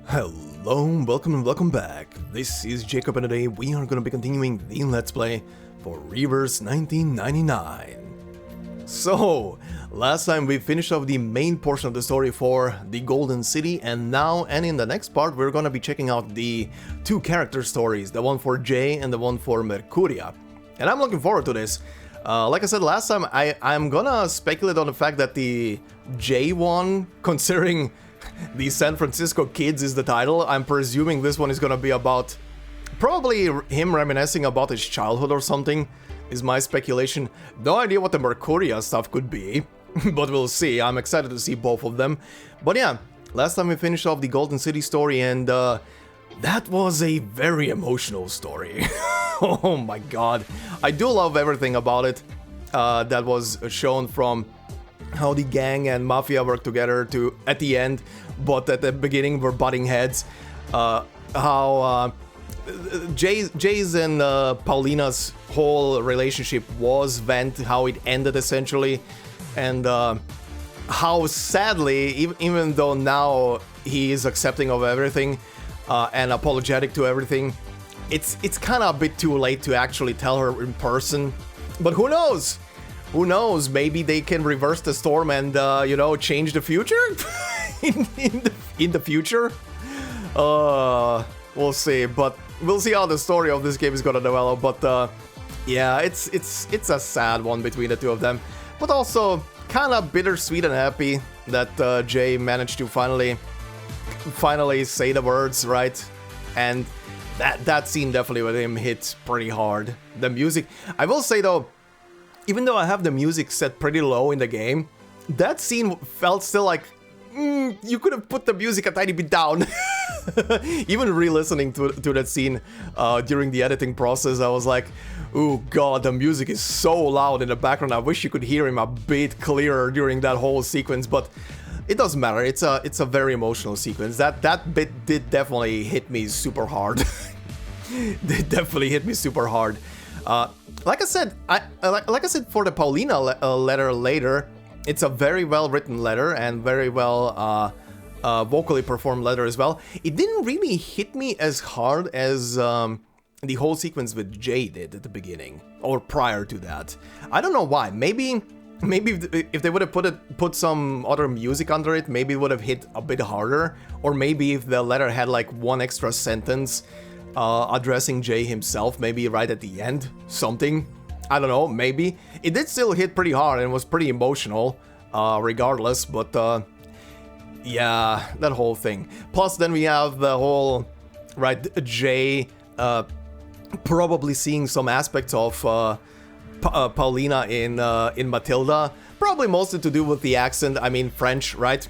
Hello, welcome and welcome back. This is Jacob and today we are gonna be continuing the Let's Play for Reverse 1999. So, last time we finished off the main portion of the story for the Golden City, and now and in the next part we're gonna be checking out the two character stories, the one for Jay and the one for Mercuria. And I'm looking forward to this. Like I said last time, I'm gonna speculate on the fact that the Jay one, considering the San Francisco Kids is the title, I'm presuming this one is gonna be about probably him reminiscing about his childhood or something, is my speculation. No idea what the Mercuria stuff could be, but we'll see. I'm excited to see both of them. But yeah, last time we finished off the Golden City story, and that was a very emotional story. Oh my god. I do love everything about it that was shown, from how the gang and mafia work together to at the end, but at the beginning were butting heads. How Jay's and Paulina's whole relationship was vent, how it ended essentially, and how sadly, even though now he is accepting of everything and apologetic to everything, it's kind of a bit too late to actually tell her in person. But who knows? Who knows? Maybe they can reverse the storm and, you know, change the future? in the future? We'll see. But we'll see how the story of this game is gonna develop. But, yeah, it's a sad one between the two of them. But also kind of bittersweet and happy that Jay managed to finally say the words, right? And that scene definitely with him hit pretty hard. The music, I will say though, even though I have the music set pretty low in the game, that scene felt still like, you could have put the music a tiny bit down. Even re-listening to that scene during the editing process, I was like, oh god, the music is so loud in the background. I wish you could hear him a bit clearer during that whole sequence, but it doesn't matter. It's a very emotional sequence. That bit did definitely hit me super hard. It definitely hit me super hard. Like I said, for the Paulina letter later, it's a very well written letter and very well vocally performed letter as well. It didn't really hit me as hard as the whole sequence with Jay did at the beginning, or prior to that. I don't know why. Maybe if they would have put some other music under it, maybe it would have hit a bit harder. Or maybe if the letter had like one extra sentence addressing Jay himself, maybe right at the end, something. I don't know, maybe. It did still hit pretty hard and was pretty emotional, regardless, but yeah, that whole thing. Plus then we have the whole, right, Jay probably seeing some aspects of Paulina in Matilda, probably mostly to do with the accent. I mean, French, right?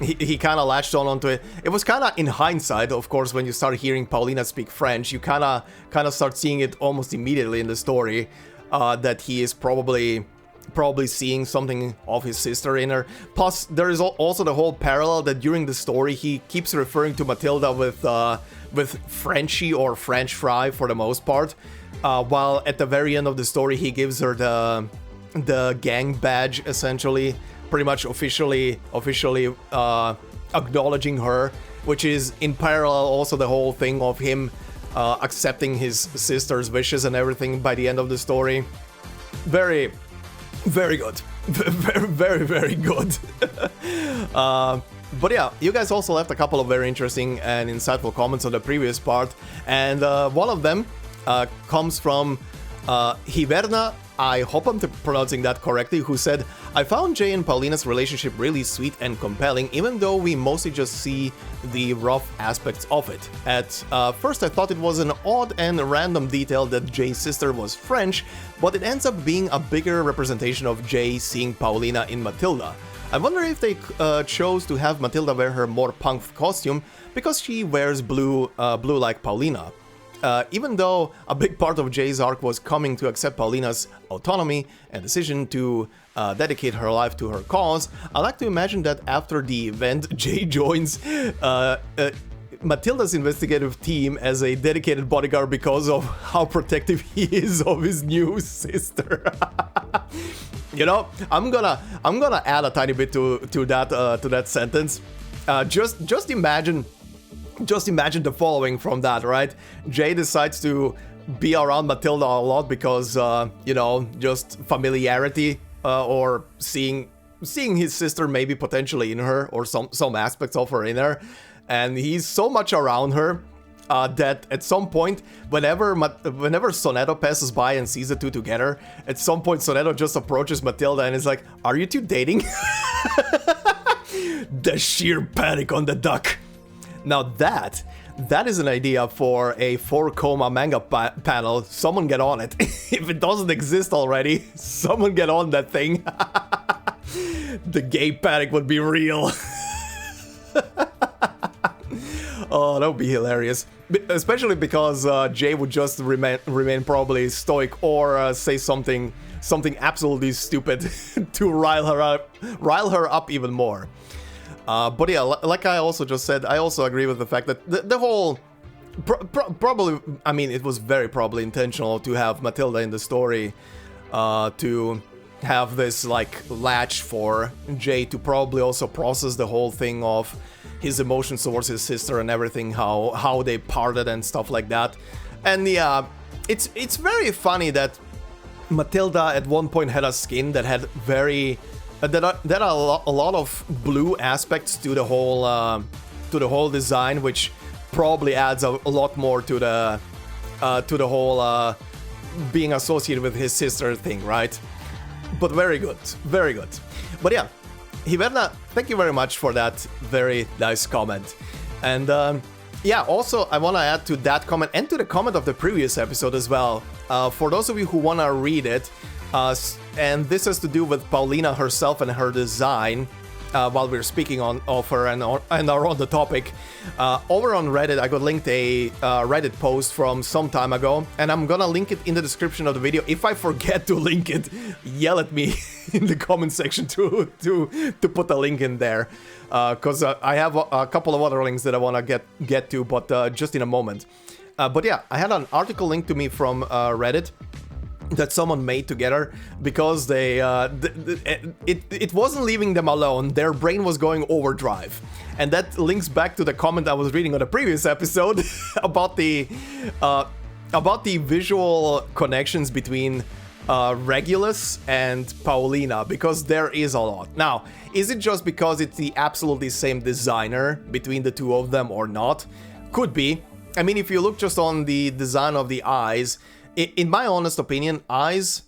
He kind of latched onto it. It was kind of in hindsight, of course, when you start hearing Paulina speak French, you kind of start seeing it almost immediately in the story, that he is probably seeing something of his sister in her. Plus, there is also the whole parallel that during the story he keeps referring to Matilda with Frenchie or French fry for the most part, while at the very end of the story he gives her the gang badge, essentially, pretty much officially acknowledging her, which is in parallel also the whole thing of him accepting his sister's wishes and everything by the end of the story. Very, very good. Very, very, very good. But yeah, you guys also left a couple of very interesting and insightful comments on the previous part, and one of them comes from Hiverna, I hope I'm pronouncing that correctly, who said, I found Jay and Paulina's relationship really sweet and compelling, even though we mostly just see the rough aspects of it. At first I thought it was an odd and random detail that Jay's sister was French, but it ends up being a bigger representation of Jay seeing Paulina in Matilda. I wonder if they chose to have Matilda wear her more punk costume because she wears blue like Paulina. Even though a big part of Jay's arc was coming to accept Paulina's autonomy and decision to dedicate her life to her cause, I like to imagine that after the event, Jay joins Matilda's investigative team as a dedicated bodyguard because of how protective he is of his new sister. You know, I'm gonna add a tiny bit to that sentence. Just imagine just imagine the following from that, right? Jay decides to be around Matilda a lot because, you know, just familiarity or seeing his sister maybe potentially in her or some aspects of her in her. And he's so much around her that at some point, whenever Sonetto passes by and sees the two together, at some point Sonetto just approaches Matilda and is like, "Are you two dating?" The sheer panic on the duck. Now that is an idea for a 4-coma manga panel. Someone get on it. If it doesn't exist already, someone get on that thing. The gay panic would be real. Oh, that would be hilarious. Especially because Jay would just remain probably stoic or say something absolutely stupid to rile her up even more. But yeah, like I also just said, I also agree with the fact that the whole... probably, I mean, it was very probably intentional to have Matilda in the story to have this, like, latch for Jay to probably also process the whole thing of his emotions towards his sister and everything, how they parted and stuff like that. And yeah, it's very funny that Matilda at one point had a skin that had very... that are a lot of blue aspects to the whole design, which probably adds a lot more to the whole being associated with his sister thing, right? But very good, very good. But yeah, Hiverna, thank you very much for that very nice comment. And yeah, also I want to add to that comment and to the comment of the previous episode as well. For those of you who want to read it, and this has to do with Paulina herself and her design, while we're speaking of her and are on the topic. Over on Reddit, I got linked a Reddit post from some time ago, and I'm gonna link it in the description of the video. If I forget to link it, yell at me in the comment section to put a link in there, because I have a couple of other links that I want to get to, but just in a moment. But yeah, I had an article linked to me from Reddit that someone made together because they it wasn't leaving them alone. Their brain was going overdrive, and that links back to the comment I was reading on the previous episode about the visual connections between Regulus and Paulina, because there is a lot. Now, is it just because it's the absolutely same designer between the two of them or not? Could be. I mean, if you look just on the design of the eyes, in my honest opinion, eyes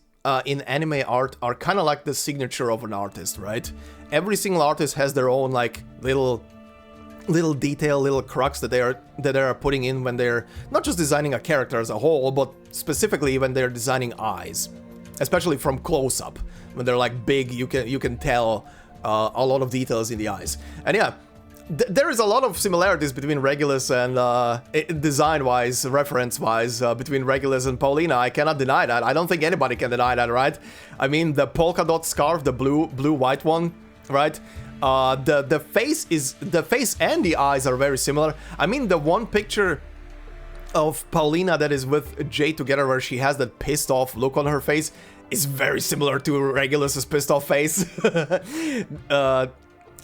in anime art are kind of like the signature of an artist, right? Every single artist has their own like little detail, little crux that they are putting in when they're not just designing a character as a whole, but specifically when they're designing eyes, especially from close up. When they're like big, you can tell a lot of details in the eyes. And yeah, there is a lot of similarities between Regulus and design-wise, reference-wise, between Regulus and Paulina. I cannot deny that. I don't think anybody can deny that, right? I mean, the polka dot scarf, the blue-white one, right? The face and the eyes are very similar. I mean, the one picture of Paulina that is with Jay together, where she has that pissed-off look on her face, is very similar to Regulus's pissed-off face.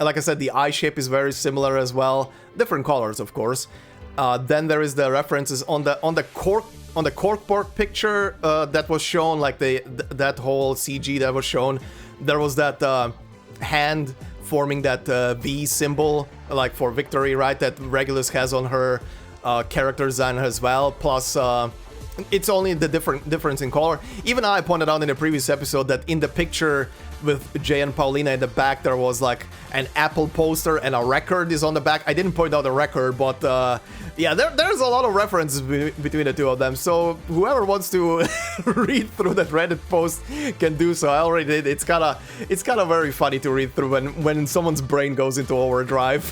Like I said, the eye shape is very similar as well. Different colors, of course. Then there is the references on the corkboard picture that was shown, like that whole CG that was shown. There was that hand forming that V symbol, like for victory, right? That Regulus has on her character design as well. Plus, it's only the difference in color. Even I pointed out in the previous episode that in the picture with Jay and Paulina in the back, there was like an Apple poster and a record is on the back. I didn't point out the record, but yeah, there's a lot of references between the two of them. So whoever wants to read through that Reddit post can do so. I already did. It's kind of very funny to read through when someone's brain goes into overdrive.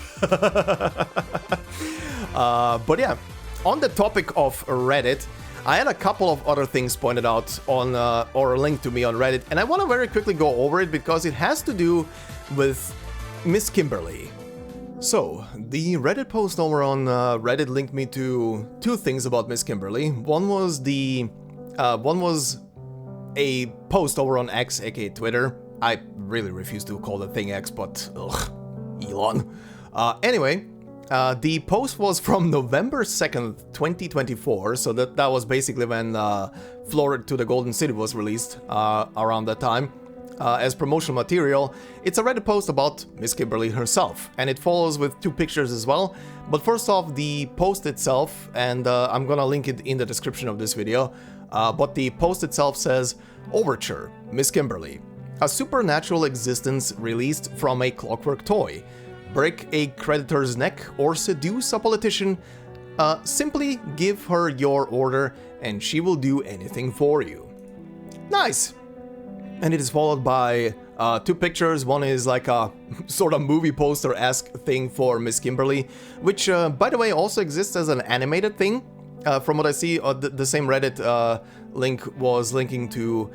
But yeah, on the topic of Reddit, I had a couple of other things pointed out on or linked to me on Reddit, and I want to very quickly go over it because it has to do with Miss Kimberly. So, the Reddit post over on Reddit linked me to two things about Miss Kimberly. One was a post over on X, aka Twitter. I really refuse to call the thing X, but ugh, Elon. Anyway, The post was from November 2nd, 2024, so that was basically when Floor to the Golden City was released around that time. As promotional material, it's a Reddit post about Miss Kimberly herself, and it follows with 2 pictures as well. But first off, the post itself, and I'm gonna link it in the description of this video, but the post itself says, Overture, Miss Kimberly. A supernatural existence released from a clockwork toy. Break a creditor's neck or seduce a politician. Simply give her your order and she will do anything for you. Nice! And it is followed by 2 pictures. One is like a sort of movie poster-esque thing for Miss Kimberly, which, by the way, also exists as an animated thing. From what I see, the same Reddit link was linking to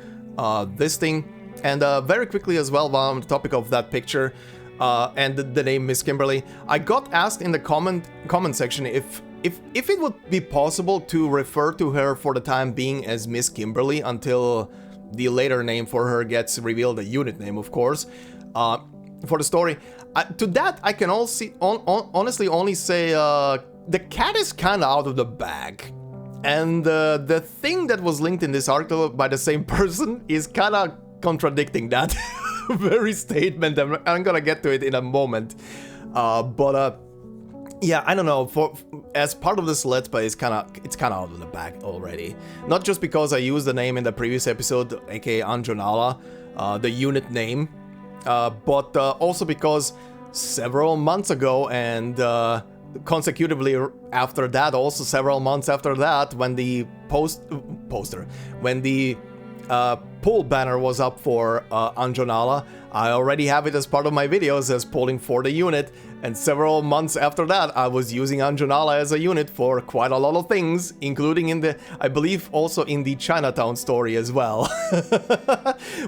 this thing. And very quickly as well, while on the topic of that picture and the name Miss Kimberly, I got asked in the comment section if it would be possible to refer to her for the time being as Miss Kimberly until the later name for her gets revealed, the unit name, of course, for the story. To that, I can honestly only say the cat is kind of out of the bag. And the thing that was linked in this article by the same person is kind of contradicting that very statement. I'm gonna get to it in a moment. Yeah, I don't know, as part of this Let's Play, it's kind of out of the bag already. Not just because I used the name in the previous episode, aka Anjonala, the unit name, but also because several months ago and consecutively after that, also several months after that, when the when the poll banner was up for Anjonala, I already have it as part of my videos as polling for the unit, and several months after that I was using Anjonala as a unit for quite a lot of things, including in the, I believe also in the Chinatown story as well,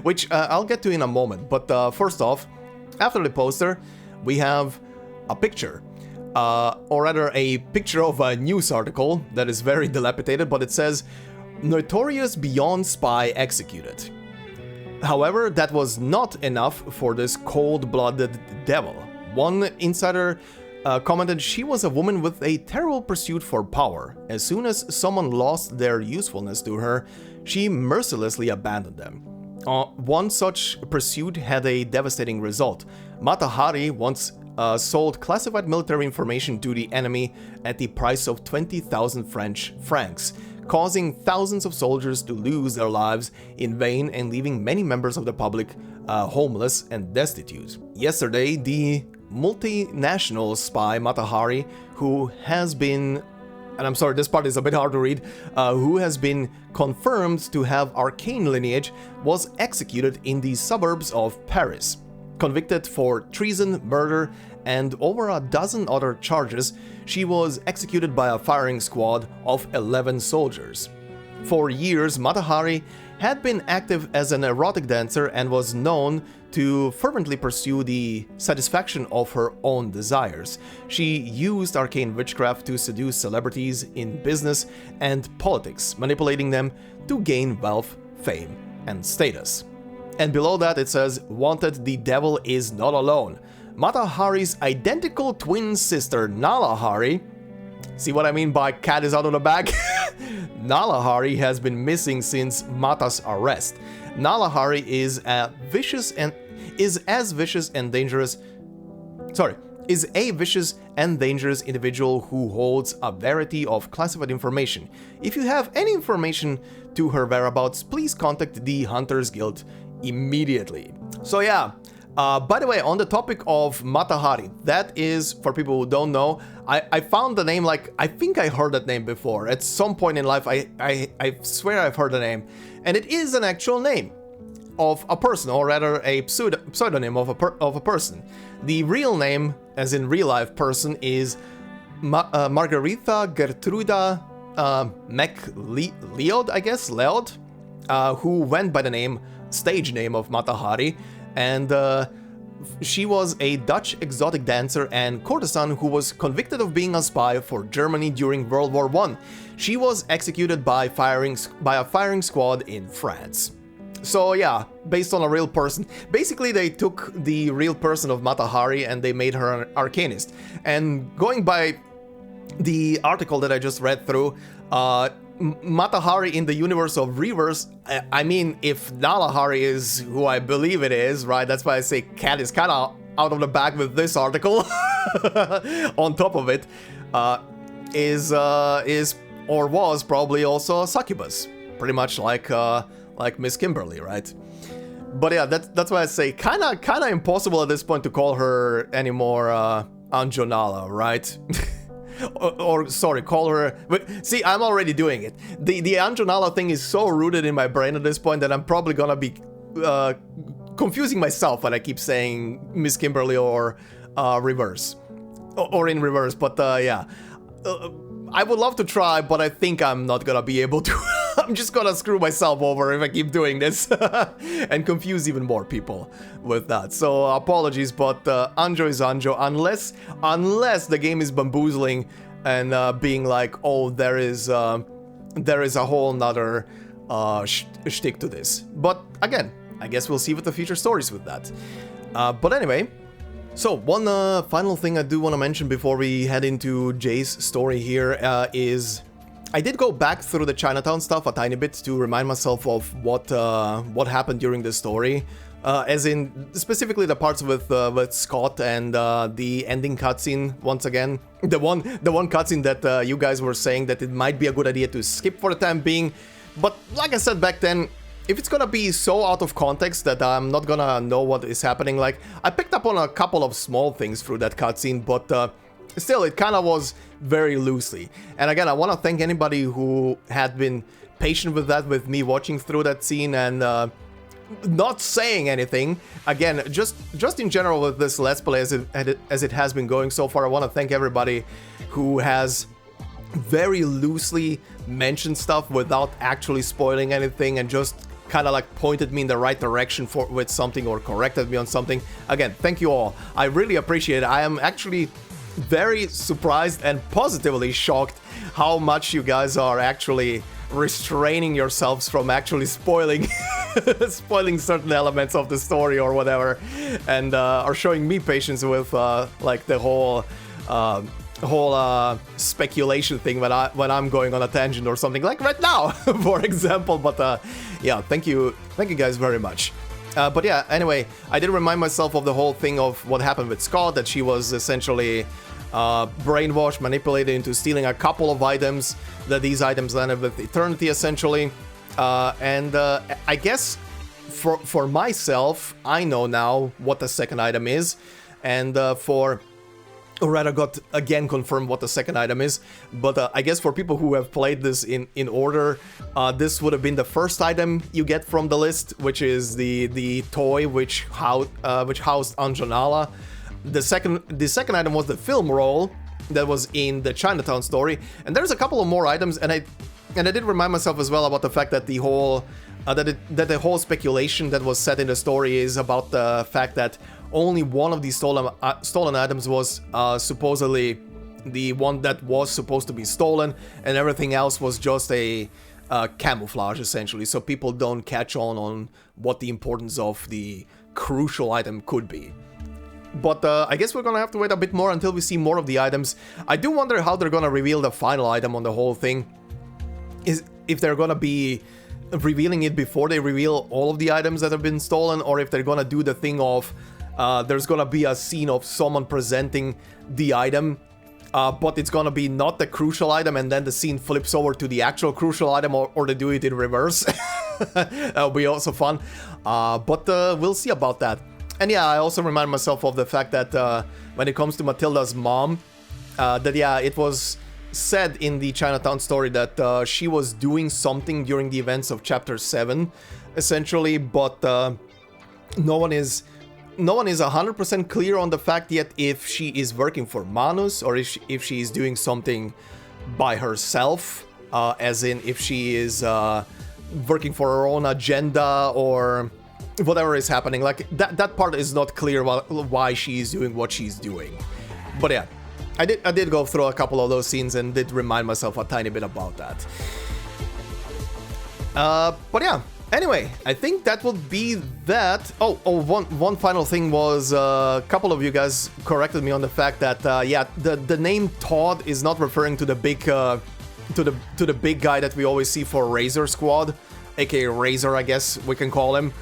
which I'll get to in a moment. But first off, after the poster, we have a picture. Or rather a picture of a news article that is very dilapidated, but it says, Notorious Beyond Spy Executed. However, that was not enough for this cold-blooded devil. One insider commented she was a woman with a terrible pursuit for power. As soon as someone lost their usefulness to her, she mercilessly abandoned them. One such pursuit had a devastating result. Mata Hari once sold classified military information to the enemy at the price of 20,000 French francs, causing thousands of soldiers to lose their lives in vain and leaving many members of the public homeless and destitute. Yesterday, the multinational spy Mata Hari, who has been, and I'm sorry, this part is a bit hard to read, who has been confirmed to have arcane lineage, was executed in the suburbs of Paris. Convicted for treason, murder, and over a dozen other charges, she was executed by a firing squad of 11 soldiers. For years, Mata Hari had been active as an erotic dancer and was known to fervently pursue the satisfaction of her own desires. She used arcane witchcraft to seduce celebrities in business and politics, manipulating them to gain wealth, fame, and status. And below that it says, Wanted, the devil is not alone. Mata Hari's identical twin sister, Nala Hari, see what I mean by cat is out of the bag? Nala Hari has been missing since Mata's arrest. Nala Hari is a vicious and dangerous individual who holds a variety of classified information. If you have any information to her whereabouts, please contact the Hunters Guild immediately. So yeah, by the way, on the topic of Mata Hari, that is, for people who don't know, I found the name, like, I think I heard that name before. At some point in life, I swear I've heard the name. And it is an actual name of a person, or rather a pseudonym of a person. The real name, as in real life person, is Margarita Gertruda MacLeod, I guess, Leod, who went by the stage name of Mata Hari, and she was a Dutch exotic dancer and courtesan who was convicted of being a spy for Germany during World War I. She was executed by a firing squad in France. So yeah, based on a real person. Basically, they took the real person of Matahari and they made her an Arcanist. And going by the article that I just read through, Matahari in the universe of Reverse, I mean, if Nalahari is who I believe it is, right? That's why I say Cat is kind of out of the bag with this article. On top of it, is or was probably also a succubus, pretty much like Miss Kimberly, right? But yeah, that's why I say kind of impossible at this point to call her anymore Anjonala, right? or sorry, call her. See, I'm already doing it. The Anjonala thing is so rooted in my brain at this point that I'm probably gonna be confusing myself when I keep saying Miss Kimberly or reverse, or in reverse. But yeah. I would love to try, but I think I'm not gonna be able to. I'm just gonna screw myself over if I keep doing this and confuse even more people with that. So apologies, but Anjo is Anjo unless the game is bamboozling and being like, oh, there is a whole nother shtick to this. But again, I guess we'll see with the future stories with that. But anyway. So, one final thing I do want to mention before we head into Jay's story here is I did go back through the Chinatown stuff a tiny bit to remind myself of what happened during the story, as in specifically the parts with Scott and the ending cutscene. Once again, the one cutscene that you guys were saying that it might be a good idea to skip for the time being, but like I said back then, if it's gonna be so out of context that I'm not gonna know what is happening, like, I picked up on a couple of small things through that cutscene, but still, it kind of was very loosely. And again, I want to thank anybody who had been patient with that, with me watching through that scene and not saying anything. Again, just in general with this Let's Play as it has been going so far, I want to thank everybody who has very loosely mentioned stuff without actually spoiling anything and just kind of like pointed me in the right direction with something or corrected me on something. Again, thank you all. I really appreciate it. I am actually very surprised and positively shocked how much you guys are actually restraining yourselves from actually spoiling spoiling certain elements of the story or whatever, and are showing me patience with like the whole speculation thing when I'm going on a tangent or something, like right now, for example. But yeah, thank you guys very much. But yeah, anyway, I did remind myself of the whole thing of what happened with Scott, that she was essentially brainwashed, manipulated into stealing a couple of items, that these items landed with Eternity, essentially. And I guess for myself, I know now what the second item is, and or rather got again confirmed what the second item is, but I guess for people who have played this in order, this would have been the first item you get from the list, which is the toy which housed Anjonala. The second item was the film roll that was in the Chinatown story, and there's a couple of more items, and I did remind myself as well about the fact that the whole the whole speculation that was set in the story is about the fact that only one of these stolen items was supposedly the one that was supposed to be stolen, and everything else was just a camouflage, essentially, so people don't catch on what the importance of the crucial item could be. But I guess we're gonna have to wait a bit more until we see more of the items. I do wonder how they're gonna reveal the final item on the whole thing. If they're gonna be revealing it before they reveal all of the items that have been stolen, or if they're gonna do the thing of there's gonna be a scene of someone presenting the item, but it's gonna be not the crucial item, and then the scene flips over to the actual crucial item, or they do it in reverse. That'll be also fun. But we'll see about that. And yeah, I also remind myself of the fact that when it comes to Matilda's mom, that yeah, it was said in the Chinatown story that she was doing something during the events of Chapter 7, essentially, but no one is 100% clear on the fact yet if she is working for Manus or if she is doing something by herself, as in if she is working for her own agenda or whatever is happening. Like that part is not clear why she's doing what she's doing. But yeah, I did go through a couple of those scenes and did remind myself a tiny bit about that. But yeah, Anyway, I think that would be that. One final thing was a couple of you guys corrected me on the fact that yeah, the name Todd is not referring to the big to the big guy that we always see for Razor Squad, aka Razor, I guess we can call him,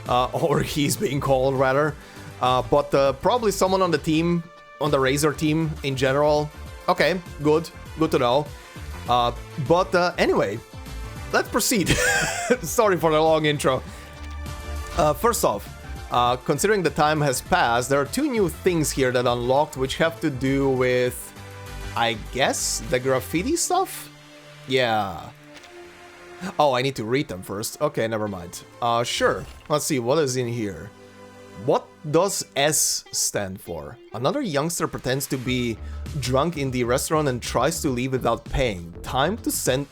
or he's being called rather. But probably someone on the team, on the Razor team in general. Okay, good to know. But anyway. Let's proceed. Sorry for the long intro. First off, considering the time has passed, there are two new things here that unlocked which have to do with, I guess, the graffiti stuff? Yeah. Oh, I need to read them first. Okay, never mind. Sure. Let's see, what is in here? What does S stand for? Another youngster pretends to be drunk in the restaurant and tries to leave without paying. Time to send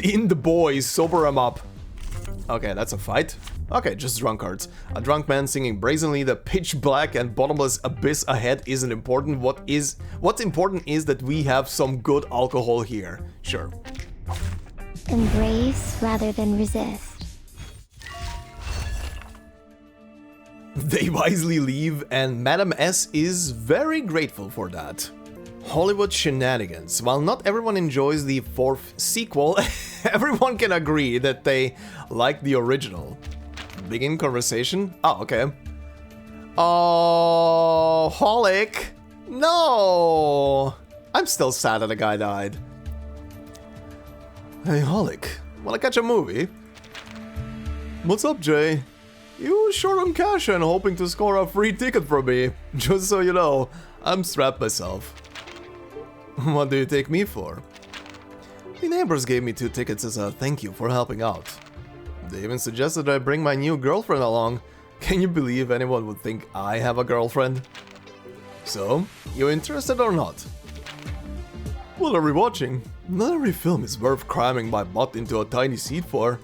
in the boys, sober them up. Okay, that's a fight. Okay, just drunkards. A drunk man singing brazenly, the pitch black and bottomless abyss ahead isn't important. What's important is that we have some good alcohol here. Sure. Embrace rather than resist. They wisely leave, and Madame S is very grateful for that. Hollywood shenanigans. While not everyone enjoys the fourth sequel, everyone can agree that they like the original. Begin conversation? Oh, okay. Oh, Holic! No! I'm still sad that the guy died. Hey, Holic, wanna catch a movie? What's up, Jay? You short on cash and hoping to score a free ticket from me. Just so you know, I'm strapped myself. What do you take me for? The neighbors gave me 2 tickets as a thank you for helping out. They even suggested I bring my new girlfriend along. Can you believe anyone would think I have a girlfriend? So, you interested or not? What are we watching? Not every film is worth cramming my butt into a tiny seat for.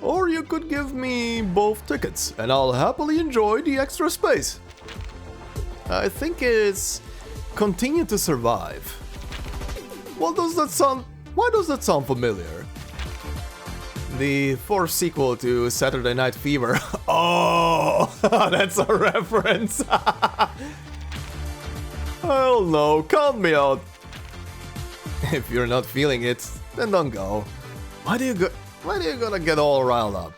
Or you could give me both tickets and I'll happily enjoy the extra space. I think it's Continue to Survive. Why does that sound familiar? The fourth sequel to Saturday Night Fever. Oh, that's a reference. Hell no, count me out. If you're not feeling it, then don't go. Why do you gotta get all riled up?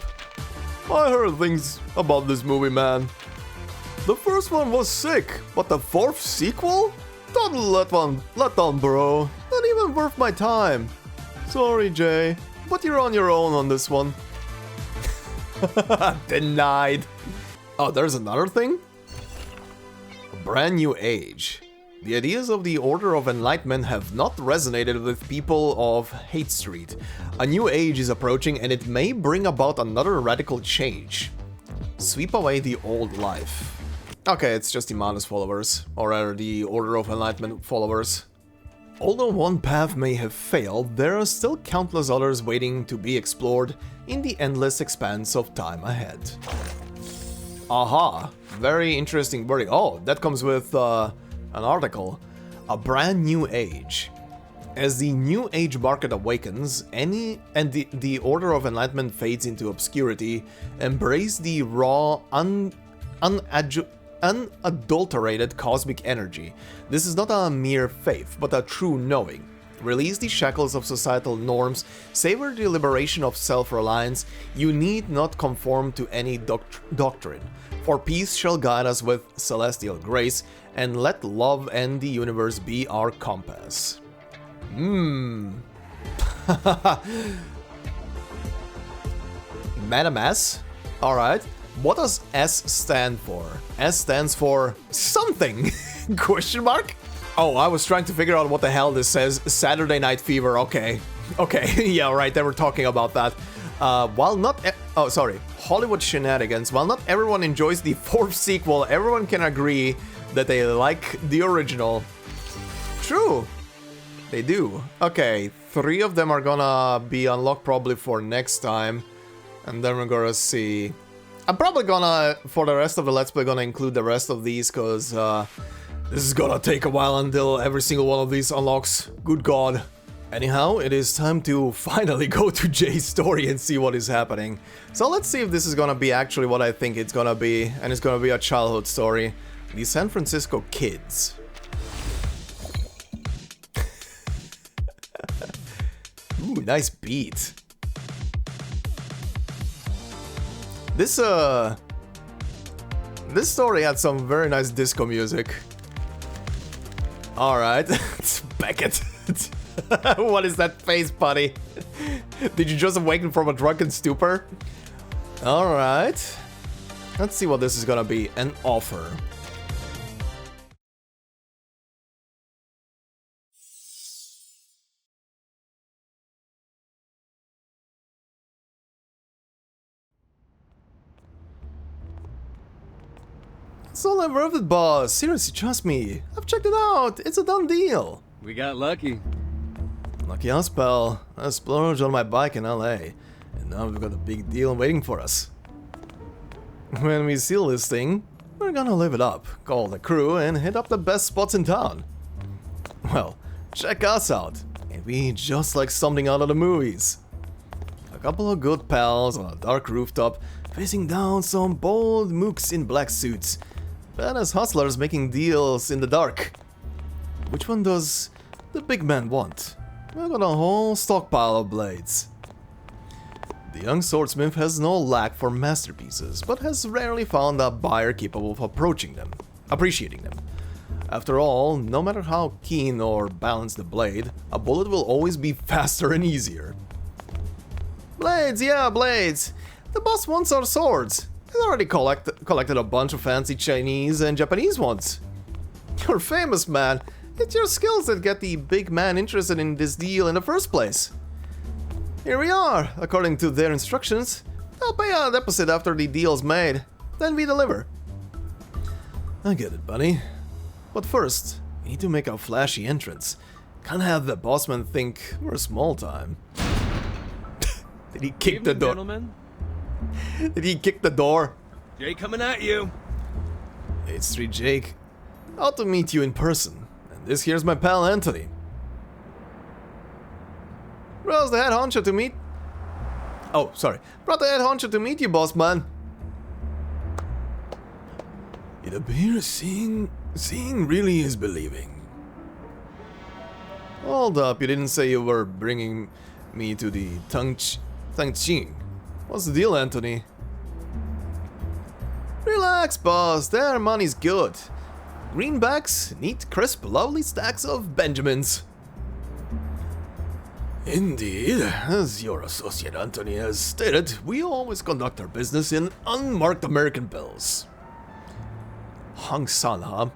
I heard things about this movie, man. The first one was sick, but the fourth sequel? Total letdown, bro. Not even worth my time. Sorry, Jay, but you're on your own on this one. Denied. Oh, there's another thing? A brand new age. The ideas of the Order of Enlightenment have not resonated with people of Haight Street. A new age is approaching and it may bring about another radical change. Sweep away the old life. Okay, it's just the Manus followers, or rather the Order of Enlightenment followers. Although one path may have failed, there are still countless others waiting to be explored in the endless expanse of time ahead. Aha, very interesting wording. Oh, that comes with an article. A brand new age. As the new age market awakens, the Order of Enlightenment fades into obscurity, embrace the raw, unadulterated cosmic energy. This is not a mere faith, but a true knowing. Release the shackles of societal norms, savor the liberation of self-reliance. You need not conform to any doctrine, for peace shall guide us with celestial grace, and let love and the universe be our compass. Madam S? Alright. What does S stand for? S stands for something! Question mark? Oh, I was trying to figure out what the hell this says. Saturday Night Fever, okay. Okay, yeah, right, they were talking about that. While not... Hollywood shenanigans. While not everyone enjoys the fourth sequel, everyone can agree that they like the original. True. They do. Okay, 3 of them are gonna be unlocked probably for next time. And then we're gonna see... I'm probably gonna, for the rest of the Let's Play, gonna include the rest of these, cause this is gonna take a while until every single one of these unlocks. Good God. Anyhow, it is time to finally go to Jay's story and see what is happening. So let's see if this is gonna be actually what I think it's gonna be, and it's gonna be a childhood story. The San Francisco Kids. Ooh, nice beat. This story had some very nice disco music. Alright, it's Beckett. What is that face, buddy? Did you just awaken from a drunken stupor? Alright. Let's see what this is gonna be. An offer. It's all I'm worth it, boss. Seriously, trust me. I've checked it out. It's a done deal. We got lucky. Lucky us, pal. I splurged on my bike in LA. And now we've got a big deal waiting for us. When we seal this thing, we're gonna live it up, call the crew, and hit up the best spots in town. Well, check us out. Ain't we just like something out of the movies? A couple of good pals on a dark rooftop, facing down some bold mooks in black suits. Badass hustlers making deals in the dark. Which one does the big man want? We've got a whole stockpile of blades. The young swordsmith has no lack for masterpieces, but has rarely found a buyer capable of approaching them, appreciating them. After all, no matter how keen or balanced the blade, a bullet will always be faster and easier. Blades, yeah, blades. The boss wants our swords. He's already collected a bunch of fancy Chinese and Japanese ones. You're famous, man. It's your skills that get the big man interested in this deal in the first place. Here we are, according to their instructions. They'll pay a deposit after the deal's made, then we deliver. I get it, buddy. But first, we need to make a flashy entrance. Can't have the bossman think we're small time. Did he kick the door? Gentlemen. Did he kick the door? Jay coming at you. Haight Street Jake. Out to meet you in person. And this here's my pal Anthony. Brought the head honcho to meet... Oh, sorry. Brought the head honcho to meet you, boss man. It appears seeing really is believing. Hold up, you didn't say you were bringing me to the Tongqing. What's the deal, Anthony? Relax, boss. Their money's good. Greenbacks, neat, crisp, lovely stacks of Benjamins. Indeed, as your associate Anthony has stated, we always conduct our business in unmarked American bills. Hung Sun, huh?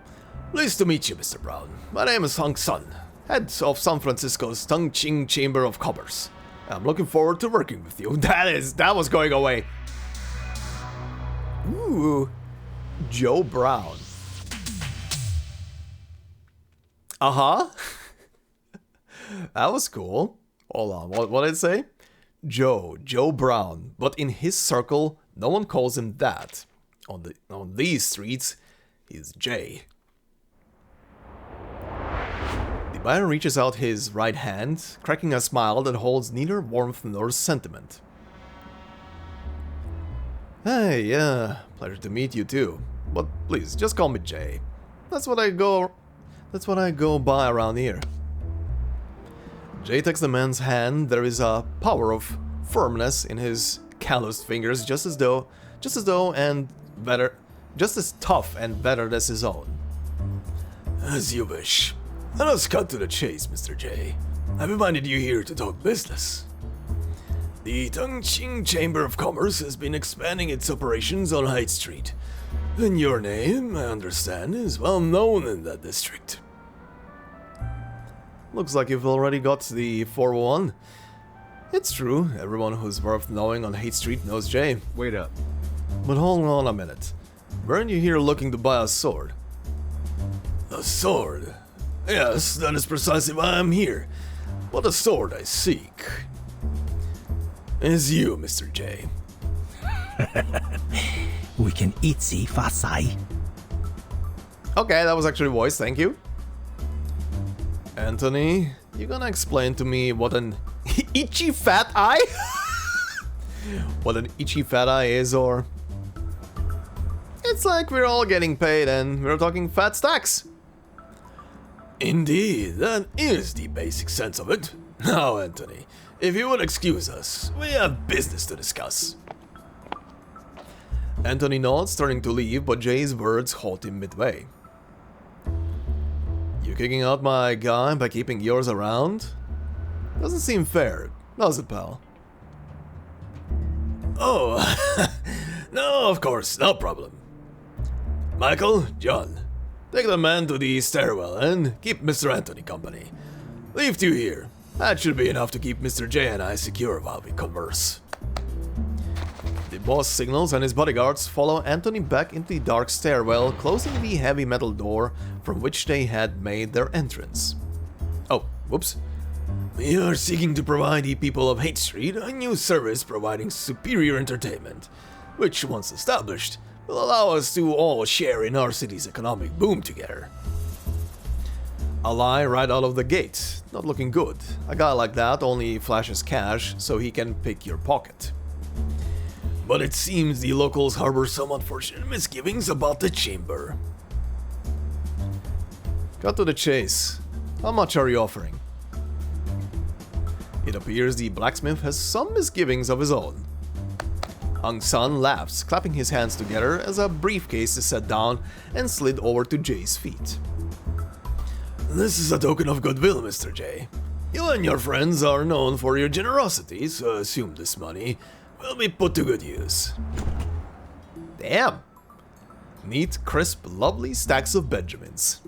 Pleased to meet you, Mr. Brown. My name is Hung Sun, head of San Francisco's Tongqing Chamber of Commerce. I'm looking forward to working with you. That was going away. Ooh, Joe Brown. Uh-huh. That was cool. Hold on, what did it say? Joe Brown. But in his circle, no one calls him that. On these streets, he's Jay. The buyer reaches out his right hand, cracking a smile that holds neither warmth nor sentiment. Hey, yeah, pleasure to meet you too. But please, just call me Jay. That's what I go by around here. Jay takes the man's hand. There is a power of firmness in his calloused fingers, just as tough and better as his own. As you wish. Let us cut to the chase, Mr. J. I've invited you here to talk business. The Tongqing Chamber of Commerce has been expanding its operations on Haight Street. And your name, I understand, is well known in that district. Looks like you've already got the 401. It's true, everyone who's worth knowing on Haight Street knows Jay. Wait up. But hold on a minute. Weren't you here looking to buy a sword? A sword? Yes, that is precisely why I'm here. But the sword I seek is you, Mr. J. We can itzy fasai. Okay, that was actually voice, thank you. Anthony, You gonna explain to me what an itchy fat eye? What an itchy fat eye is, or... It's like we're all getting paid and we're talking fat stacks. Indeed, that is the basic sense of it. Now, Anthony, if you would excuse us, we have business to discuss. Anthony nods, turning to leave, but Jay's words halt him midway. You kicking out my guy by keeping yours around? Doesn't seem fair, does it, pal? Oh, no, of course, no problem. Michael, John, take the man to the stairwell and keep Mr. Anthony company. Leave two here. That should be enough to keep Mr. J and I secure while we converse. The boss signals and his bodyguards follow Anthony back into the dark stairwell, closing the heavy metal door from which they had made their entrance. Oh, whoops. We are seeking to provide the people of Haight Street a new service providing superior entertainment, which, once established, will allow us to all share in our city's economic boom together. A lie right out of the gate. Not looking good. A guy like that only flashes cash so he can pick your pocket. But it seems the locals harbor some unfortunate misgivings about the chamber. Cut to the chase. How much are you offering? It appears the blacksmith has some misgivings of his own. Hung San laughs, clapping his hands together as a briefcase is set down and slid over to Jay's feet. This is a token of goodwill, Mr. J. You and your friends are known for your generosity, so assume this money will be put to good use. Damn! Neat, crisp, lovely stacks of Benjamins.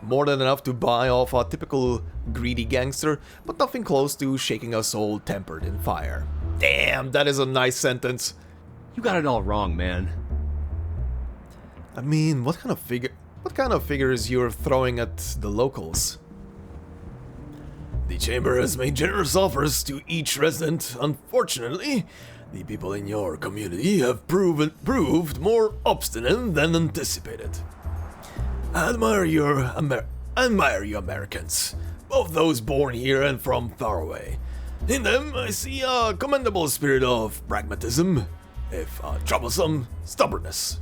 More than enough to buy off a typical greedy gangster, but nothing close to shaking a soul tempered in fire. Damn, that is a nice sentence. You got it all wrong, man. I mean, what kind of figures you're throwing at the locals? The chamber has made generous offers to each resident. Unfortunately, the people in your community have proved more obstinate than anticipated. I admire you Americans, both those born here and from far away. In them, I see a commendable spirit of pragmatism, if troublesome stubbornness.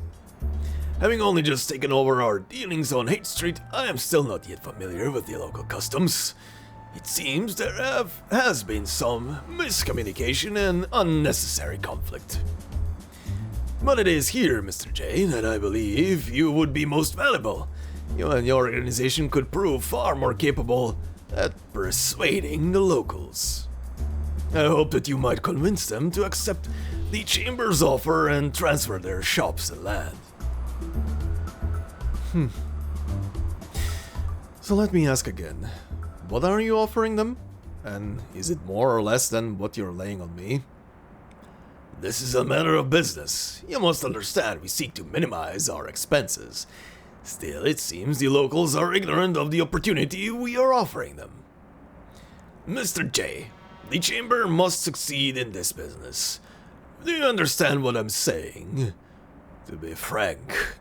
Having only just taken over our dealings on Haight Street, I am still not yet familiar with the local customs. It seems there has been some miscommunication and unnecessary conflict. But it is here, Mr. J, that I believe you would be most valuable. You and your organization could prove far more capable at persuading the locals. I hope that you might convince them to accept the chamber's offer and transfer their shops and land. So let me ask again. What are you offering them? And is it more or less than what you're laying on me? This is a matter of business. You must understand we seek to minimize our expenses. Still, it seems the locals are ignorant of the opportunity we are offering them. Mr. J, the chamber must succeed in this business. Do you understand what I'm saying? To be frank,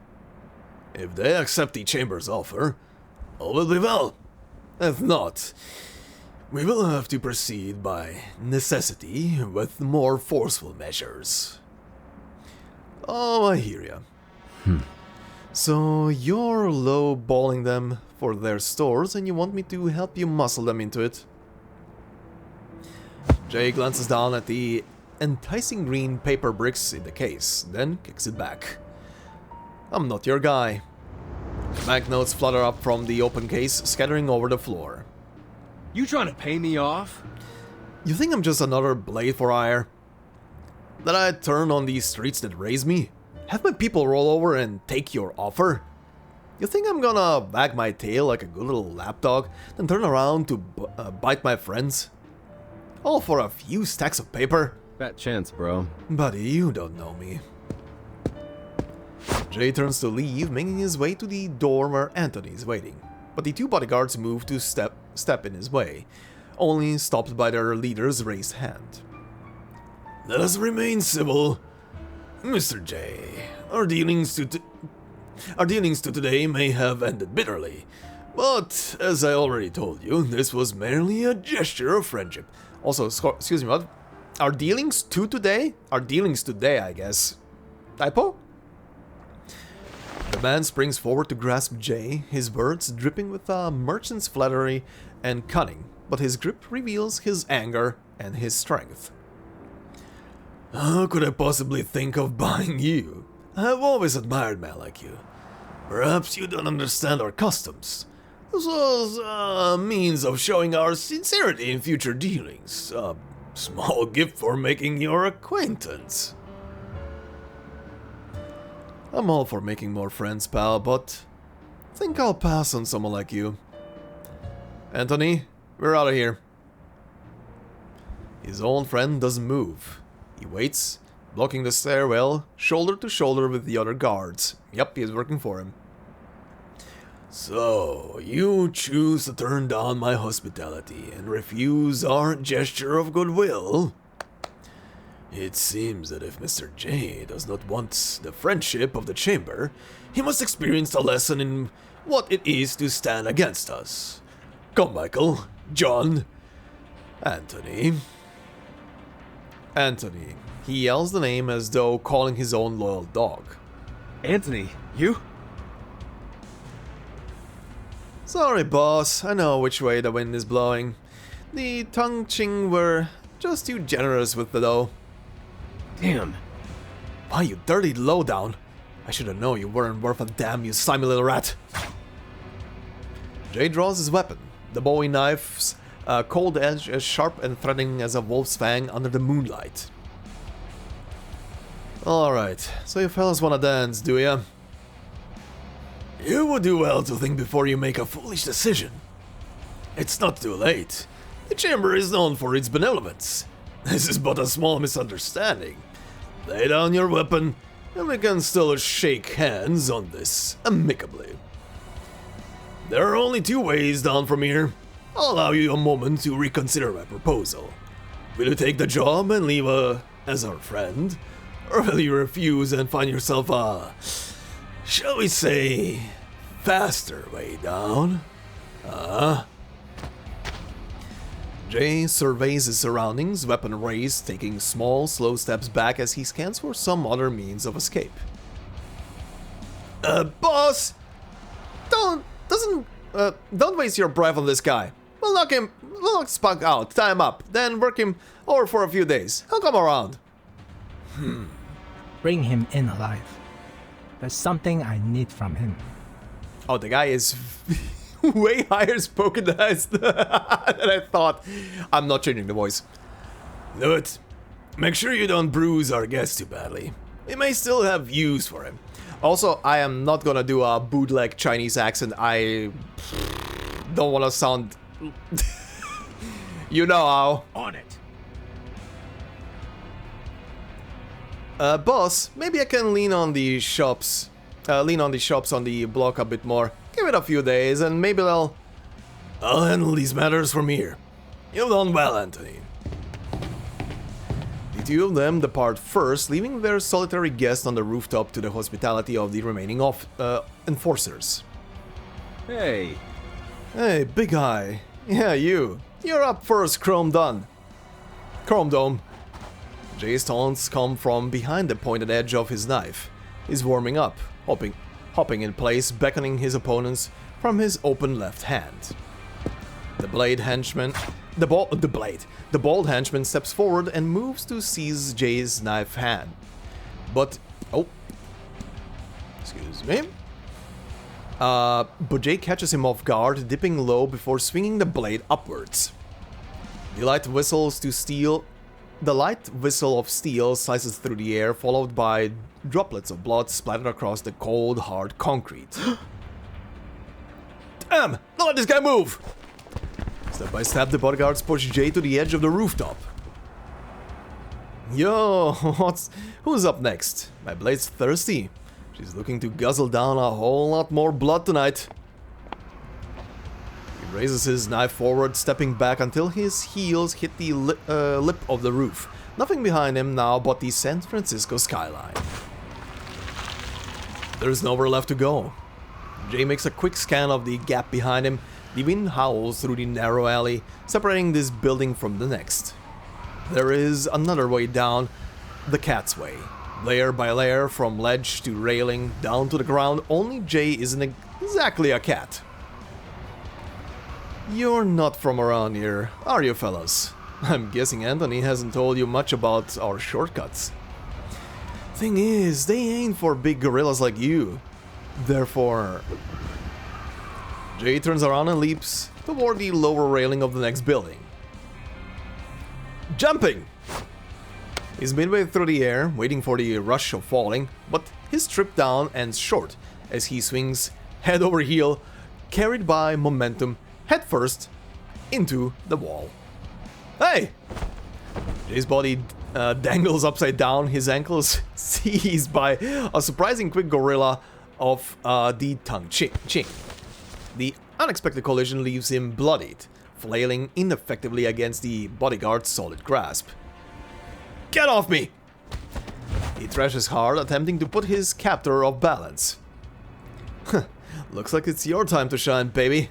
if they accept the chamber's offer, all will be well. If not, we will have to proceed by necessity with more forceful measures. Oh, I hear ya. So you're low-balling them for their stores and you want me to help you muscle them into it? Jay glances down at the enticing green paper bricks in the case, then kicks it back. I'm not your guy. Banknotes flutter up from the open case, scattering over the floor. You trying to pay me off? You think I'm just another blade for hire? That I turn on these streets that raise me? Have my people roll over and take your offer? You think I'm gonna wag my tail like a good little lapdog, then turn around to bite my friends? All for a few stacks of paper? Fat chance, bro. Buddy, you don't know me. Jay turns to leave, making his way to the door where Anthony is waiting. But the two bodyguards move to step in his way, only stopped by their leader's raised hand. Let us remain civil. Mr. J, our dealings to today may have ended bitterly, But, as I already told you, this was merely a gesture of friendship. Also, excuse me, what? Are dealings today, I guess. Typo? The man springs forward to grasp Jay, his words dripping with a merchant's flattery and cunning, but his grip reveals his anger and his strength. How could I possibly think of buying you? I've always admired men like you. Perhaps you don't understand our customs. This was a means of showing our sincerity in future dealings. A small gift for making your acquaintance. I'm all for making more friends, pal, but I think I'll pass on someone like you. Anthony, we're out of here. His old friend doesn't move. He waits, blocking the stairwell, shoulder to shoulder with the other guards. Yep, he's working for him. So, you choose to turn down my hospitality and refuse our gesture of goodwill? It seems that if Mr. J does not want the friendship of the chamber, he must experience a lesson in what it is to stand against us. Come, Michael, John, Anthony. Anthony. He yells the name as though calling his own loyal dog. Anthony, you? Sorry, boss. I know which way the wind is blowing. The Tongqing were just too generous with the dough. Damn. Why, you dirty lowdown. I should have known you weren't worth a damn, you slimy little rat. Jay draws his weapon. The Bowie knife's cold edge as sharp and threatening as a wolf's fang under the moonlight. Alright, so you fellas wanna dance, do ya? You would do well to think before you make a foolish decision. It's not too late. The chamber is known for its benevolence. This is but a small misunderstanding. Lay down your weapon, and we can still shake hands on this amicably. There are only two ways down from here. I'll allow you a moment to reconsider my proposal. Will you take the job and leave as our friend? Or will you refuse and find yourself a, shall we say, faster way down? Jay surveys his surroundings, weapon raised, taking small, slow steps back as he scans for some other means of escape. Boss! Don't waste your breath on this guy. We'll knock Spunk out, tie him up, then work him over for a few days. He'll come around. Bring him in alive. There's something I need from him. Oh, the guy is way higher spoken than I thought. I'm not changing the voice. Do it. Make sure you don't bruise our guest too badly. We may still have use for him. Also, I am not gonna do a bootleg Chinese accent. I don't want to sound... You know how. On it. Boss, maybe I can lean on the shops on the block a bit more. Give it a few days and maybe I'll handle these matters from here. You've done well, Anthony. The two of them depart first, leaving their solitary guest on the rooftop to the hospitality of the remaining enforcers. Hey. Hey, Big Eye. Yeah, you. You're up first, Chrome Dome. Jay's taunts come from behind the pointed edge of his knife. He's warming up, hopping in place, beckoning his opponents from his open left hand. The bald henchman steps forward and moves to seize Jay's knife hand. But Jay catches him off guard, dipping low before swinging the blade upwards. The light whistle of steel slices through the air, followed by droplets of blood splattered across the cold, hard concrete. Damn! Don't let this guy move! Step by step, the bodyguards push Jay to the edge of the rooftop. Yo, who's up next? My blade's thirsty. She's looking to guzzle down a whole lot more blood tonight. He raises his knife forward, stepping back until his heels hit the lip of the roof. Nothing behind him now but the San Francisco skyline. There's nowhere left to go. Jay makes a quick scan of the gap behind him. The wind howls through the narrow alley, separating this building from the next. There is another way down, the cat's way. Layer by layer, from ledge to railing, down to the ground, only Jay isn't exactly a cat. You're not from around here, are you fellas? I'm guessing Anthony hasn't told you much about our shortcuts. Thing is, they ain't for big gorillas like you. Therefore... Jay turns around and leaps toward the lower railing of the next building. Jumping! He's midway through the air, waiting for the rush of falling, but his trip down ends short as he swings head over heel, carried by momentum, headfirst into the wall. Hey! Jay's body dangles upside down, his ankles seized by a surprising quick gorilla of the Tongqing. The unexpected collision leaves him bloodied, flailing ineffectively against the bodyguard's solid grasp. Get off me! He thrashes hard, attempting to put his captor off balance. Looks like it's your time to shine, baby.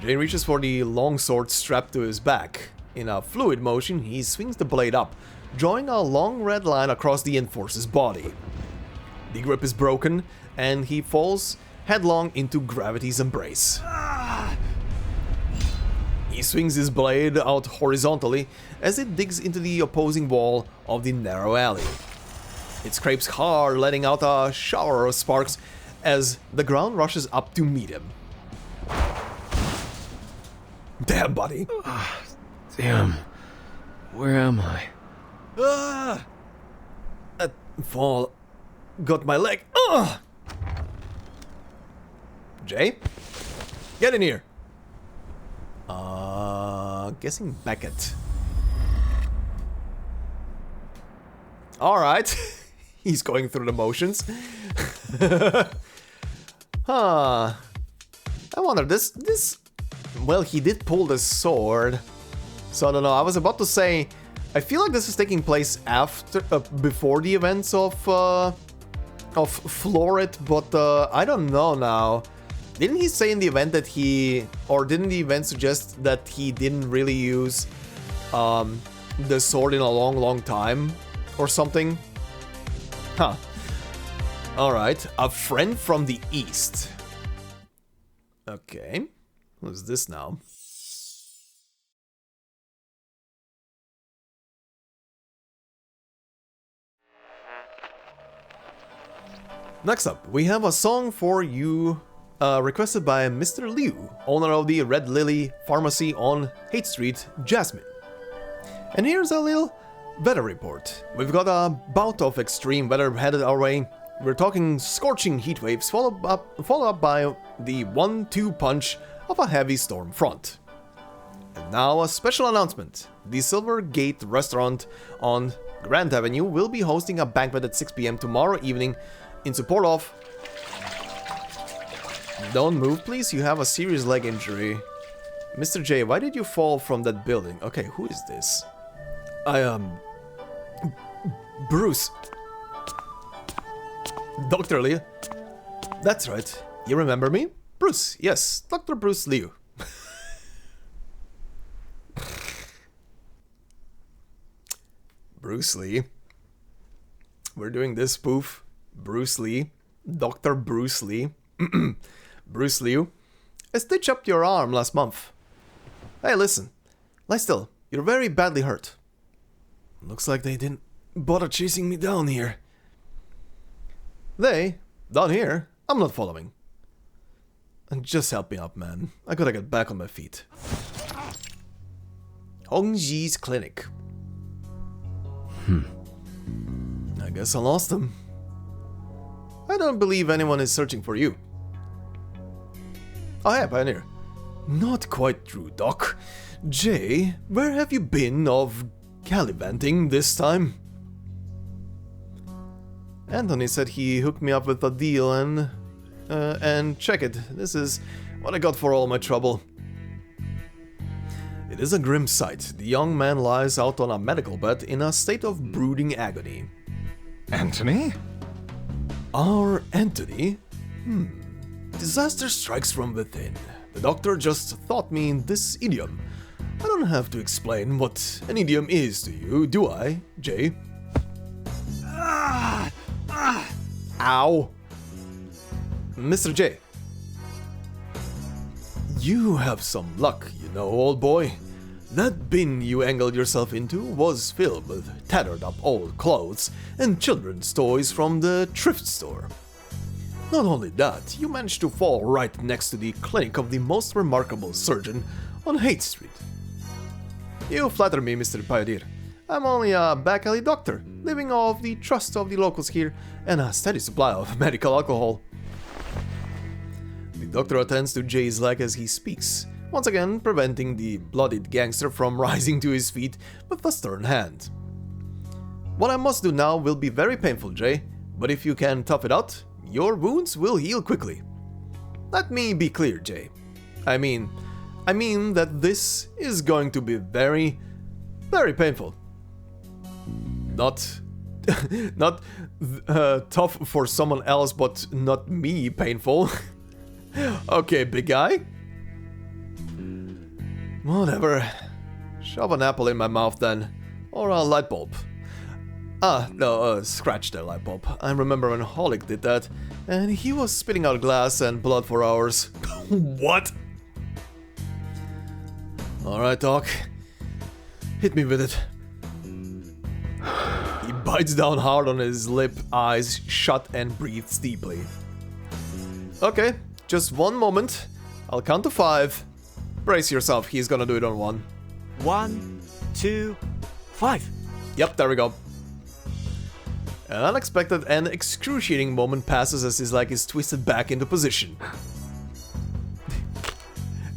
Jay reaches for the longsword strapped to his back. In a fluid motion, he swings the blade up, drawing a long red line across the enforcer's body. The grip is broken, and he falls headlong into gravity's embrace. He swings his blade out horizontally as it digs into the opposing wall of the narrow alley. It scrapes hard, letting out a shower of sparks as the ground rushes up to meet him. Damn, buddy. Damn. Where am I? That fall got my leg. Jay? Get in here. Guessing Beckett. Alright. He's going through the motions. Huh. I wonder, this... Well, he did pull the sword. So I don't know, I was about to say... I feel like this is taking place after... before the events of Florid, but I don't know now. Didn't he say in the event that he... Or didn't the event suggest that he didn't really use the sword in a long time? Or something? Huh. Alright. A friend from the east. Okay. Who's this now? Next up, we have a song for you requested by Mr. Liu, owner of the Red Lily Pharmacy on Haight Street, Jasmine. And here's a little weather report. We've got a bout of extreme weather headed our way. We're talking scorching heat waves followed up by the 1-2 punch of a heavy storm front. And now a special announcement. The Silver Gate restaurant on Grand Avenue will be hosting a banquet at 6 PM tomorrow evening in support of... Don't move, please. You have a serious leg injury. Mr. J, why did you fall from that building? Okay, who is this? Bruce. Dr. Liu. That's right. You remember me? Bruce, yes. Dr. Bruce Liu. Bruce Lee. We're doing this spoof. Bruce Lee. Dr. Bruce Lee. Bruce Liu. I stitched up your arm last month. Hey, listen. Lie still. You're very badly hurt. Looks like they didn't bother chasing me down here. They? Down here? I'm not following. And just help me up, man. I gotta get back on my feet. Hongji's clinic. I guess I lost him. I don't believe anyone is searching for you. Oh, hey, Pioneer. Not quite true, Doc. Jay, where have you been of gallivanting this time? Anthony said he hooked me up with a deal and check it. This is what I got for all my trouble. It is a grim sight. The young man lies out on a medical bed in a state of brooding agony. Anthony? Our Anthony? Disaster strikes from within. The doctor just taught me this idiom. I don't have to explain what an idiom is to you, do I, Jay? Ow. Mr. J. You have some luck, you know, old boy. That bin you angled yourself into was filled with tattered up old clothes and children's toys from the thrift store. Not only that, you managed to fall right next to the clinic of the most remarkable surgeon on Haight Street. You flatter me, Mr. Pioneer. I'm only a back alley doctor, living off the trust of the locals here and a steady supply of medical alcohol. The doctor attends to Jay's leg as he speaks, once again preventing the bloodied gangster from rising to his feet with a stern hand. What I must do now will be very painful, Jay, but if you can tough it out, your wounds will heal quickly. Let me be clear, Jay. I mean that this is going to be very, very painful. Not tough for someone else, but not me painful. Okay, big guy. Whatever. Shove an apple in my mouth then. Or a light bulb. No, scratch the light bulb. I remember when Holic did that, and he was spitting out glass and blood for hours. What? Alright, Doc. Hit me with it. He bites down hard on his lip, eyes shut, and breathes deeply. Okay, just one moment. I'll count to 5. Brace yourself, he's gonna do it on 1. 1, 2, 5. Yep, there we go. An unexpected and excruciating moment passes as his leg is twisted back into position.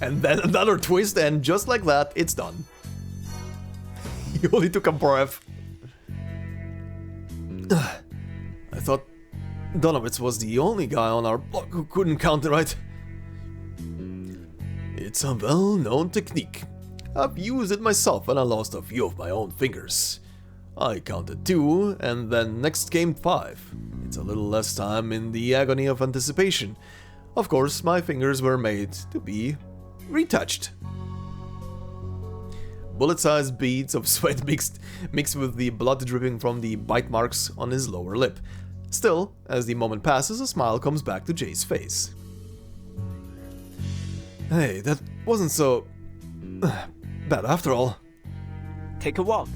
And then another twist, and just like that, it's done. He only took a breath. I thought Donowitz was the only guy on our block who couldn't count it right. It's a well-known technique. I've used it myself and I lost a few of my own fingers. I counted 2, and then next came 5. It's a little less time in the agony of anticipation. Of course, my fingers were made to be retouched. Bullet-sized beads of sweat mixed with the blood dripping from the bite marks on his lower lip. Still, as the moment passes, a smile comes back to Jay's face. Hey, that wasn't so bad after all. Take a walk.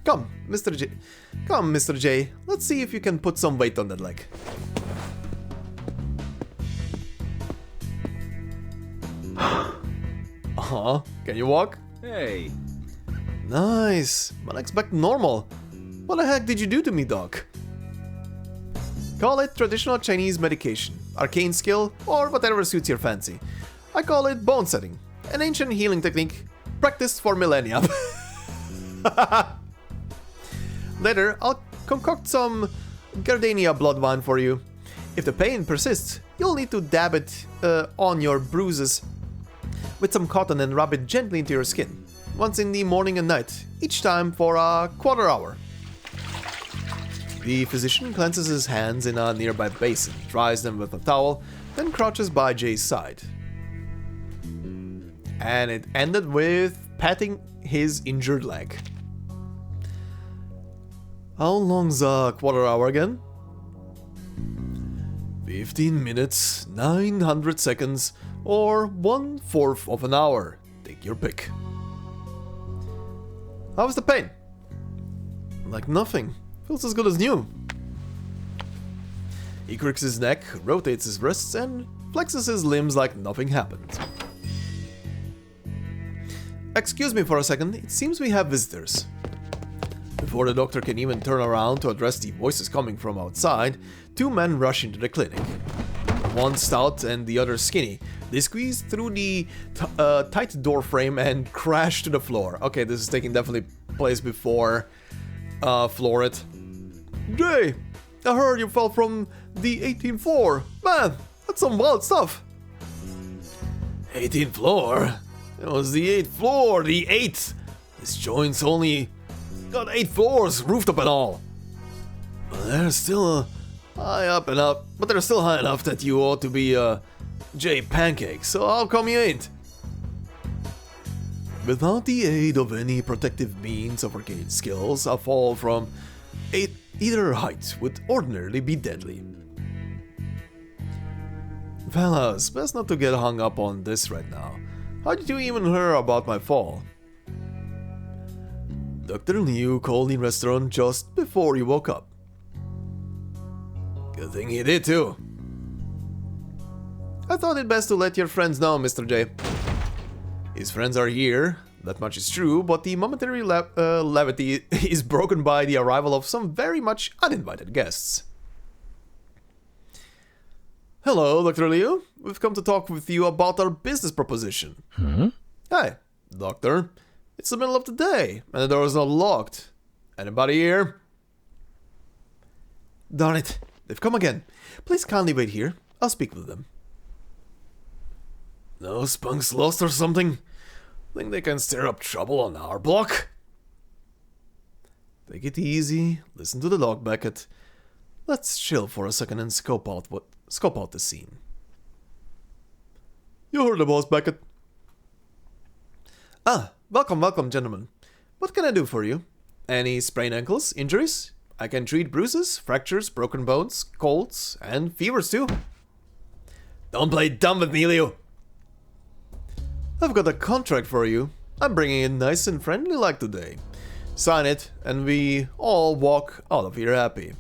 Come, Mr. J. Come, Mr. J. Let's see if you can put some weight on that leg. Can you walk? Hey. Nice. My leg's back normal. What the heck did you do to me, Doc? Call it traditional Chinese medication, arcane skill, or whatever suits your fancy. I call it bone setting, an ancient healing technique practiced for millennia. Later, I'll concoct some Gardenia blood wine for you. If the pain persists, you'll need to dab it on your bruises with some cotton and rub it gently into your skin, once in the morning and night, each time for a quarter hour. The physician cleanses his hands in a nearby basin, dries them with a towel, then crouches by Jay's side. And it ended with patting his injured leg. How long's a quarter hour again? 15 minutes, 900 seconds, or 1/4 of an hour. Take your pick. How's the pain? Like nothing. Feels as good as new. He cricks his neck, rotates his wrists, and flexes his limbs like nothing happened. Excuse me for a second, it seems we have visitors. Before the doctor can even turn around to address the voices coming from outside, 2 men rush into the clinic. One stout and the other skinny. They squeeze through the tight door frame and crash to the floor. Okay, this is taking definitely place before Florid. Jay, I heard you fell from the 18th floor. Man, that's some wild stuff. 18th floor? It was the 8th floor, the 8th! This joint's only got 8 floors, rooftop and all. But they're still high up and up, but they're still high enough that you ought to be Jay pancakes, so how come you ain't? Without the aid of any protective means of arcane skills, a fall from either height would ordinarily be deadly. Fellas, best not to get hung up on this right now. How did you even hear about my fall? Dr. Liu called the restaurant just before you woke up. Good thing he did too. I thought it best to let your friends know, Mr. J. His friends are here, that much is true, but the momentary levity is broken by the arrival of some very much uninvited guests. Hello, Dr. Liu. We've come to talk with you about our business proposition. Hey, Doctor. It's the middle of the day, and the door is not locked. Anybody here? Darn it, they've come again. Please kindly wait here. I'll speak with them. No spunks lost or something? Think they can stir up trouble on our block? Take it easy, listen to the log, Beckett. Let's chill for a second and scope out the scene. You heard the boss, Beckett. Welcome, gentlemen. What can I do for you? Any sprained ankles, injuries? I can treat bruises, fractures, broken bones, colds, and fevers too. Don't play dumb with me, Leo. I've got a contract for you. I'm bringing it nice and friendly like today. Sign it, and we all walk out of here happy.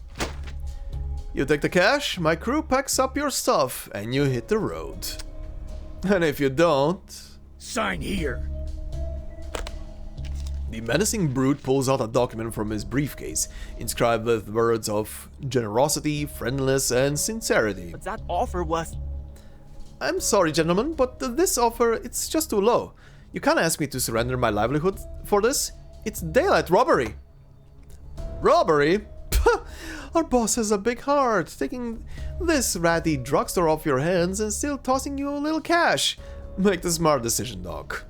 You take the cash, my crew packs up your stuff, and you hit the road. And if you don't... Sign here. The menacing brute pulls out a document from his briefcase, inscribed with words of generosity, friendliness, and sincerity. But that offer was... I'm sorry, gentlemen, but this offer, it's just too low. You can't ask me to surrender my livelihood for this. It's daylight robbery. Robbery? Our boss has a big heart, taking this ratty drugstore off your hands and still tossing you a little cash. Make the smart decision, Doc.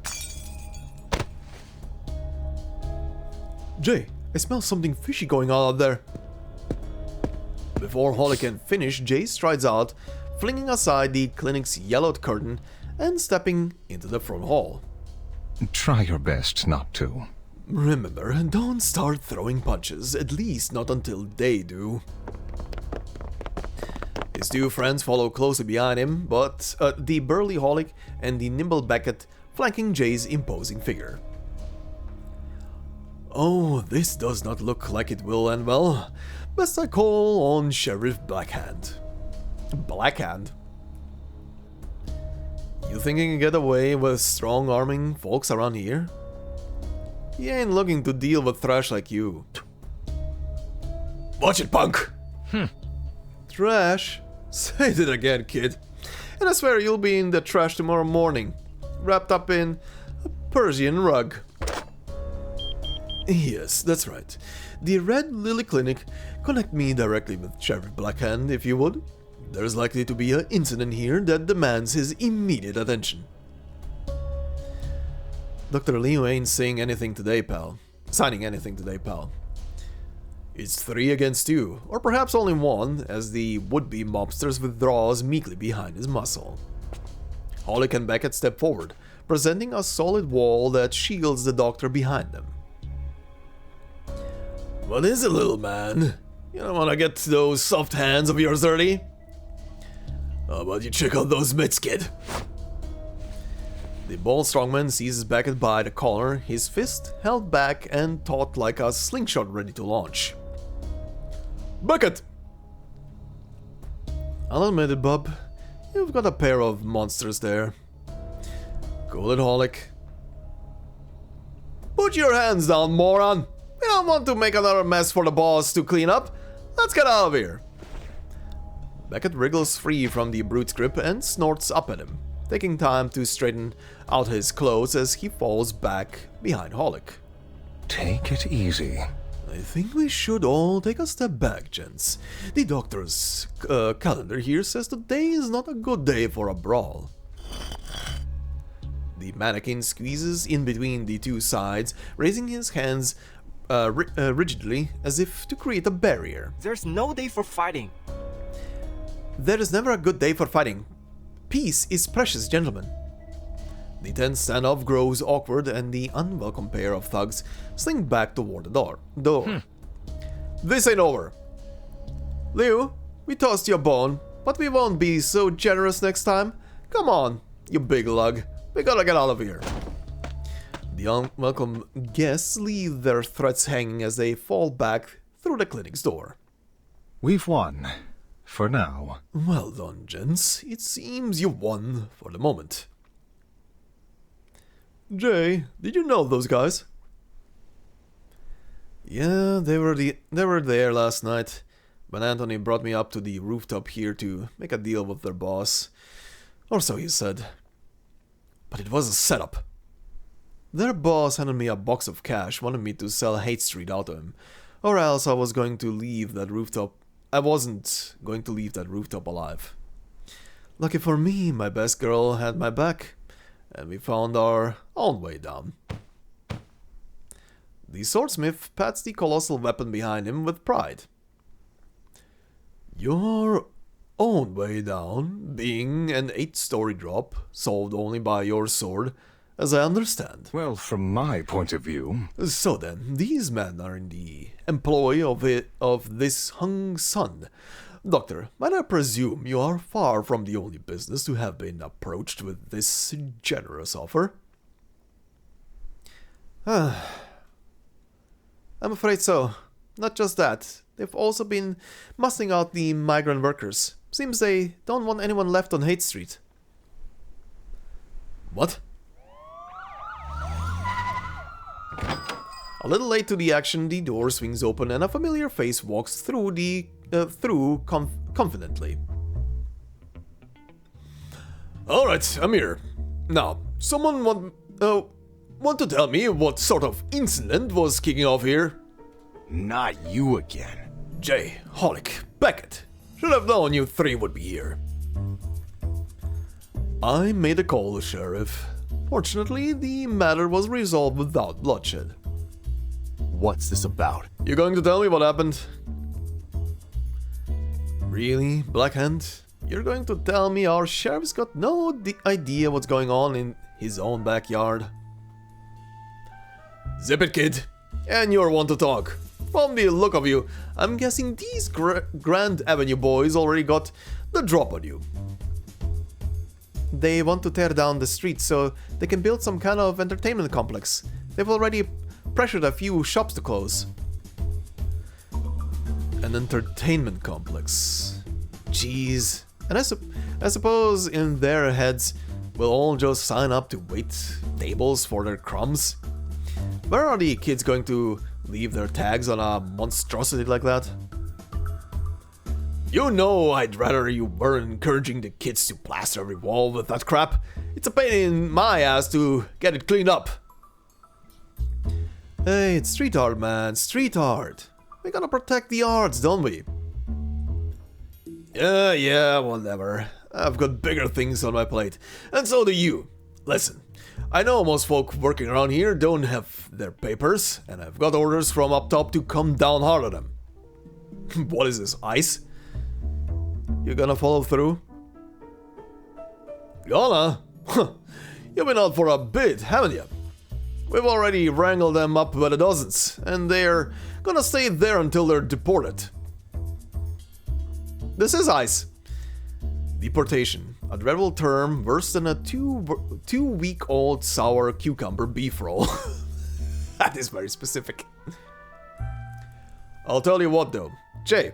Jay, I smell something fishy going on out there. Before Holly can finish, Jay strides out, flinging aside the clinic's yellowed curtain and stepping into the front hall. Try your best not to. Remember, don't start throwing punches, at least not until they do. His two friends follow closely behind him, but the burly Holic and the nimble Beckett flanking Jay's imposing figure. Oh, this does not look like it will end well. Best I call on Sheriff Blackhand. Blackhand? You think you can get away with strong-arming folks around here? He ain't looking to deal with trash like you. Watch it, punk! Trash? Say it again, kid. And I swear you'll be in the trash tomorrow morning, wrapped up in a Persian rug. Yes, that's right. The Red Lily Clinic, connect me directly with Sheriff Blackhand if you would. There's likely to be an incident here that demands his immediate attention. Dr. Leo ain't saying anything today, pal. Signing anything today, pal. It's 3 against 2, or perhaps only 1, as the would-be mobsters withdraws meekly behind his muscle. Holic and Beckett step forward, presenting a solid wall that shields the doctor behind them. What is it, little man? You don't want to get those soft hands of yours dirty? How about you check out those mitts, kid? The bald strongman seizes Beckett by the collar, his fist held back and taut like a slingshot ready to launch. Beckett! I'll admit it, bub. You've got a pair of monsters there. Cool it, Holic. Put your hands down, moron! We don't want to make another mess for the boss to clean up. Let's get out of here. Beckett wriggles free from the brute's grip and snorts up at him, taking time to straighten out his clothes as he falls back behind Holic. Take it easy. I think we should all take a step back, gents. The doctor's calendar here says today is not a good day for a brawl. The mannequin squeezes in between the two sides, raising his hands rigidly as if to create a barrier. There's no day for fighting. There is never a good day for fighting. Peace is precious, gentlemen. The tense standoff grows awkward and the unwelcome pair of thugs slink back toward the door. This ain't over. Liu, we tossed you a bone, but we won't be so generous next time. Come on, you big lug. We gotta get out of here. The unwelcome guests leave their threats hanging as they fall back through the clinic's door. We've won. For now. Well done, gents. It seems you won for the moment. Jay, did you know those guys? Yeah, they were there last night when Anthony brought me up to the rooftop here to make a deal with their boss. Or so he said. But it was a setup. Their boss handed me a box of cash, wanted me to sell Haight Street out to him, or else I was going to leave that rooftop. I wasn't going to leave that rooftop alive. Lucky for me, my best girl had my back, and we found our own way down. The swordsmith pats the colossal weapon behind him with pride. Your own way down, being an 8-story drop, solved only by your sword, as I understand. Well, from my point of view... So then, these men are in the employ of this Hung Sun. Doctor, might I presume you are far from the only business to have been approached with this generous offer? I'm afraid so. Not just that. They've also been mussing out the migrant workers. Seems they don't want anyone left on Haight Street. What? A little late to the action, the door swings open and a familiar face walks through confidently. Alright, I'm here. Now, someone want to tell me what sort of incident was kicking off here? Not you again. Jay, Holic, Beckett. Should have known you three would be here. I made a call, Sheriff. Fortunately, the matter was resolved without bloodshed. What's this about? You going to tell me what happened? Really, Blackhand? You're going to tell me our sheriff's got no idea what's going on in his own backyard? Zip it, kid. And you're one to talk. From the look of you, I'm guessing these Grand Avenue boys already got the drop on you. They want to tear down the street so they can build some kind of entertainment complex. They've already pressured a few shops to close. An entertainment complex. Jeez. And I suppose in their heads, we'll all just sign up to wait tables for their crumbs. Where are the kids going to leave their tags on a monstrosity like that? You know I'd rather you weren't encouraging the kids to plaster every wall with that crap. It's a pain in my ass to get it cleaned up. Hey, it's street art, man. Street art. We gotta protect the arts, don't we? Yeah, whatever. I've got bigger things on my plate. And so do you. Listen, I know most folk working around here don't have their papers, and I've got orders from up top to come down hard on them. What is this, ice? You gonna follow through? Gonna? You've been out for a bit, haven't you? We've already wrangled them up by the dozens, and they're gonna stay there until they're deported. This is ice. Deportation, a dreadful term worse than a two-week-old sour cucumber beef roll. That is very specific. I'll tell you what though, Jay,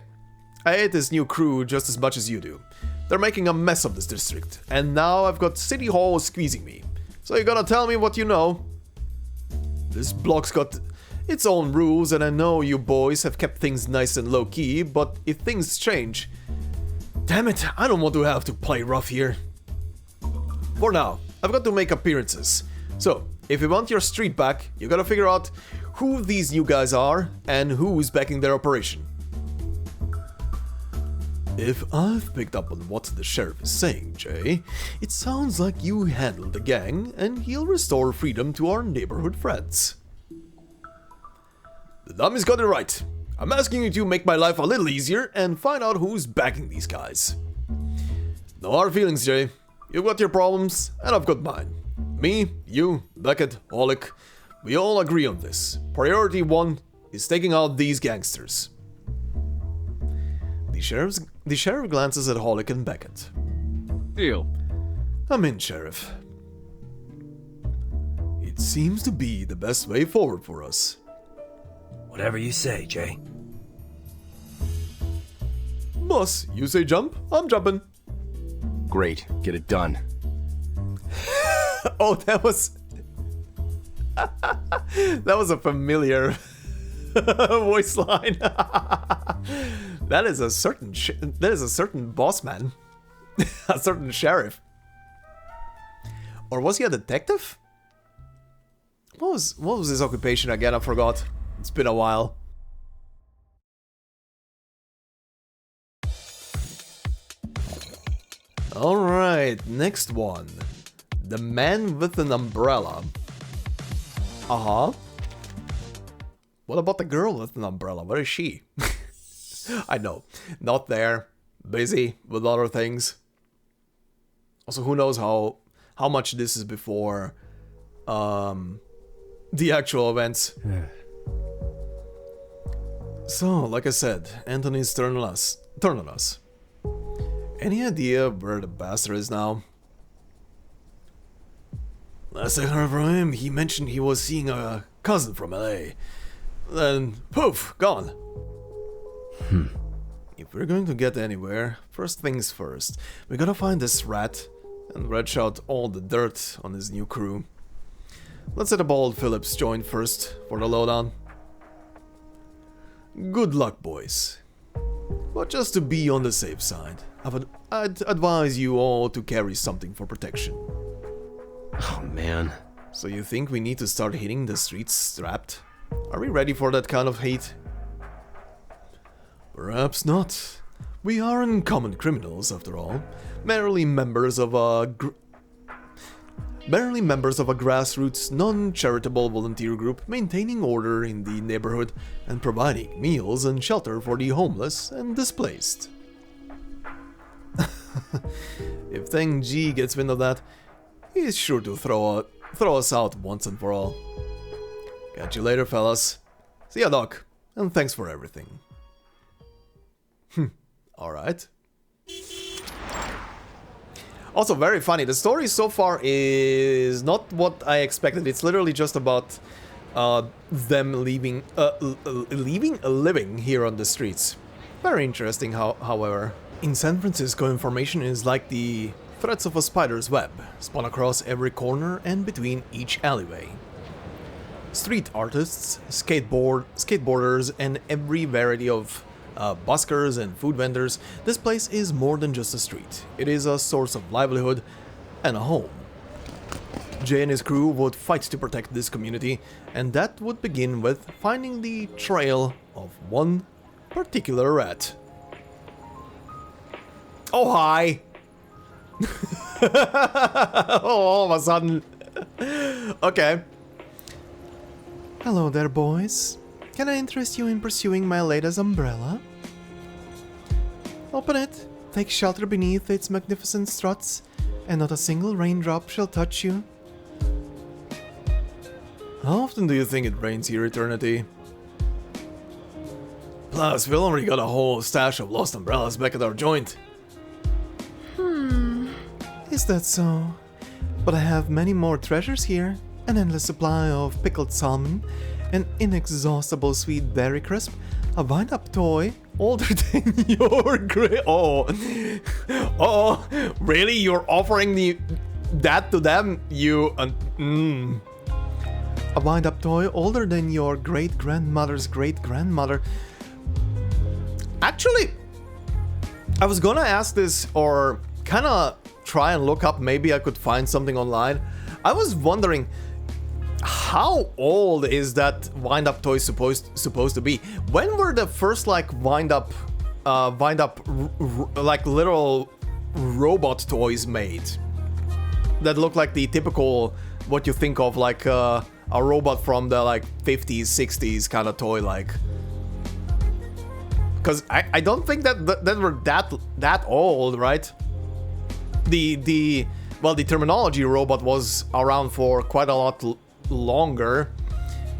I hate this new crew just as much as you do. They're making a mess of this district, and now I've got City Hall squeezing me. So you're gonna tell me what you know? This block's got its own rules, and I know you boys have kept things nice and low-key, but if things change... Damn it, I don't want to have to play rough here. For now, I've got to make appearances. So, if you want your street back, you gotta figure out who these new guys are and who's backing their operation. If I've picked up on what the sheriff is saying, Jay, it sounds like you handled the gang and he'll restore freedom to our neighborhood friends. The dummy's got it right. I'm asking you to make my life a little easier and find out who's backing these guys. No hard feelings, Jay. You've got your problems, and I've got mine. Me, you, Beckett, Oleg, we all agree on this. Priority 1 is taking out these gangsters. The sheriff glances at Oleg and Beckett. Deal. I'm in, Sheriff. It seems to be the best way forward for us. Whatever you say, Jay. Boss, you say jump, I'm jumping. Great. Get it done. Oh, that was... that was a familiar voice line. That is a certain boss man. A certain sheriff. Or was he a detective? What was his occupation again? I forgot. It's been a while. Alright, next one. The man with an umbrella. Uh-huh. What about the girl with an umbrella? Where is she? I know. Not there. Busy with other things. Also, who knows how much this is before the actual events. So, like I said, Anthony's turn on us. Any idea where the bastard is now? Last I heard from him, he mentioned he was seeing a cousin from LA. Then, poof, gone. If we're going to get anywhere, first things first, we gotta find this rat and retch out all the dirt on his new crew. Let's set up old Phillips' joint first for the lowdown. Good luck, boys. But just to be on the safe side, I'd advise you all to carry something for protection. Oh, man. So you think we need to start hitting the streets strapped? Are we ready for that kind of hate? Perhaps not. We aren't common criminals, after all. Merely members of a grassroots, non-charitable volunteer group maintaining order in the neighborhood and providing meals and shelter for the homeless and displaced. If Tang Ji gets wind of that, he's sure to throw us out once and for all. Catch you later, fellas. See ya, Doc, and thanks for everything. Alright. Also, very funny. The story so far is not what I expected. It's literally just about them living here on the streets. Very interesting, however. In San Francisco, information is like the threads of a spider's web, spun across every corner and between each alleyway. Street artists, skateboarders, and every variety of buskers and food vendors, this place is more than just a street. It is a source of livelihood and a home. Jay and his crew would fight to protect this community, and that would begin with finding the trail of one particular rat. Oh, hi! Oh, all of a sudden. Okay. Hello there, boys. Can I interest you in pursuing my latest umbrella? Open it, take shelter beneath its magnificent struts, and not a single raindrop shall touch you. How often do you think it rains here, Eternity? Plus, we've already got a whole stash of lost umbrellas back at our joint. Is that so? But I have many more treasures here. An endless supply of pickled salmon, an inexhaustible sweet berry crisp, a wind-up toy older than your oh, really? You're offering that to them? You a wind-up toy older than your great-grandmother's great-grandmother. Actually, I was gonna ask this, or kind of try and look up, maybe I could find something online. I was wondering, how old is that wind-up toy supposed to be? When were the first like wind-up like little robot toys made that look like the typical, what you think of like a robot from the like 50s, 60s kind of toy, like? Because I don't think that were that old, right? The well, the terminology robot was around for quite a lot longer.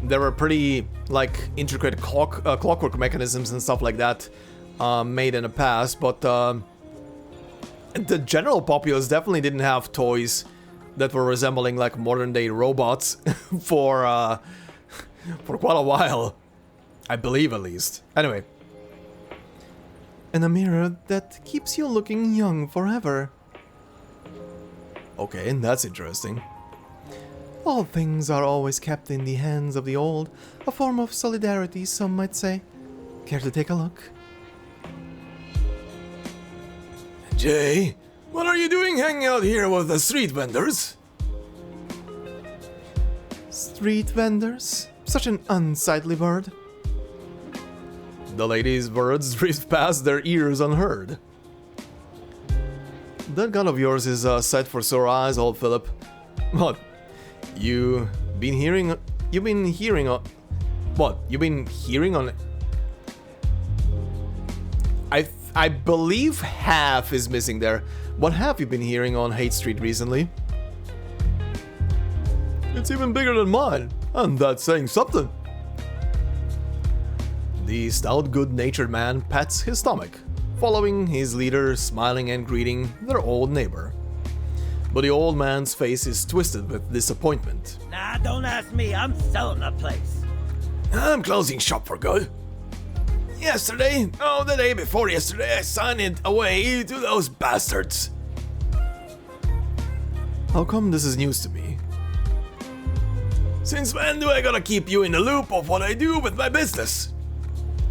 There were pretty, like, intricate clockwork mechanisms and stuff like that made in the past, but the general populace definitely didn't have toys that were resembling, like, modern-day robots for quite a while. I believe, at least. Anyway. And a mirror that keeps you looking young forever. Okay, that's interesting. All things are always kept in the hands of the old, a form of solidarity, some might say. Care to take a look? Jay, what are you doing hanging out here with the street vendors? Street vendors? Such an unsightly word. The lady's words drift past their ears unheard. That gun of yours is a sight for sore eyes, old Philip. What? You've been hearing on... What? You've been hearing on... I believe half is missing there. What have you been hearing on Haight Street recently? It's even bigger than mine, and that's saying something. The stout, good-natured man pats his stomach, following his leader, smiling and greeting their old neighbor. But the old man's face is twisted with disappointment. Nah, don't ask me. I'm selling the place. I'm closing shop for good. Yesterday, the day before yesterday, I signed it away to those bastards. How come this is news to me? Since when do I gotta keep you in the loop of what I do with my business?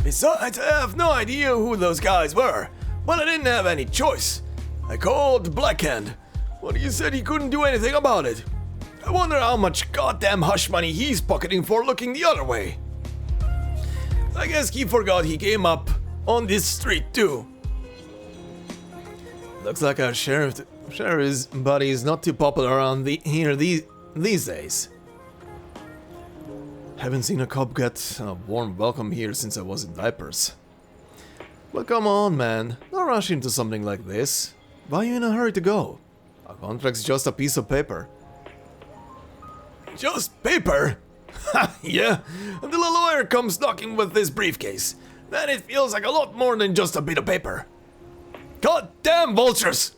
Besides, I have no idea who those guys were, but I didn't have any choice. I called Blackhand, but he said he couldn't do anything about it. I wonder how much goddamn hush money he's pocketing for looking the other way. I guess he forgot he came up on this street too. Looks like our sheriff's buddy is not too popular around here these days. Haven't seen a cop get a warm welcome here since I was in diapers. But come on, man, don't rush into something like this. Why are you in a hurry to go? A contract's just a piece of paper. Just paper? Ha, yeah, until a lawyer comes knocking with this briefcase. Then it feels like a lot more than just a bit of paper. Goddamn vultures!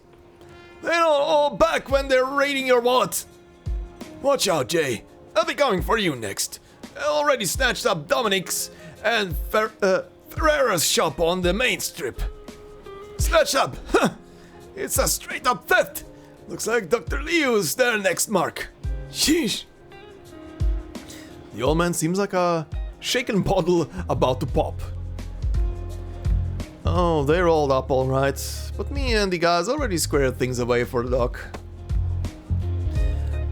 They don't all back when they're raiding your wallet. Watch out, Jay. I'll be coming for you next. I already snatched up Dominic's and Ferreira's shop on the main strip. Snatched up? Huh. It's a straight up theft. Looks like Dr. Leo's their next mark. Sheesh. The old man seems like a shaken bottle about to pop. Oh, they rolled up alright, but me and the guys already squared things away for the dock.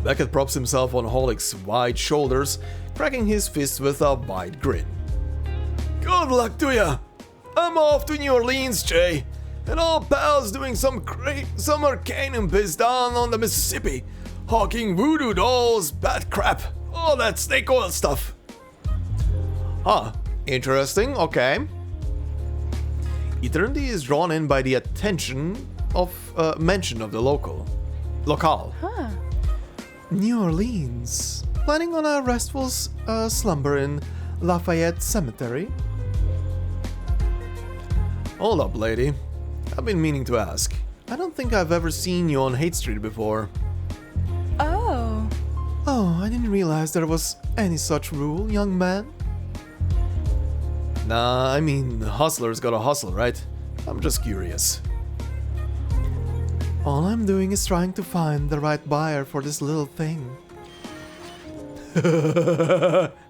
Beckett props himself on Hollick's wide shoulders, cracking his fist with a wide grin. Good luck to ya! I'm off to New Orleans, Jay, and all pals doing some Arcanist biz down on the Mississippi, hawking voodoo dolls, bat crap, all that snake oil stuff. Huh, interesting, okay. Eternity is drawn in by the attention of mention of the locale. Huh. New Orleans. Planning on a restful slumber in Lafayette Cemetery? Hold up, lady. I've been meaning to ask. I don't think I've ever seen you on Haight Street before. Oh. Oh, I didn't realize there was any such rule, young man. Nah, I mean, hustlers gotta hustle, right? I'm just curious. All I'm doing is trying to find the right buyer for this little thing.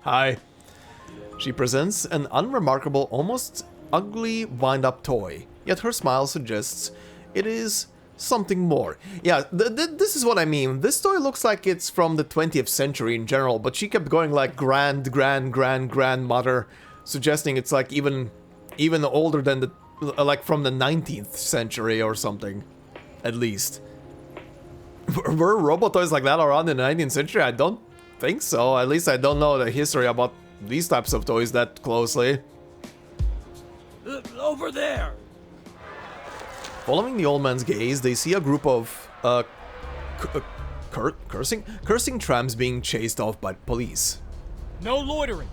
Hi. She presents an unremarkable, almost ugly wind-up toy, yet her smile suggests it is something more. Yeah, this is what I mean. This toy looks like it's from the 20th century in general, but she kept going like grandmother, suggesting it's like even older than the like from the 19th century or something, at least. Were robot toys like that around in the 19th century? I don't think so. At least I don't know the history about these types of toys that closely. Over there. Following the old man's gaze, they see a group of cursing trams being chased off by police. No loitering.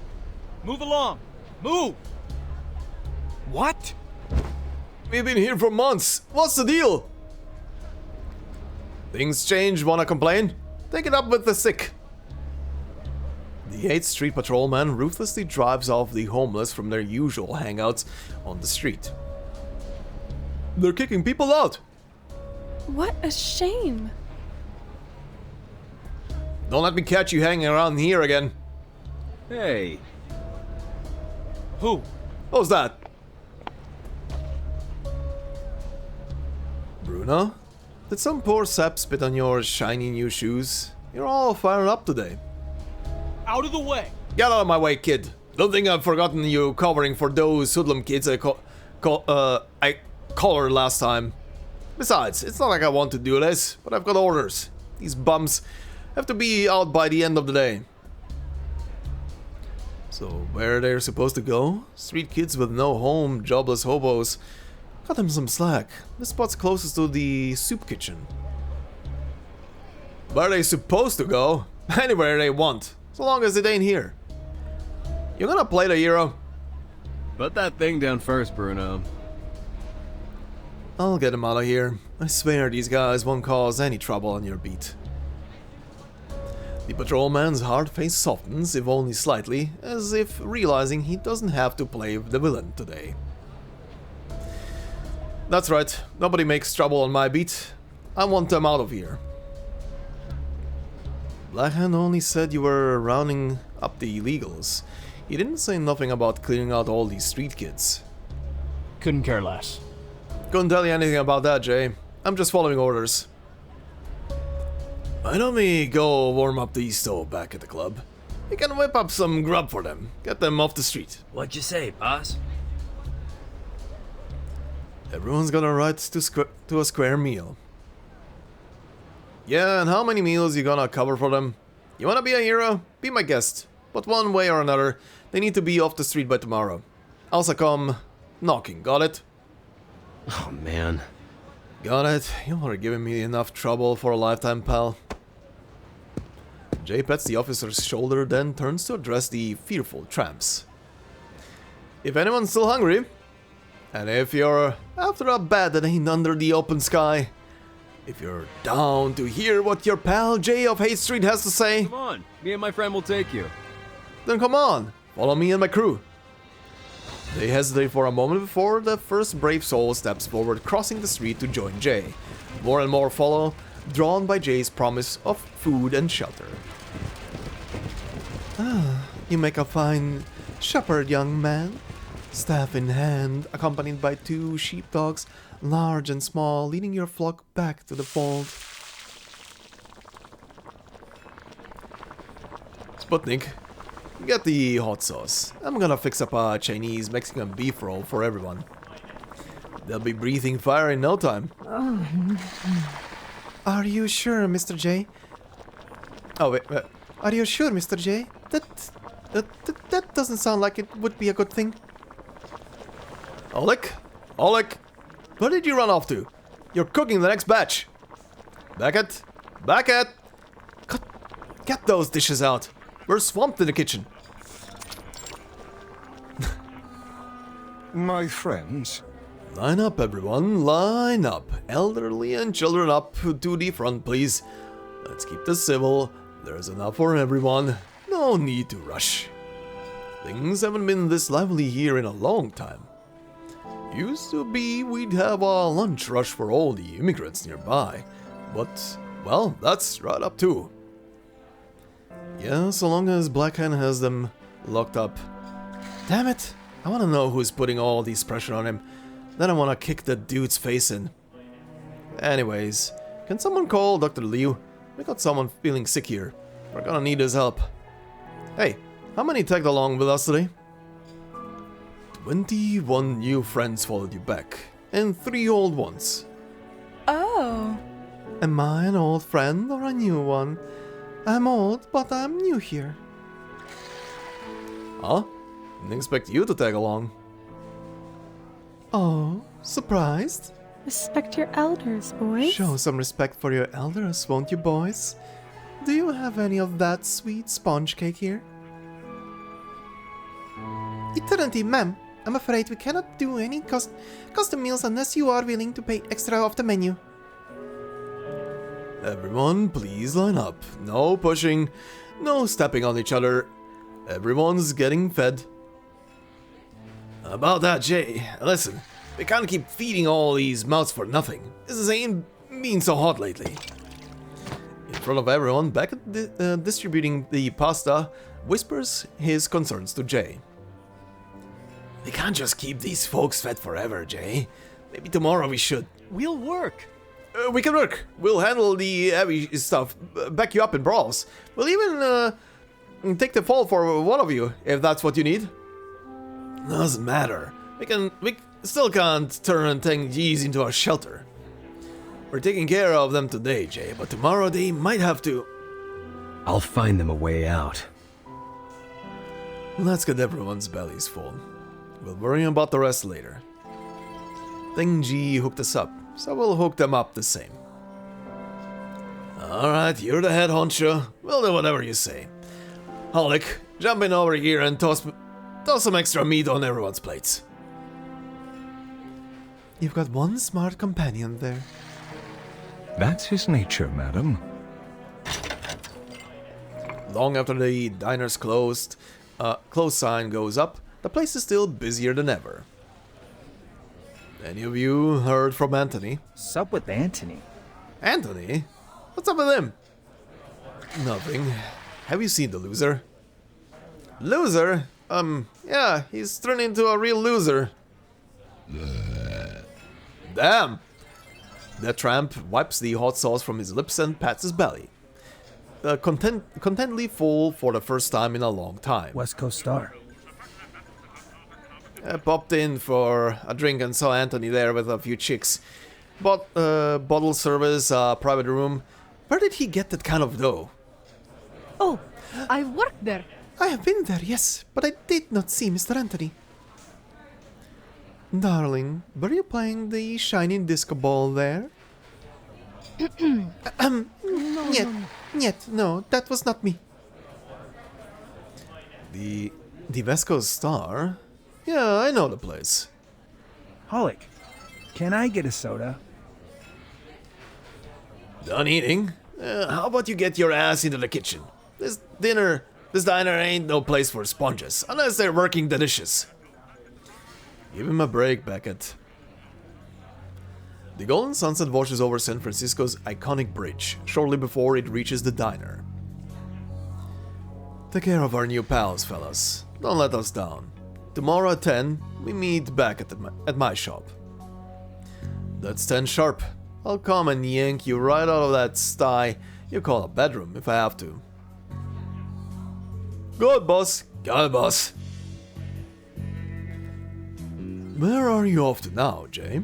Move along. Move! What? We've been here for months. What's the deal? Things change, wanna complain? Take it up with the sick. The Haight Street patrolman ruthlessly drives off the homeless from their usual hangouts on the street. They're kicking people out. What a shame. Don't let me catch you hanging around here again. Hey. Who? Who's that? Bruno? Did some poor sap spit on your shiny new shoes? You're all fired up today. Out of the way! Get out of my way, kid. Don't think I've forgotten you covering for those hoodlum kids I collared last time. Besides, it's not like I want to do this, but I've got orders. These bums have to be out by the end of the day. So, where they're supposed to go? Street kids with no home, jobless hobos. Cut them some slack. This spot's closest to the soup kitchen. Where are they supposed to go? Anywhere they want, so long as it ain't here. You gonna play the hero? Put that thing down first, Bruno. I'll get him out of here. I swear these guys won't cause any trouble on your beat. The patrolman's hard face softens, if only slightly, as if realizing he doesn't have to play the villain today. That's right, nobody makes trouble on my beat. I want them out of here. Blackhand only said you were rounding up the illegals. He didn't say nothing about clearing out all these street kids. Couldn't care less. Couldn't tell you anything about that, Jay. I'm just following orders. Why don't we go warm up the stove back at the club? We can whip up some grub for them, get them off the street. What'd you say, boss? Everyone's got a right to a square meal. Yeah, and how many meals you gonna cover for them? You wanna be a hero? Be my guest. But one way or another, they need to be off the street by tomorrow. I'll come knocking, got it? Oh, man. Got it. You are giving me enough trouble for a lifetime, pal. Jay pats the officer's shoulder, then turns to address the fearful tramps. If anyone's still hungry, and if you're after a bed that ain't under the open sky, if you're down to hear what your pal Jay of Haight Street has to say, Come on, me and my friend will take you. then come on, follow me and my crew. They hesitate for a moment before the first brave soul steps forward, crossing the street to join Jay. More and more follow, drawn by Jay's promise of food and shelter. Ah, you make a fine shepherd, young man. Staff in hand, accompanied by 2 sheepdogs, large and small, leading your flock back to the fold. Sputnik, get the hot sauce. I'm gonna fix up a Chinese Mexican beef roll for everyone. They'll be breathing fire in no time. Are you sure, Mr. J? Oh, wait. Are you sure, Mr. J? That doesn't sound like it would be a good thing. Oleg? Oleg? Where did you run off to? You're cooking the next batch. Beckett? Beckett! Get those dishes out. We're swamped in the kitchen. My friends, Line up, everyone. Line up. Elderly and children up to the front, please. Let's keep this civil. There's enough for everyone. No need to rush. Things haven't been this lively here in a long time. Used to be we'd have a lunch rush for all the immigrants nearby. But, well, that's right up too. Yeah, so long as Blackhand has them locked up. Damn it! I wanna know who's putting all this pressure on him. Then I wanna kick the dude's face in. Anyways, can someone call Dr. Liu? We got someone feeling sick here. We're gonna need his help. Hey, how many tagged along with us today? 21 new friends followed you back, and 3 old ones. Oh. Am I an old friend or a new one? I'm old, but I'm new here. Huh? Didn't expect you to tag along. Oh, surprised? Respect your elders, boys. Show some respect for your elders, won't you, boys? Do you have any of that sweet sponge cake here? Eternity, ma'am. I'm afraid we cannot do any custom meals unless you are willing to pay extra off the menu. Everyone, please line up. No pushing, no stepping on each other. Everyone's getting fed. About that, Jay, listen, we can't keep feeding all these mouths for nothing. This ain't been so hot lately. In front of everyone, Beckett distributing the pasta, whispers his concerns to Jay. We can't just keep these folks fed forever, Jay. Maybe tomorrow we should. We'll work. We can work. We'll handle the heavy stuff, back you up in brawls. We'll even take the fall for one of you, if that's what you need. Doesn't matter. We still can't turn Tongqing into a shelter. We're taking care of them today, Jay, but tomorrow they might have to. I'll find them a way out. Let's get everyone's bellies full. We'll worry about the rest later. Tongqing hooked us up, so we'll hook them up the same. Alright, you're the head honcho. We'll do whatever you say. Holic, jump in over here and toss some extra meat on everyone's plates. You've got one smart companion there. That's his nature, madam. Long after the diner's close sign goes up, the place is still busier than ever. Any of you heard from Anthony? What's up with Anthony? Anthony? What's up with him? Nothing. Have you seen the loser? Loser? Yeah, he's turned into a real loser. Damn! The tramp wipes the hot sauce from his lips and pats his belly. Contentedly full for the first time in a long time. West Coast Star. I popped in for a drink and saw Anthony there with a few chicks. Bought bottle service, private room. Where did he get that kind of dough? Oh, I worked there. I have been there, yes, but I did not see Mr. Anthony. Darling, were you playing the shining disco ball there? No, that was not me. The West Coast Star? Yeah, I know the place. Holic, can I get a soda? Done eating? How about you get your ass into the kitchen? This diner ain't no place for sponges, unless they're working the dishes. Give him a break, Beckett. The golden sunset washes over San Francisco's iconic bridge, shortly before it reaches the diner. Take care of our new pals, fellas. Don't let us down. Tomorrow at 10, we meet back at my shop. That's 10 sharp. I'll come and yank you right out of that sty you call a bedroom if I have to. Good, boss. Got it, boss. Where are you off to now, Jay?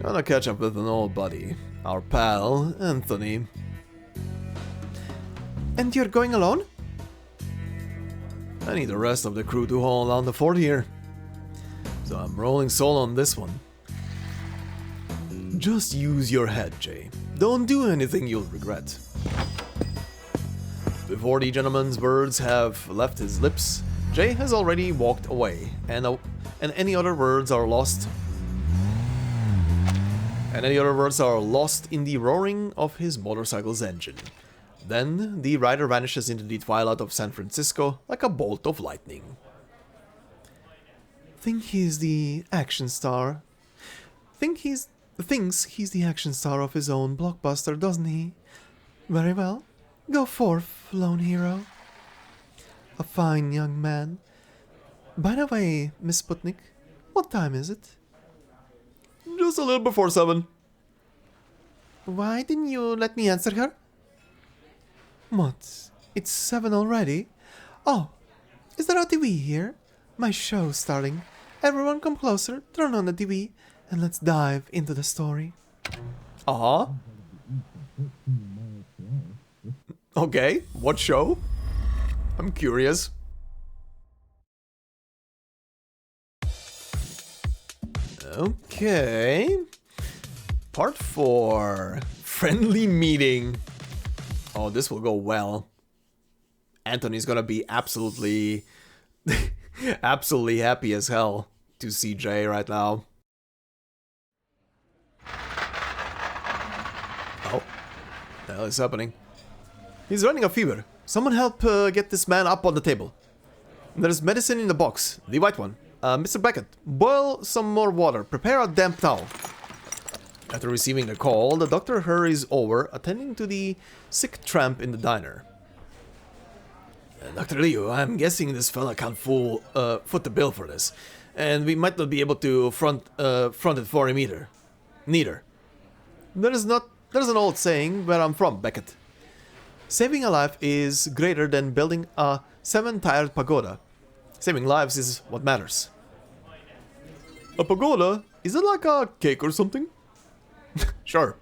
Gonna catch up with an old buddy, our pal, Anthony. And you're going alone? I need the rest of the crew to hold down the fort here. So I'm rolling solo on this one. Just use your head, Jay. Don't do anything you'll regret. Before the gentleman's words have left his lips, Jay has already walked away, and any other words are lost. And any other words are lost in the roaring of his motorcycle's engine. Then the rider vanishes into the twilight of San Francisco like a bolt of lightning. Thinks he's the action star of his own blockbuster, doesn't he? Very well. Go forth, lone hero. A fine young man. By the way, Miss Sputnik, what time is it? Just a little before 7. Why didn't you let me answer her? What? It's 7 already? Oh, is there a TV here? My show's starting. Everyone come closer, turn on the TV, and let's dive into the story. Uh-huh. Okay, what show? I'm curious. Okay. Part 4. Friendly meeting. Oh, this will go well. Anthony's gonna be absolutely... absolutely happy as hell to see Jay right now. Oh. What the hell is happening? He's running a fever. Someone help get this man up on the table. There's medicine in the box. The white one. Mr. Beckett, boil some more water. Prepare a damp towel. After receiving the call, the doctor hurries over, attending to the sick tramp in the diner. Dr. Liu, I'm guessing this fella can't foot the bill for this, and we might not be able to front it for him either. Neither. There's an old saying where I'm from, Beckett. Saving a life is greater than building a 7-tiered pagoda. Saving lives is what matters. A pagoda? Is it like a cake or something? Sure.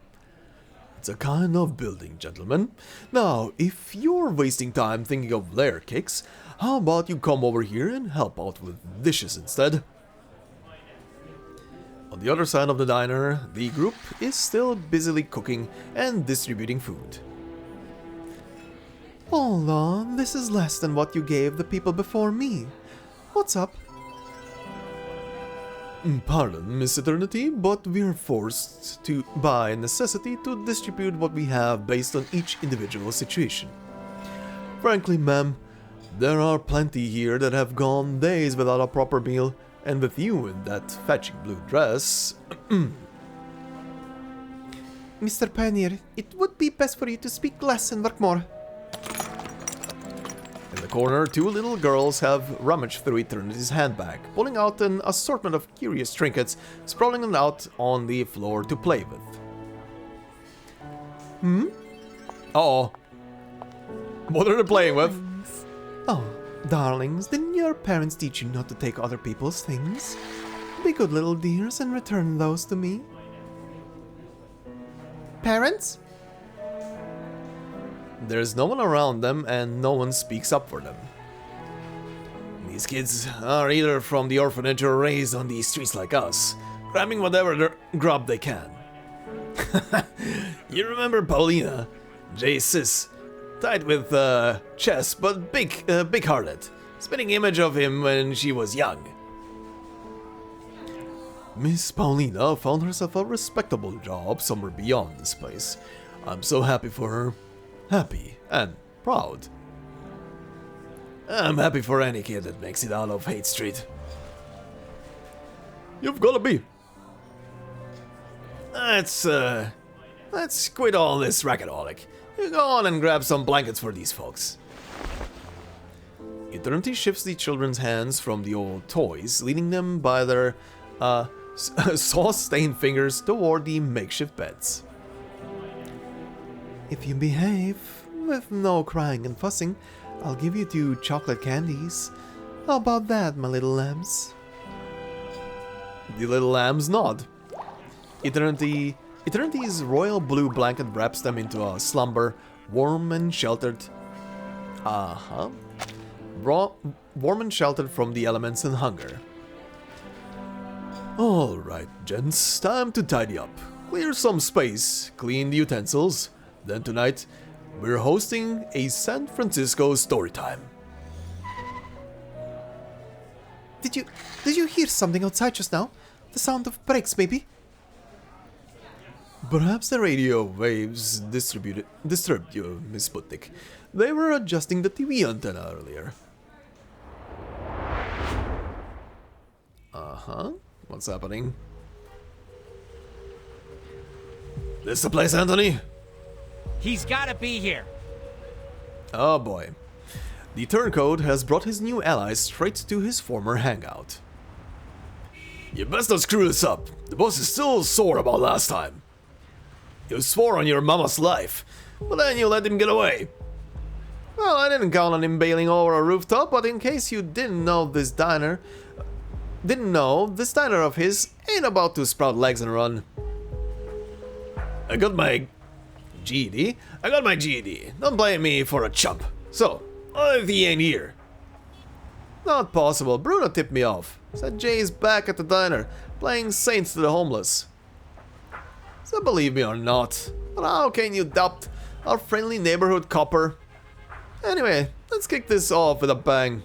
It's a kind of building, gentlemen. Now, if you're wasting time thinking of layer cakes, how about you come over here and help out with dishes instead? On the other side of the diner, the group is still busily cooking and distributing food. Hold on, this is less than what you gave the people before me. What's up? Pardon, Miss Eternity, but we're forced to, by necessity, to distribute what we have based on each individual situation. Frankly, ma'am, there are plenty here that have gone days without a proper meal, and with you in that fetching blue dress... Mr. Pioneer, it would be best for you to speak less and work more. In the corner, 2 little girls have rummaged through Eternity's handbag, pulling out an assortment of curious trinkets, sprawling them out on the floor to play with. Uh-oh. What are they playing with? Oh, darlings, didn't your parents teach you not to take other people's things? Be good little dears and return those to me. Parents? There's no one around them and no one speaks up for them. These kids are either from the orphanage or raised on these streets like us, grabbing whatever grub they can. You remember Paulina, Jay's sis, tight with chest but big-hearted, spitting image of him when she was young. Miss Paulina found herself a respectable job somewhere beyond this place. I'm so happy for her. Happy and proud. I'm happy for any kid that makes it out of Haight Street. You've gotta be. Let's quit all this racketaholic. You go on and grab some blankets for these folks. Eternity shifts the children's hands from the old toys, leading them by their sauce-stained fingers toward the makeshift beds. If you behave, with no crying and fussing, I'll give you 2 chocolate candies. How about that, my little lambs? The little lambs nod. Eternity's royal blue blanket wraps them into a slumber, warm and sheltered. Warm and sheltered from the elements and hunger. Alright, gents, time to tidy up. Clear some space, clean the utensils. Then tonight, we're hosting a San Francisco story time. Did you hear something outside just now? The sound of brakes, maybe? Perhaps the radio waves disturbed you, Miss Sputnik. They were adjusting the TV antenna earlier. What's happening? This the place, Anthony? He's gotta be here. Oh boy. The turncoat has brought his new allies straight to his former hangout. You best not screw this up. The boss is still sore about last time. You swore on your mama's life, but then you let him get away. Well, I didn't count on him bailing over a rooftop, but in case you didn't know, this diner of his ain't about to sprout legs and run. I got my GED. Don't blame me for a chump. So, if he ain't here. Not possible. Bruno tipped me off. said Jay is back at the diner, playing saints to the homeless. So believe me or not, but how can you doubt our friendly neighborhood copper? Anyway, let's kick this off with a bang.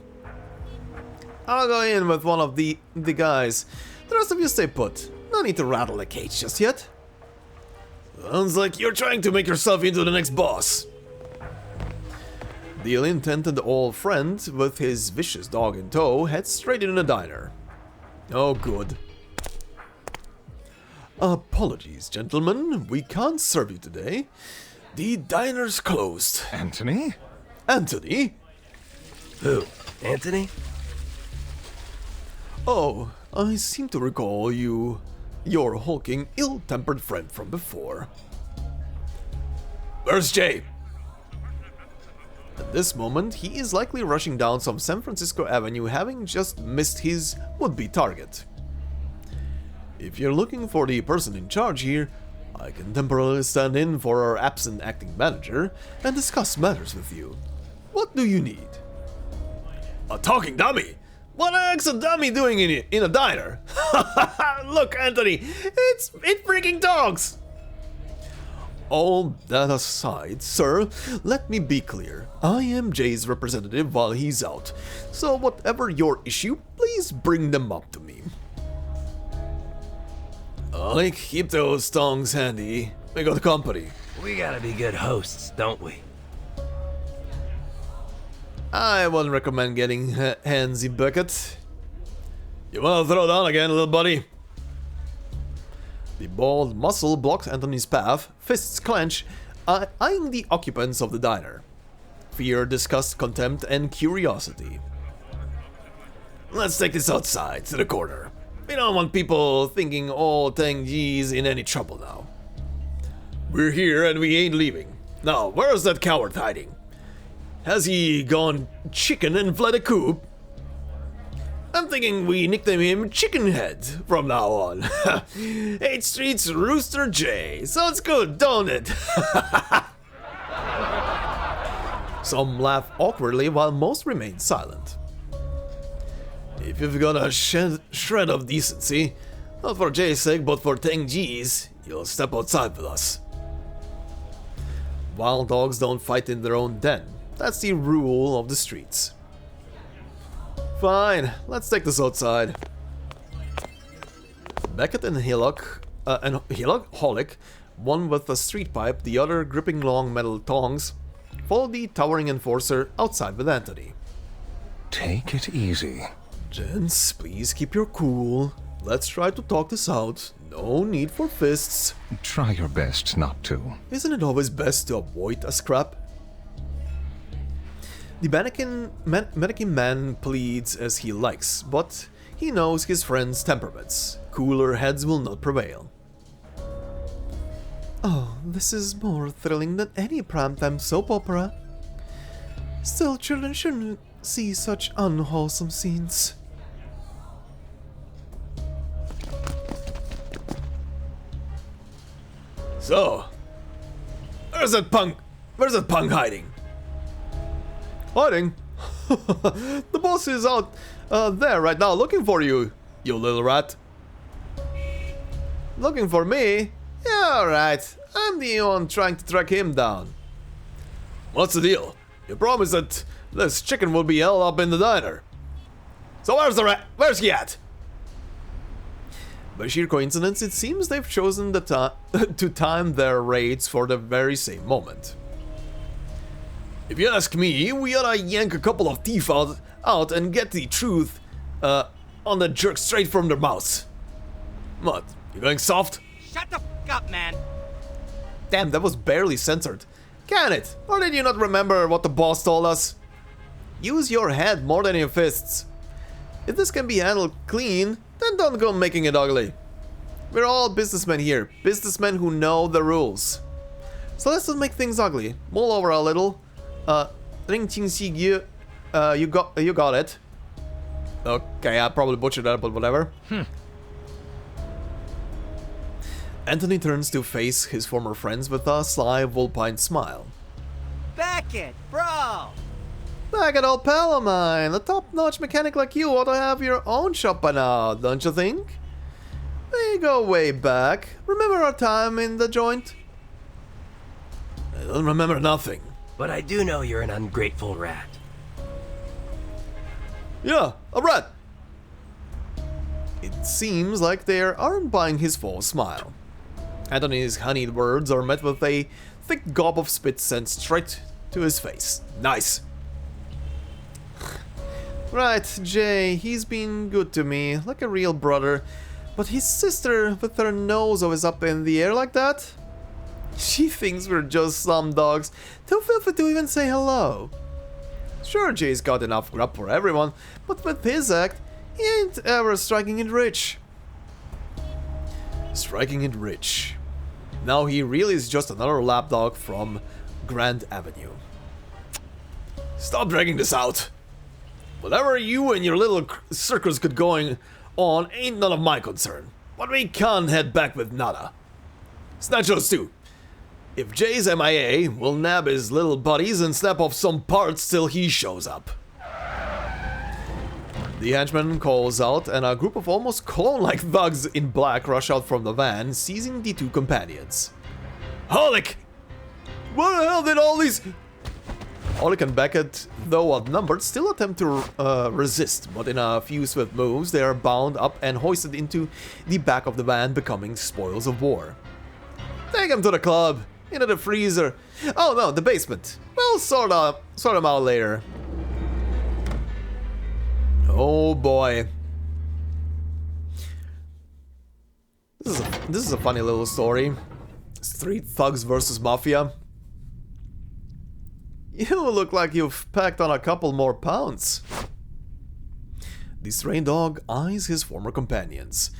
I'll go in with one of the guys. The rest of you stay put. No need to rattle the cage just yet. Sounds like you're trying to make yourself into the next boss. The ill-intended old friend, with his vicious dog in tow, heads straight into the diner. Oh, good. Apologies, gentlemen. We can't serve you today. The diner's closed. Anthony? Anthony? Who? Anthony? Oh, I seem to recall you. Your hulking, ill-tempered friend from before. Where's Jay? At this moment, he is likely rushing down some San Francisco Avenue, having just missed his would-be target. If you're looking for the person in charge here, I can temporarily stand in for our absent acting manager and discuss matters with you. What do you need? A talking dummy? What the heck's a dummy doing in a diner? Look, Anthony, it freaking talks! All that aside, sir, let me be clear. I am Jay's representative while he's out, so whatever your issue, please bring them up to me. Like, keep those tongs handy. We got company. We gotta be good hosts, don't we? I wouldn't recommend getting handsy bucket. You wanna throw down again, little buddy? The bald muscle blocks Anthony's path, fists clench, eyeing the occupants of the diner. Fear, disgust, contempt, and curiosity. Let's take this outside, to the corner. We don't want people thinking all Tongqing's in any trouble now. We're here and we ain't leaving. Now, where's that coward hiding? Has he gone chicken and fled a coop? I'm thinking we nickname him Chickenhead from now on. Haight Street's Rooster J. Sounds good, don't it? Some laugh awkwardly while most remain silent. If you've got a shred of decency, not for Jay's sake but for Tongqing's, you'll step outside with us. Wild dogs don't fight in their own den. That's the rule of the streets. Fine, let's take this outside. Beckett and Holic, one with a street pipe, the other gripping long metal tongs, follow the towering enforcer outside with Anthony. Take it easy. Gents, please keep your cool. Let's try to talk this out. No need for fists. Try your best not to. Isn't it always best to avoid a scrap? The mannequin man pleads as he likes, but he knows his friend's temperaments. Cooler heads will not prevail. Oh, this is more thrilling than any primetime soap opera. Still, children shouldn't see such unwholesome scenes. So, where's that punk hiding? Hiding? The boss is out there right now looking for you, you little rat. Looking for me? Yeah, alright. I'm the one trying to track him down. What's the deal? You promised that this chicken will be held up in the diner. So where's the rat? Where's he at? By sheer coincidence, it seems they've chosen to time their raids for the very same moment. If you ask me, we oughta yank a couple of teeth out and get the truth on the jerk straight from their mouths. What? You going soft? Shut the f up, man. Damn, that was barely censored. Can it? Or did you not remember what the boss told us? Use your head more than your fists. If this can be handled clean, then don't go making it ugly. We're all businessmen here, businessmen who know the rules. So let's not make things ugly. Mull over a little. You got it. Okay, I probably butchered that, but whatever. Anthony turns to face his former friends with a sly, vulpine smile. Back it, bro! Back at old pal of mine, a top-notch mechanic like you ought to have your own shop by now, don't you think? We go way back. Remember our time in the joint? I don't remember nothing. But I do know you're an ungrateful rat. Yeah, a rat. It seems like they aren't buying his false smile. Anthony's honeyed words are met with a thick gob of spit sent straight to his face. Nice. Right, Jay, he's been good to me, like a real brother. But his sister, with her nose always up in the air like that? She thinks we're just some dogs, too filthy to even say hello. Sure, Jay's got enough grub for everyone, but with his act, he ain't ever striking it rich. Striking it rich. Now he really is just another lapdog from Grand Avenue. Stop dragging this out. Whatever you and your little circus got going on ain't none of my concern. But we can't head back with nada. Snatch those two. If Jay's MIA, we'll nab his little buddies and snap off some parts till he shows up. The henchman calls out, and a group of almost clone-like thugs in black rush out from the van, seizing the two companions. Holic! Where the hell did all these... Oleg and Beckett, though outnumbered, still attempt to resist, but in a few swift moves, they are bound up and hoisted into the back of the van, becoming spoils of war. Take him to the club, into the freezer. Oh no, the basement. We'll sort them out later. Oh boy. This is a funny little story. Street thugs versus mafia. You look like you've packed on a couple more pounds. The stray dog eyes his former companions,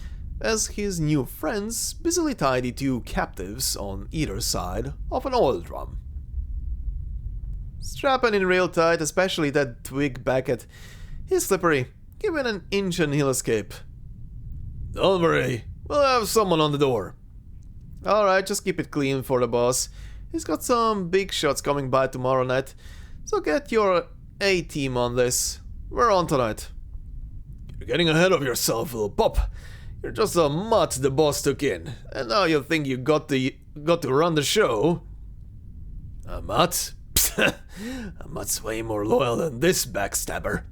as his new friends busily tie the two captives on either side of an oil drum. Strapping in real tight, especially that twig Beckett. He's slippery. Give it an inch and he'll escape. Don't worry, we'll have someone on the door. Alright, just keep it clean for the boss. He's got some big shots coming by tomorrow night, so get your A-team on this. We're on tonight. You're getting ahead of yourself, little pup. You're just a mutt the boss took in, and now you think you got to run the show? A mutt? A mutt's way more loyal than this backstabber.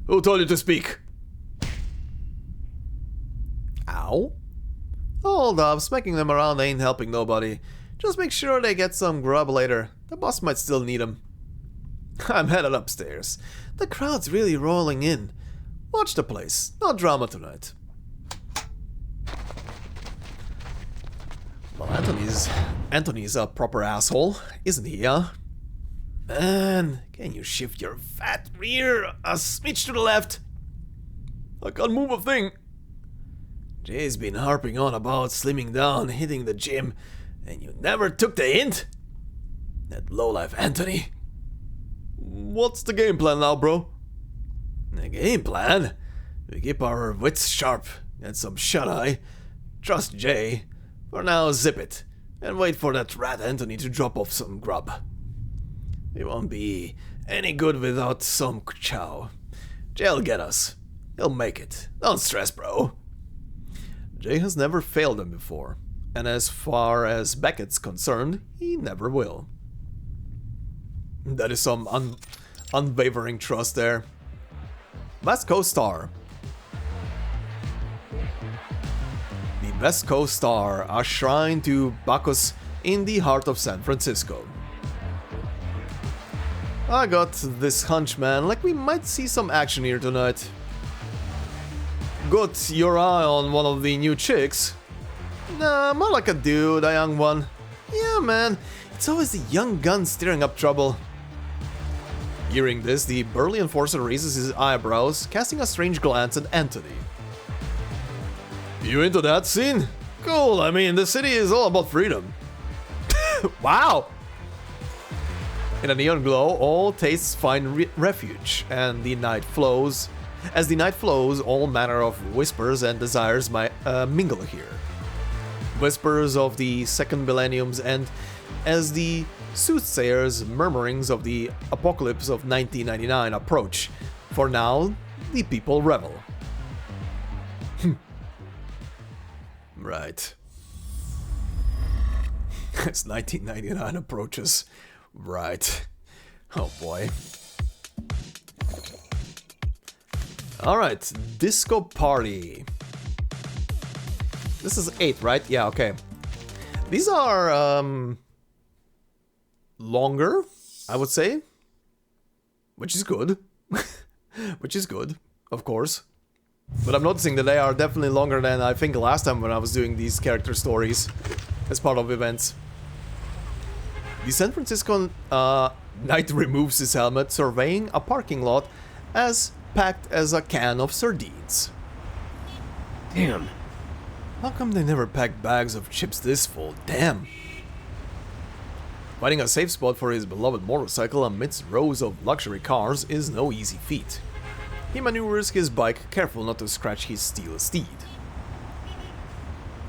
Who told you to speak? Ow. Hold up, smacking them around ain't helping nobody. Just make sure they get some grub later. The boss might still need them. I'm headed upstairs. The crowd's really rolling in. Watch the place. No drama tonight. Well, Anthony's a proper asshole, isn't he, huh? Man, can you shift your fat rear a smidge to the left? I can't move a thing. Jay's been harping on about slimming down, hitting the gym, and you never took the hint? That lowlife Anthony. What's the game plan now, bro? The game plan? We keep our wits sharp, get some shut-eye, trust Jay. For now, zip it, and wait for that rat Anthony to drop off some grub. We won't be any good without some chow. Jay'll get us. He'll make it. Don't stress, bro. Jay has never failed him before, and as far as Beckett's concerned, he never will. That is some unwavering trust there. West Coast Star. The West Coast Star, a shrine to Bacchus in the heart of San Francisco. I got this hunch, man, like we might see some action here tonight. Got your eye on one of the new chicks? Nah, more like a dude, a young one. Yeah, man, it's always the young gun stirring up trouble. Hearing this, the burly enforcer raises his eyebrows, casting a strange glance at Anthony. You into that scene? Cool, I mean, the city is all about freedom. Wow! In a neon glow, all tastes find refuge, and the night flows. As the night flows, all manner of whispers and desires might mingle here. Whispers of the second millennium's end, as the soothsayers' murmurings of the apocalypse of 1999 approach. For now, the people revel. Right. As 1999 approaches. Right. Oh boy. Alright, Disco Party. This is 8, right? Yeah, okay. These are, longer, I would say. Which is good. Which is good, of course. But I'm noticing that they are definitely longer than I think last time when I was doing these character stories as part of events. The San Francisco knight removes his helmet, surveying a parking lot as packed as a can of sardines. Damn. How come they never packed bags of chips this full? Damn. Finding a safe spot for his beloved motorcycle amidst rows of luxury cars is no easy feat. He maneuvers his bike, careful not to scratch his steel steed.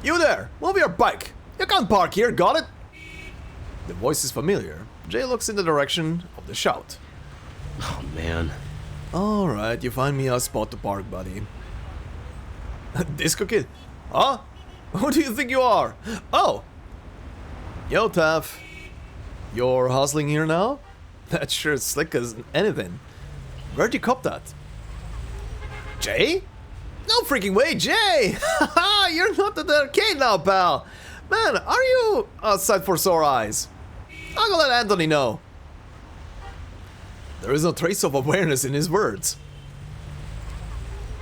You there! Move your bike! You can't park here, got it? The voice is familiar. Jay looks in the direction of the shout. Oh, man. Alright, you find me a spot to park, buddy. Disco Kid? Huh? Who do you think you are? Oh! Yo, Taff. You're hustling here now? That's sure slick as anything. Where'd you cop that? Jay? No freaking way, Jay! Haha, you're not at the arcade now, pal! Man, are you a sight for sore eyes? I'll go let Anthony know. There is no trace of awareness in his words.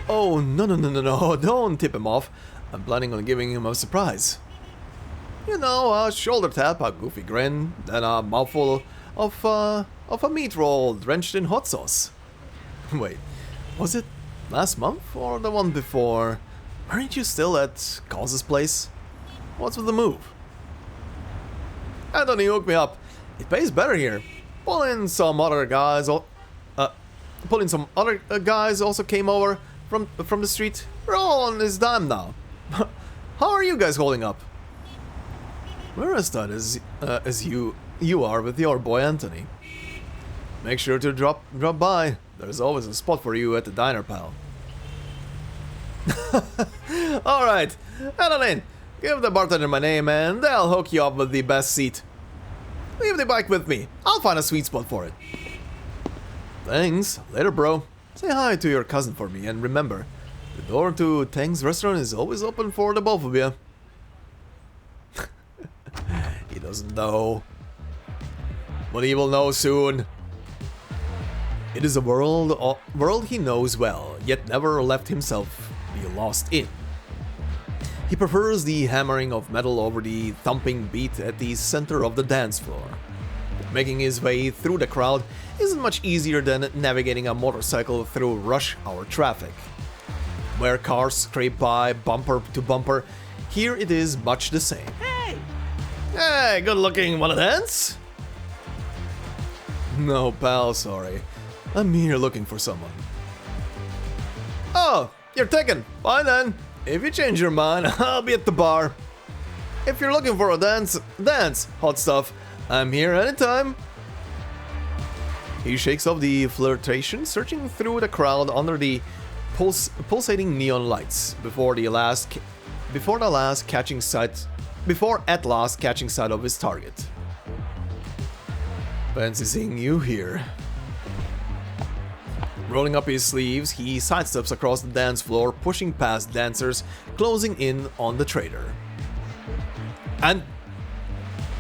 Oh, no, don't tip him off. I'm planning on giving him a surprise. You know, a shoulder tap, a goofy grin, then a mouthful of a meat roll drenched in hot sauce. Wait, was it last month or the one before? Weren't you still at Cause's place? What's with the move? Anthony hooked me up. It pays better here. Pulling some other guys also came over from the street. We're all on his dime now. How are you guys holding up? We're as tight as you are with your boy Anthony. Make sure to drop by. There's always a spot for you at the diner, pal. Alright, Adeline, give the bartender my name and they'll hook you up with the best seat. Leave the bike with me. I'll find a sweet spot for it. Thanks. Later, bro. Say hi to your cousin for me, and remember, the door to Tang's restaurant is always open for the both of you. He doesn't know. But he will know soon. It is a world he knows well, yet never left himself be lost in. He prefers the hammering of metal over the thumping beat at the center of the dance floor. Making his way through the crowd isn't much easier than navigating a motorcycle through rush hour traffic. Where cars scrape by bumper to bumper, here it is much the same. Hey, good looking, wanna dance? No, pal, sorry. I'm here looking for someone. Oh, you're taken. Fine then. If you change your mind, I'll be at the bar. If you're looking for a dance, hot stuff. I'm here anytime. He shakes off the flirtation, searching through the crowd under the pulsating neon lights before at last catching sight of his target. Fancy seeing you here. Rolling up his sleeves, he sidesteps across the dance floor, pushing past dancers, closing in on the traitor. And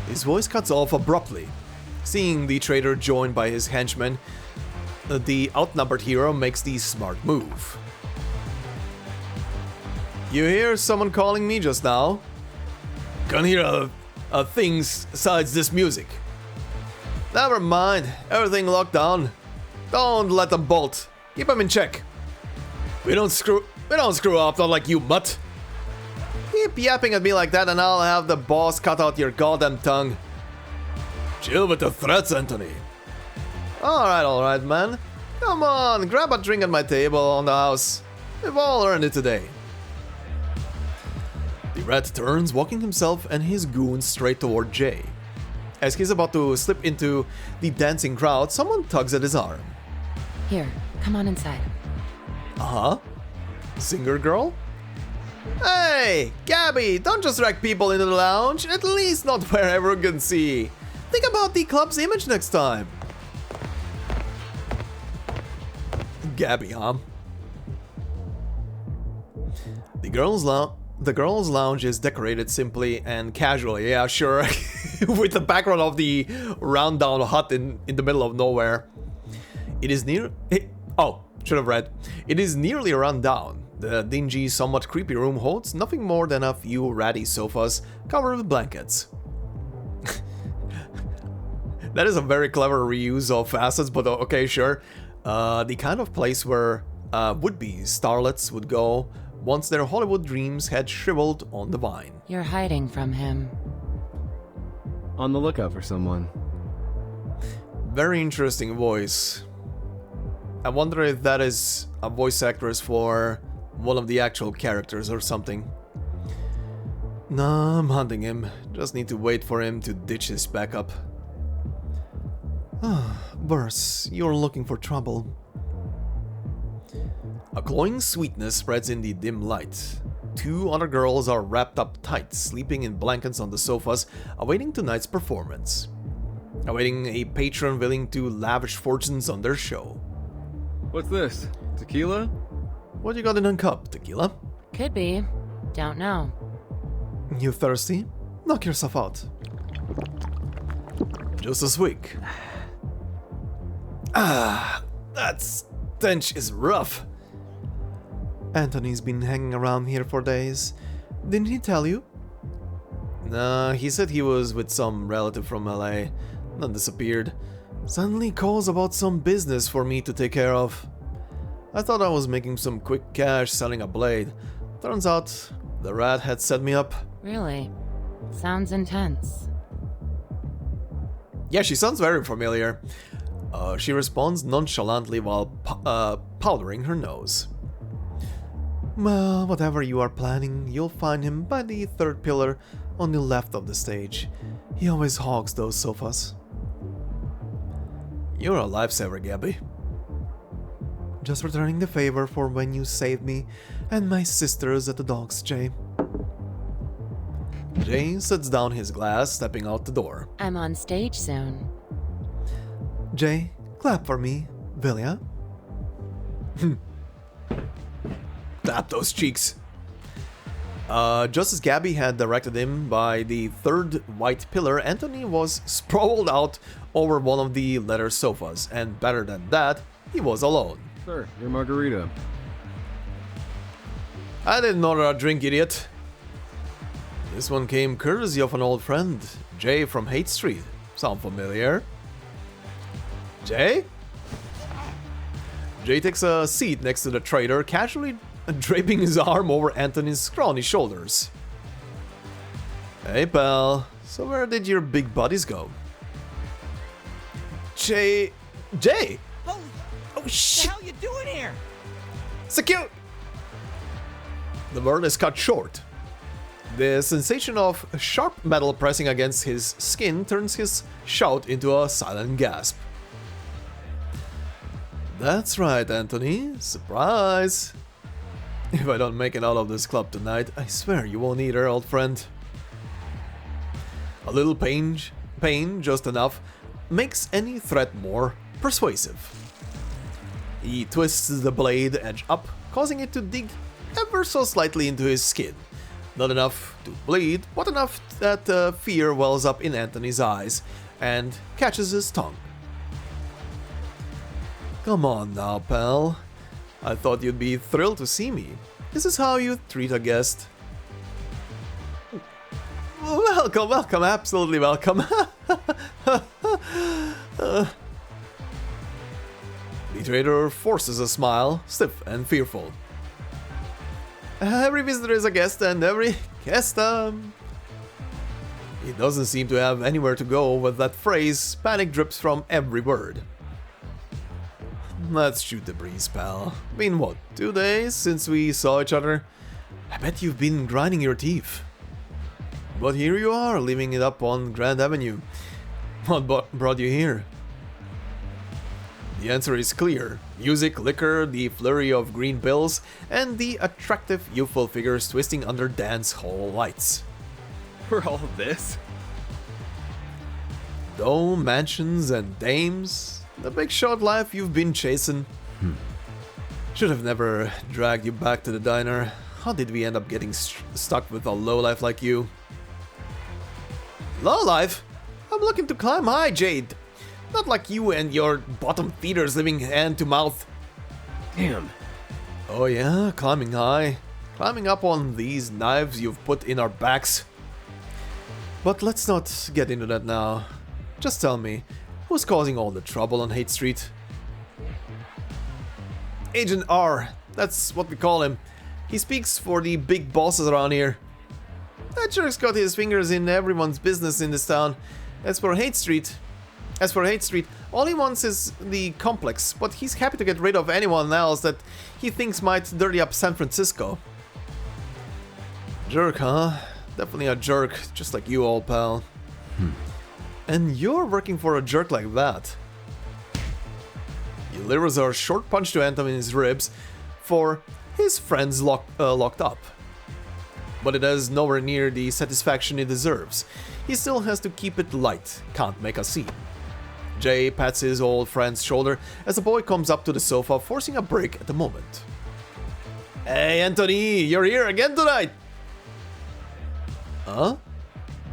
his voice cuts off abruptly. Seeing the traitor joined by his henchmen, the outnumbered hero makes the smart move. You hear someone calling me just now? Can't hear a thing besides this music. Never mind, everything locked down. Don't let them bolt. Keep them in check. We don't screw up, not like you, mutt. Keep yapping at me like that and I'll have the boss cut out your goddamn tongue. Chill with the threats, Anthony. Alright, man. Come on, grab a drink at my table on the house. We've all earned it today. The rat turns, walking himself and his goons straight toward Jay. As he's about to slip into the dancing crowd, someone tugs at his arm. Here, come on inside. Uh-huh. Singer girl? Hey, Gabby, don't just drag people into the lounge, at least not where everyone can see. Think about the club's image next time. Gabby, huh? The girls' lounge is decorated simply and casually, yeah, sure, with the background of the round-down hut in the middle of nowhere. It is should have read. It is nearly run down. The dingy, somewhat creepy room holds nothing more than a few ratty sofas covered with blankets. That is a very clever reuse of assets, but okay, sure. The kind of place where would-be starlets would go once their Hollywood dreams had shriveled on the vine. You're hiding from him. On the lookout for someone. Very interesting voice. I wonder if that is a voice actress for one of the actual characters or something. Nah, I'm hunting him. Just need to wait for him to ditch his backup. Burrs, you're looking for trouble. A glowing sweetness spreads in the dim light. Two other girls are wrapped up tight, sleeping in blankets on the sofas, awaiting tonight's performance. Awaiting a patron willing to lavish fortunes on their show. What's this? Tequila? What you got in a cup, tequila? Could be. Don't know. You thirsty? Knock yourself out. Just a swig. That stench is rough. Anthony's been hanging around here for days. Didn't he tell you? Nah, he said he was with some relative from LA, then disappeared. Suddenly calls about some business for me to take care of. I thought I was making some quick cash selling a blade. Turns out, the rat had set me up. Really? Sounds intense. Yeah, she sounds very familiar. She responds nonchalantly while powdering her nose. Well, whatever you are planning, you'll find him by the third pillar on the left of the stage. He always hogs those sofas. You're a lifesaver, Gabby. Just returning the favor for when you saved me and my sisters at the docks, Jay. Jay sets down his glass, stepping out the door. I'm on stage soon. Jay, clap for me, will ya? Clap those cheeks. Just as Gabby had directed him by the third white pillar, Anthony was sprawled out over one of the leather sofas, and better than that, he was alone. Sir, your margarita. I didn't order a drink, idiot. This one came courtesy of an old friend, Jay from Haight Street. Sound familiar? Jay? Jay takes a seat next to the traitor, casually draping his arm over Anthony's scrawny shoulders. Hey pal, so where did your big buddies go? Jay? Oh shit! what the hell you doing here? Secure! The word is cut short. The sensation of sharp metal pressing against his skin turns his shout into a silent gasp. That's right, Anthony. Surprise! If I don't make it out of this club tonight, I swear you won't either, old friend. A little pain, just enough, makes any threat more persuasive. He twists the blade edge up, causing it to dig ever so slightly into his skin. Not enough to bleed, but enough that fear wells up in Anthony's eyes and catches his tongue. Come on now, pal. I thought you'd be thrilled to see me. This is how you treat a guest. Welcome, absolutely welcome. The traitor forces a smile, stiff and fearful. Every visitor is a guest, and every guest, He doesn't seem to have anywhere to go with that phrase. Panic drips from every word. Let's shoot the breeze, pal. Been what, 2 days since we saw each other? I bet you've been grinding your teeth. But here you are, living it up on Grand Avenue. What brought you here? The answer is clear. Music, liquor, the flurry of green bills, and the attractive youthful figures twisting under dance hall lights. For all this? Though mansions and dames, the big shot life you've been chasing. Should have never dragged you back to the diner. How did we end up getting stuck with a lowlife like you? Lowlife? I'm looking to climb high, Jade. Not like you and your bottom feeders living hand to mouth. Damn. Oh yeah, climbing high. Climbing up on these knives you've put in our backs. But let's not get into that now. Just tell me, who's causing all the trouble on Haight Street? Agent R, that's what we call him. He speaks for the big bosses around here. That jerk's got his fingers in everyone's business in this town. As for Haight Street, all he wants is the complex, but he's happy to get rid of anyone else that he thinks might dirty up San Francisco. Jerk, huh? Definitely a jerk, just like you, old pal. And you're working for a jerk like that. He delivers a short punch to Anthem in his ribs for his friends locked up. But it has nowhere near the satisfaction it deserves. He still has to keep it light, can't make a scene. Jay pats his old friend's shoulder as the boy comes up to the sofa, forcing a break at the moment. Hey Anthony, you're here again tonight! Huh?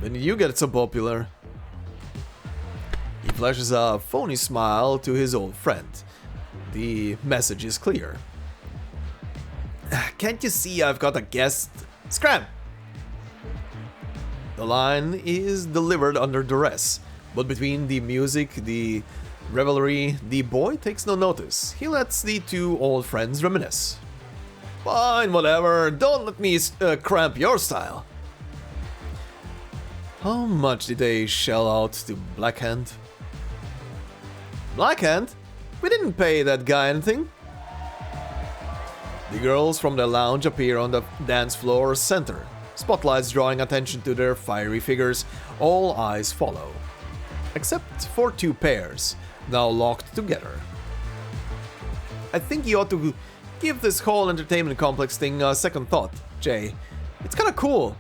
When did you get so popular? He flashes a phony smile to his old friend. The message is clear. Can't you see I've got a guest? Scram! The line is delivered under duress, but between the music, the revelry, the boy takes no notice. He lets the two old friends reminisce. Fine, whatever, don't let me cramp your style. How much did they shell out to Blackhand? Blackhand? We didn't pay that guy anything. The girls from the lounge appear on the dance floor center, spotlights drawing attention to their fiery figures. All eyes follow. Except for two pairs, now locked together. I think you ought to give this whole entertainment complex thing a second thought, Jay. It's kinda cool.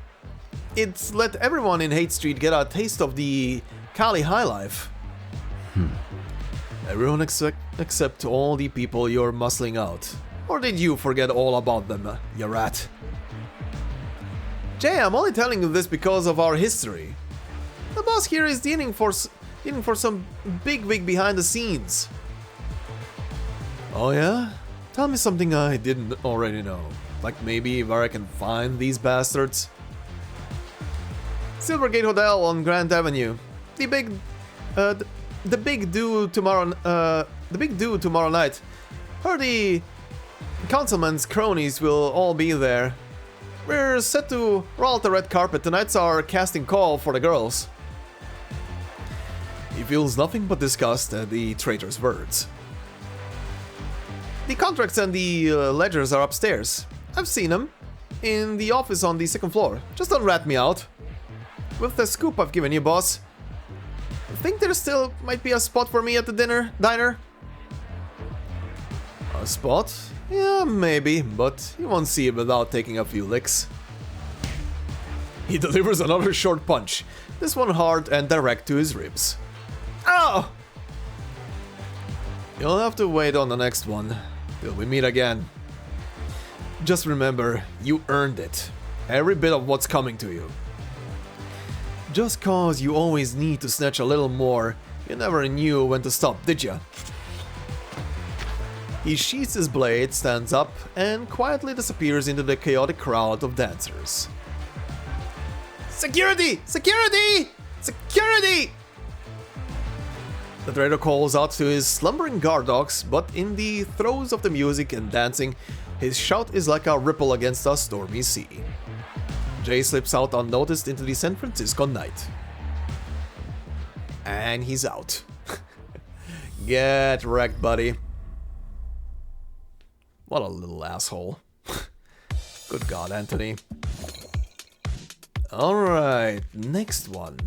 It's let everyone in Haight Street get a taste of the Cali high life. Everyone except all the people you're muscling out. Or did you forget all about them, you rat? Jay, I'm only telling you this because of our history. The boss here is dealing for some big wig behind the scenes. Oh yeah? Tell me something I didn't already know. Like maybe where I can find these bastards? Silvergate Hotel on Grant Avenue. The big do tomorrow night. Heard the councilman's cronies will all be there. We're set to roll out the red carpet. Tonight's our casting call for the girls. He feels nothing but disgust at the traitor's words. The contracts and the ledgers are upstairs. I've seen them. In the office on the second floor. Just don't rat me out. With the scoop I've given you, boss. Think there still might be a spot for me at the diner? A spot? Yeah, maybe, but you won't see it without taking a few licks. He delivers another short punch, this one hard and direct to his ribs. Ow! You'll have to wait on the next one, till we meet again. Just remember, you earned it. Every bit of what's coming to you. Just cause you always need to snatch a little more, you never knew when to stop, did ya? He sheaths his blade, stands up, and quietly disappears into the chaotic crowd of dancers. Security! Security! Security! The traitor calls out to his slumbering guard dogs, but in the throes of the music and dancing, his shout is like a ripple against a stormy sea. Jay slips out unnoticed into the San Francisco night. And he's out. Get wrecked, buddy. What a little asshole. Good God, Anthony. Alright, next one.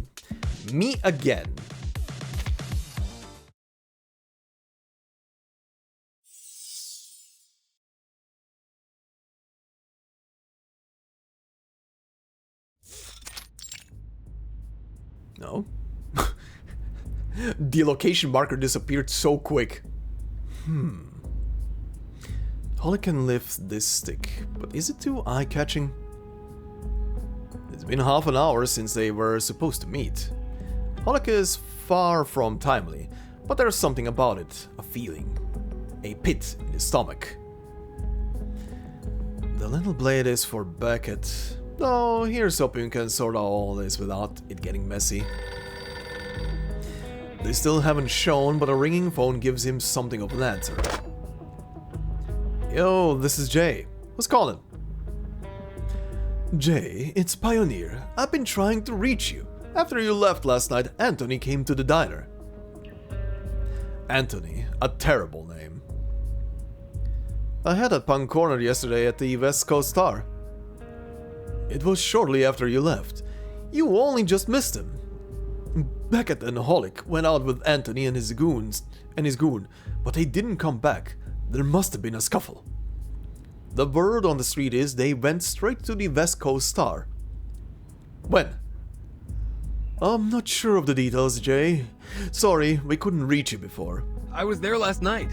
Me again. No. The location marker disappeared so quick. Holly can lift this stick, but is it too eye-catching? It's been half an hour since they were supposed to meet. Hollick is far from timely, but there's something about it, a feeling. A pit in his stomach. The little blade is for Beckett, though here's hoping you can sort out all this without it getting messy. They still haven't shown, but a ringing phone gives him something of an answer. Yo, this is Jay. Who's calling? Jay, it's Pioneer. I've been trying to reach you. After you left last night, Anthony came to the diner. Anthony, a terrible name. I had a punk corner yesterday at the West Coast Star. It was shortly after you left. You only just missed him. Beckett and Hollick went out with Anthony and his goon, but they didn't come back. There must have been a scuffle. The word on the street is they went straight to the West Coast Star. When? I'm not sure of the details, Jay. Sorry, we couldn't reach you before. I was there last night.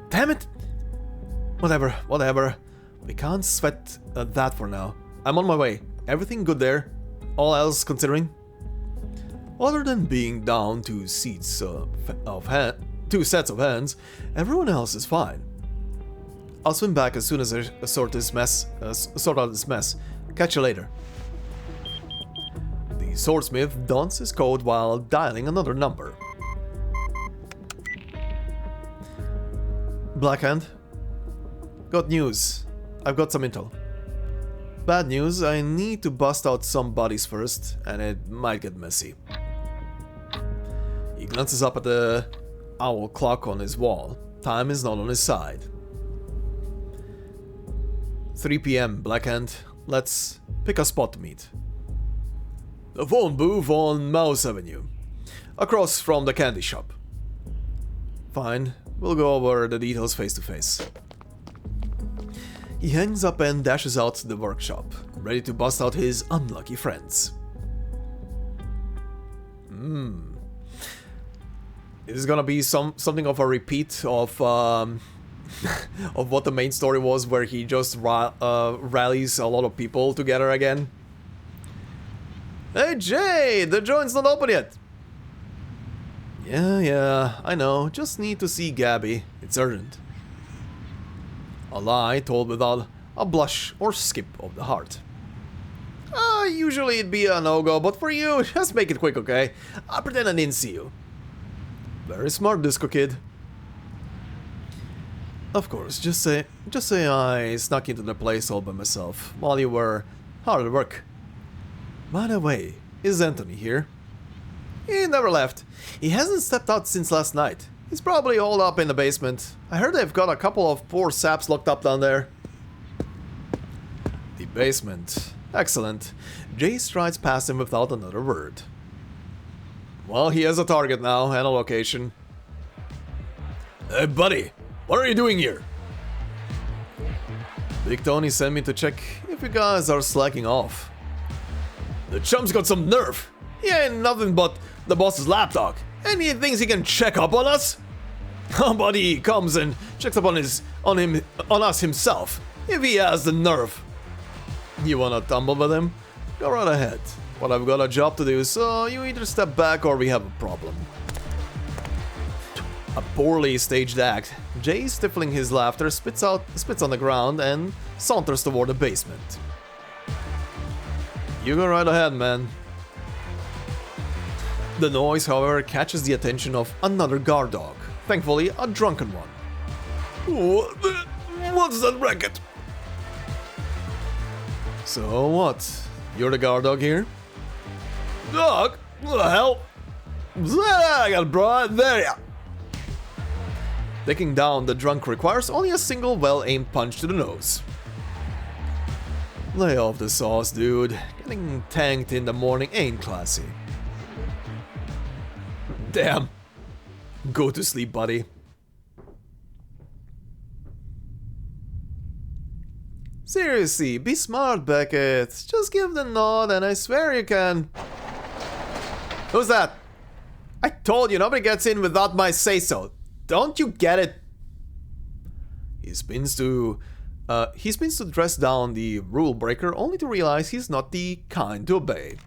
Damn it! Whatever. We can't sweat that for now. I'm on my way. Everything good there? All else considering? Other than being down two sets of hands, everyone else is fine. I'll swim back as soon as I sort out this mess. Catch you later. The swordsmith dons his coat while dialing another number. Blackhand. Got news. I've got some intel. Bad news, I need to bust out some bodies first, and it might get messy. He glances up at the owl clock on his wall. Time is not on his side. 3 p.m. Blackhand. Let's pick a spot to meet. The phone booth on Mouse Avenue, across from the candy shop. Fine, we'll go over the details face to face. He hangs up and dashes out the workshop, ready to bust out his unlucky friends. This is gonna be something of a repeat of of what the main story was, where he just rallies a lot of people together again. Hey Jay, the joint's not open yet. Yeah, I know. Just need to see Gabby. It's urgent. A lie told without a blush or skip of the heart. Usually it'd be a no-go, but for you, just make it quick, okay? I'll pretend I didn't see you. Very smart, Disco Kid. Of course, just say I snuck into the place all by myself while you were hard at work. By the way, is Anthony here? He never left. He hasn't stepped out since last night. He's probably holed up in the basement. I heard they've got a couple of poor saps locked up down there. The basement. Excellent. Jay strides past him without another word. Well, he has a target now and a location. Hey, buddy. What are you doing here? Big Tony sent me to check if you guys are slacking off. The chump's got some nerve. He ain't nothing but the boss's lapdog, and he thinks he can check up on us. Nobody comes and checks up on us himself, if he has the nerve. You wanna tumble with him? Go right ahead. But I've got a job to do, so you either step back or we have a problem. A poorly staged act. Jay, stifling his laughter, spits on the ground and saunters toward the basement. You go right ahead, man. The noise, however, catches the attention of another guard dog. Thankfully, a drunken one. What's that racket? So what? You're the guard dog here? Dog? What the hell? I got brought there ya. Taking down the drunk requires only a single well-aimed punch to the nose. Lay off the sauce, dude. Getting tanked in the morning ain't classy. Damn. Go to sleep, buddy. Seriously, be smart, Beckett. Just give the nod and I swear you can... Who's that? I told you, nobody gets in without my say-so. Don't you get it? He spins to dress down the rule breaker, only to realize he's not the kind to obey.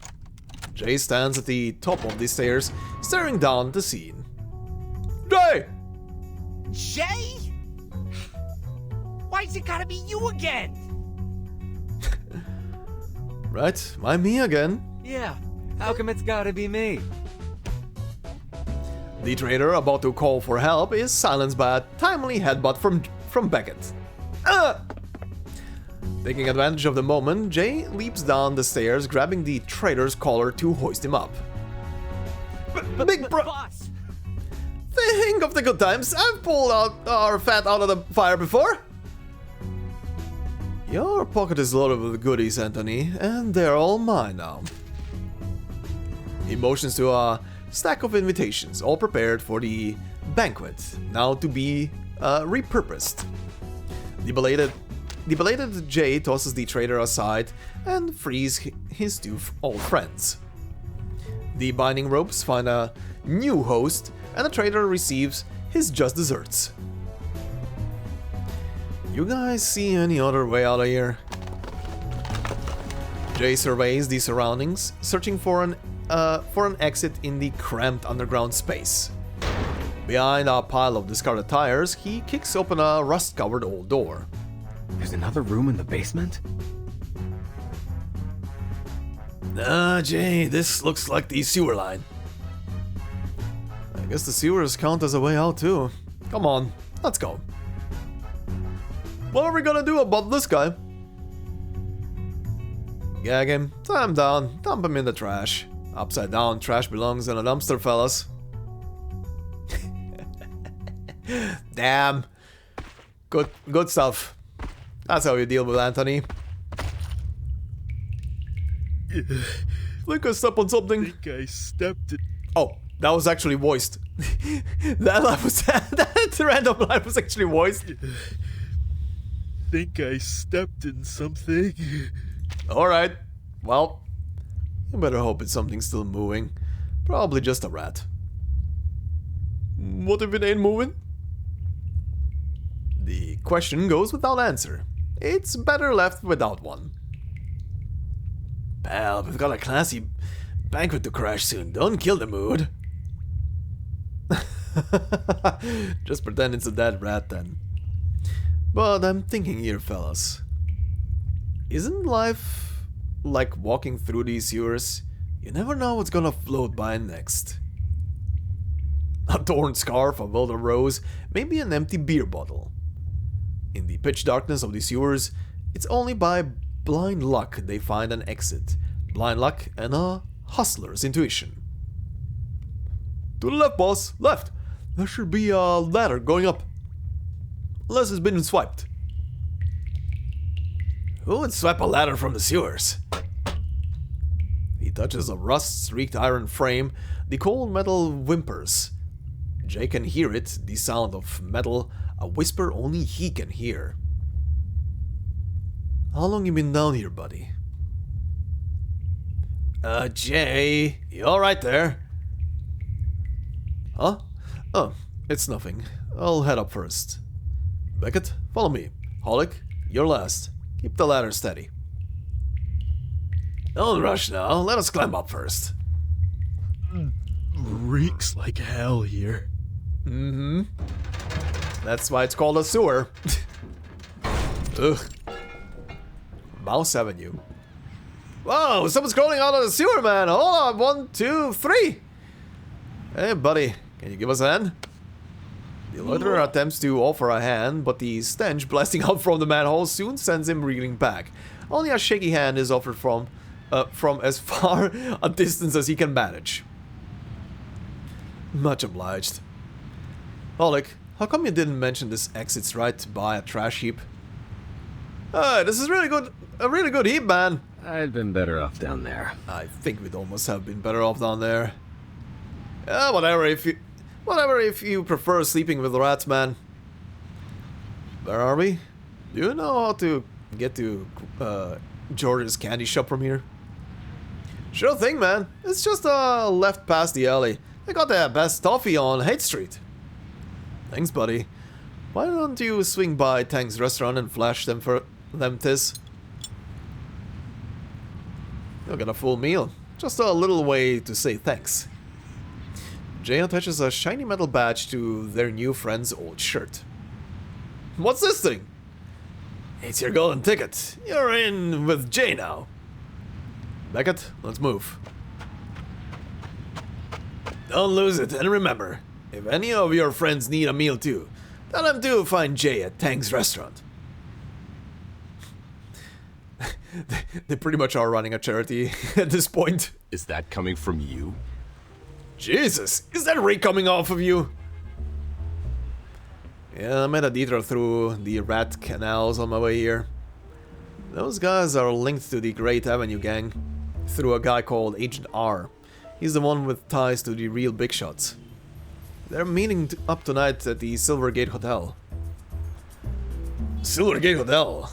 Jay stands at the top of the stairs, staring down at the scene. Jay! Jay? Why's it gotta be you again? Right, why me again? Yeah, how come it's gotta be me? The traitor, about to call for help, is silenced by a timely headbutt from Beckett. Taking advantage of the moment, Jay leaps down the stairs, grabbing the traitor's collar to hoist him up. Big bro... Boss! Think of the good times. I've pulled out our fat out of the fire before. Your pocket is loaded with goodies, Anthony, and they're all mine now. He motions to a stack of invitations, all prepared for the banquet, now to be repurposed. The belated Jay tosses the traitor aside and frees his two old friends. The binding ropes find a new host, and the traitor receives his just desserts. You guys see any other way out of here? Jay surveys the surroundings, searching for an exit in the cramped underground space. Behind a pile of discarded tires, he kicks open a rust-covered old door. There's another room in the basement? Jay, this looks like the sewer line. I guess the sewers count as a way out too. Come on, let's go. What are we gonna do about this guy? Gag him, tie him down, dump him in the trash. Upside down, trash belongs in a dumpster, fellas. Damn. Good stuff. That's how you deal with Anthony. Think I stepped on something. I think I stepped it. Oh, that was actually voiced. that random line was actually voiced. Think I stepped in something. Alright. Well, you better hope it's something still moving. Probably just a rat. What if it ain't moving? The question goes without answer. It's better left without one. Pal, we've got a classy banquet to crash soon. Don't kill the mood. Just pretend it's a dead rat then. But I'm thinking here, fellas. Isn't life like walking through these sewers? You never know what's gonna float by next. A torn scarf, a wilted rose, maybe an empty beer bottle. In the pitch darkness of the sewers, it's only by blind luck they find an exit. Blind luck and a hustler's intuition. To the left, boss. Left. There should be a ladder going up. Unless it's been swiped. Who would swipe a ladder from the sewers? He touches a rust-streaked iron frame. The cold metal whimpers. Jay can hear it, the sound of metal, a whisper only he can hear. How long you been down here, buddy? Jay, you alright there? Huh? Oh, it's nothing. I'll head up first. Beckett, follow me. Holic, you're last. Keep the ladder steady. Don't rush now, let us climb up first. Reeks like hell here. Mm-hmm. That's why it's called a sewer. Ugh. Mouse Avenue. Whoa, someone's crawling out of the sewer, man. Hold on, 1, 2, 3. Hey, buddy, can you give us a hand? The loiterer attempts to offer a hand, but the stench blasting out from the manhole soon sends him reeling back. Only a shaky hand is offered from as far a distance as he can manage. Much obliged. Holic, how come you didn't mention this exit's right by a trash heap? This is really good, a really good heap, man. I'd been better off down there. I think we'd almost have been better off down there. Whatever if you prefer sleeping with rats, man. Where are we? Do you know how to get to George's candy shop from here? Sure thing, man. It's just left past the alley. They got the best toffee on Haight Street. Thanks, buddy. Why don't you swing by Tang's restaurant and flash them for them, Tiz? You'll get a full meal. Just a little way to say thanks. Jay attaches a shiny metal badge to their new friend's old shirt. What's this thing? It's your golden ticket. You're in with Jay now. Beckett, let's move. Don't lose it, and remember, if any of your friends need a meal too, tell them to find Jay at Tang's restaurant. They pretty much are running a charity at this point. Is that coming from you? Jesus, is that ray coming off of you? Yeah, I made a detour through the rat canals on my way here. Those guys are linked to the Great Avenue gang through a guy called Agent R. He's the one with ties to the real big shots. They're meeting up tonight at the Silvergate Hotel. Silvergate Hotel?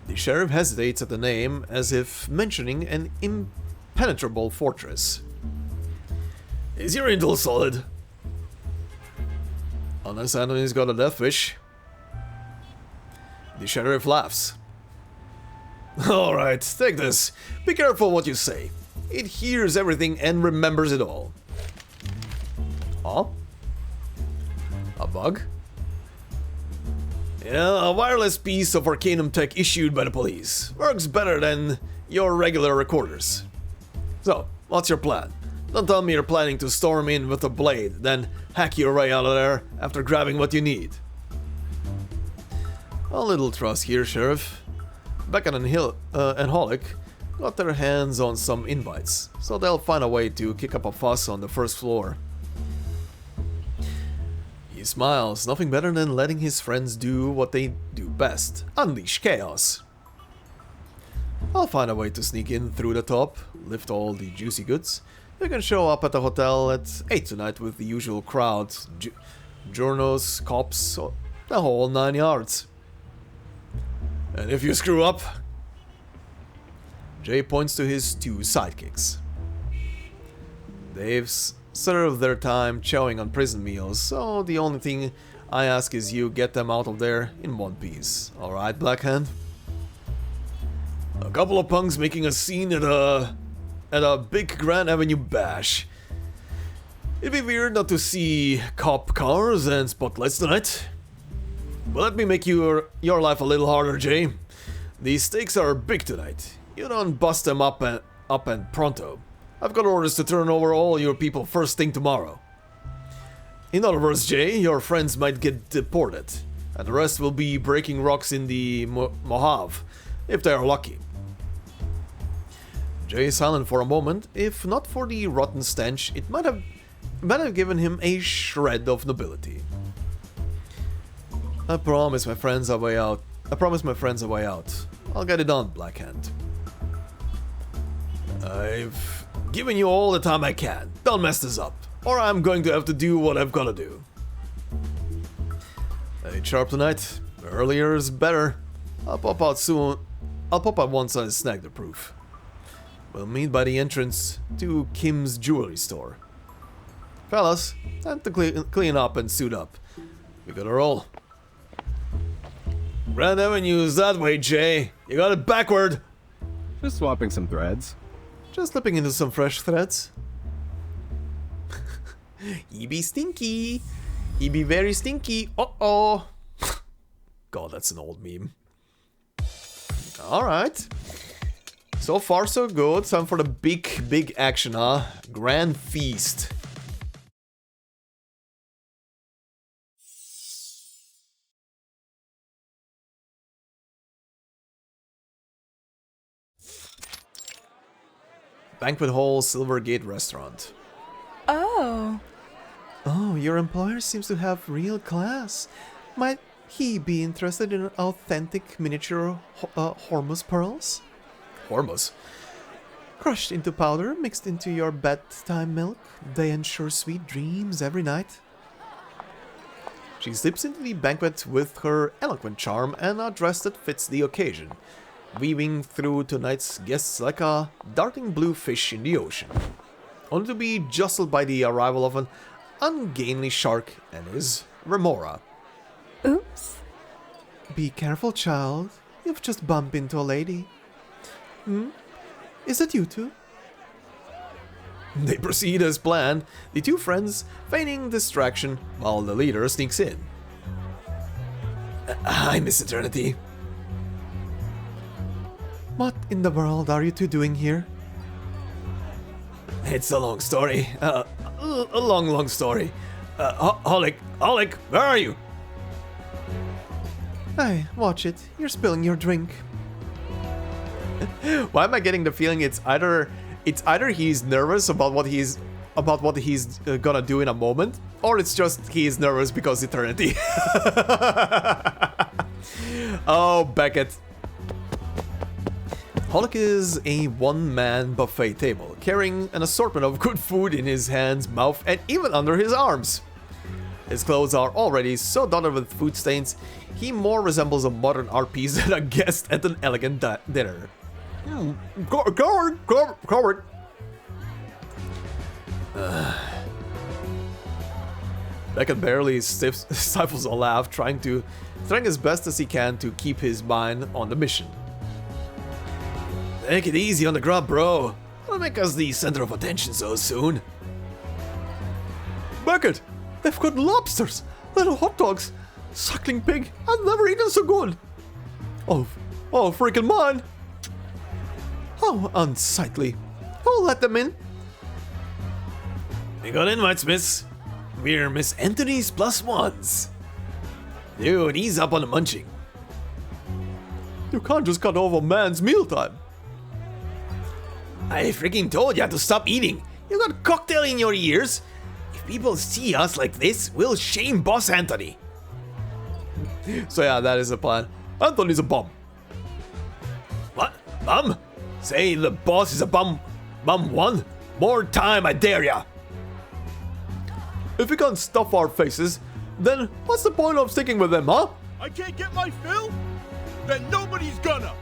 The sheriff hesitates at the name as if mentioning an impenetrable fortress. Is your intel solid? Unless Anthony's got a death wish. The sheriff laughs. Alright, take this. Be careful what you say. It hears everything and remembers it all. Oh? A bug? Yeah, a wireless piece of Arcanum tech issued by the police. Works better than your regular recorders. So, what's your plan? Don't tell me you're planning to storm in with a blade, then hack your way out of there after grabbing what you need. A little trust here, Sheriff. Beckett and Holick got their hands on some invites, so they'll find a way to kick up a fuss on the first floor. He smiles, nothing better than letting his friends do what they do best, unleash chaos. I'll find a way to sneak in through the top, lift all the juicy goods. You can show up at the hotel at 8 tonight with the usual crowd, journos, cops, the whole 9 yards. And if you screw up... Jay points to his 2 sidekicks. They've served their time chowing on prison meals, so the only thing I ask is you get them out of there in one piece. Alright, Blackhand? A couple of punks making a scene at a big Grand Avenue bash. It'd be weird not to see cop cars and spotlights tonight. But let me make your life a little harder, Jay. These stakes are big tonight. You don't bust them up and pronto. I've got orders to turn over all your people first thing tomorrow. In other words, Jay, your friends might get deported, and the rest will be breaking rocks in the Mojave, if they are lucky. Jay is silent for a moment. If not for the rotten stench, it might have given him a shred of nobility. I promise my friends a way out. I'll get it done, Blackhand. I've given you all the time I can. Don't mess this up, or I'm going to have to do what I've got to do. Hey, sharp tonight. Earlier is better. I'll pop out soon. I'll pop out once I snag the proof. We'll meet by the entrance to Kim's jewelry store. Fellas, time to clean up and suit up. We gotta roll. Grand Avenue's that way, Jay. You got it backward. Just swapping some threads. Just slipping into some fresh threads. He be stinky. He be very stinky. Uh-oh. God, that's an old meme. Alright. So far, so good. Time for the big action, huh? Grand feast. Banquet Hall, Silvergate Restaurant. Oh. Oh, your employer seems to have real class. Might he be interested in authentic miniature Hormuz pearls? Hormuz? Crushed into powder, mixed into your bedtime milk, they ensure sweet dreams every night. She slips into the banquet with her eloquent charm and a dress that fits the occasion. weaving through tonight's guests like a darting blue fish in the ocean, only to be jostled by the arrival of an ungainly shark and his remora. Oops. Be careful, child. You've just bumped into a lady. Is it you two? They proceed as planned, the two friends feigning distraction while the leader sneaks in. Hi, Miss Eternity. What in the world are you two doing here? It's a long story. A long story. Holic, where are you? Hey, watch it. You're spilling your drink. Why am I getting the feeling it's either he's nervous about what he's gonna do in a moment, or it's just he's nervous because Eternity. Oh, Beckett. Holic is a one-man buffet table, carrying an assortment of good food in his hands, mouth, and even under his arms. His clothes are already so dotted with food stains, he more resembles a modern art piece than a guest at an elegant dinner. Coward. Beckett barely stifles a laugh, trying as best as he can to keep his mind on the mission. Take it easy on the grub, bro. Don't make us the center of attention so soon. Beckett, they've got lobsters, little hot dogs, suckling pig. I've never eaten so good. Oh, freaking mine. How unsightly. Who'll let them in? We got invites, miss. We're Miss Anthony's +1s. Dude, ease up on the munching. You can't just cut off a man's mealtime. I freaking told you to stop eating. You got cocktail in your ears. If people see us like this, we'll shame Boss Anthony. So yeah, that is the plan. Anthony's a bum. What? Bum? Say the boss is a bum. Bum one? More time, I dare ya. If we can't stuff our faces, then what's the point of sticking with them, huh? I can't get my fill? Then nobody's gonna.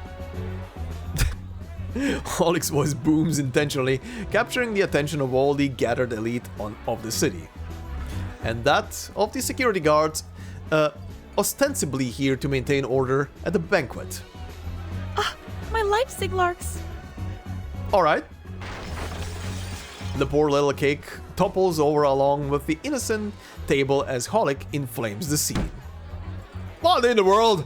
Holic's voice booms intentionally, capturing the attention of all the gathered elite of the city. And that of the security guards, ostensibly here to maintain order at the banquet. My Leipzig larks. Alright. The poor little cake topples over along with the innocent table as Holic inflames the scene. What in the world?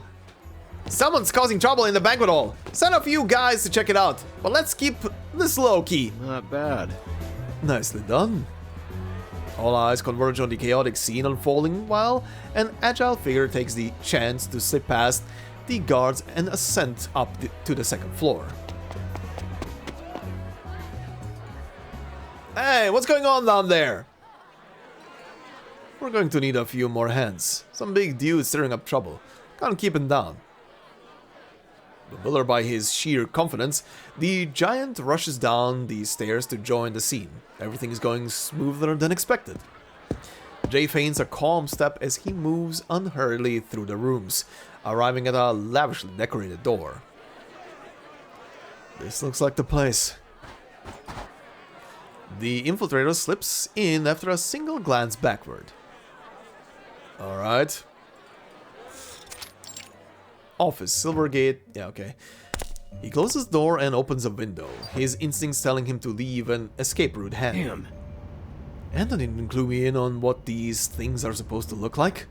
Someone's causing trouble in the banquet hall. Send a few guys to check it out, but let's keep this low-key. Not bad. Nicely done. All eyes converge on the chaotic scene unfolding while an agile figure takes the chance to slip past the guards and ascend up to the second floor. Hey, what's going on down there? We're going to need a few more hands. Some big dude stirring up trouble. Can't keep him down. Bewildered by his sheer confidence, the giant rushes down the stairs to join the scene. Everything is going smoother than expected. Jay feigns a calm step as he moves unhurriedly through the rooms, arriving at a lavishly decorated door. This looks like the place. The infiltrator slips in after a single glance backward. Alright. Office, Silvergate, yeah, okay. He closes the door and opens a window, his instincts telling him to leave an escape route handy. Damn. Anthony didn't clue me in on what these things are supposed to look like.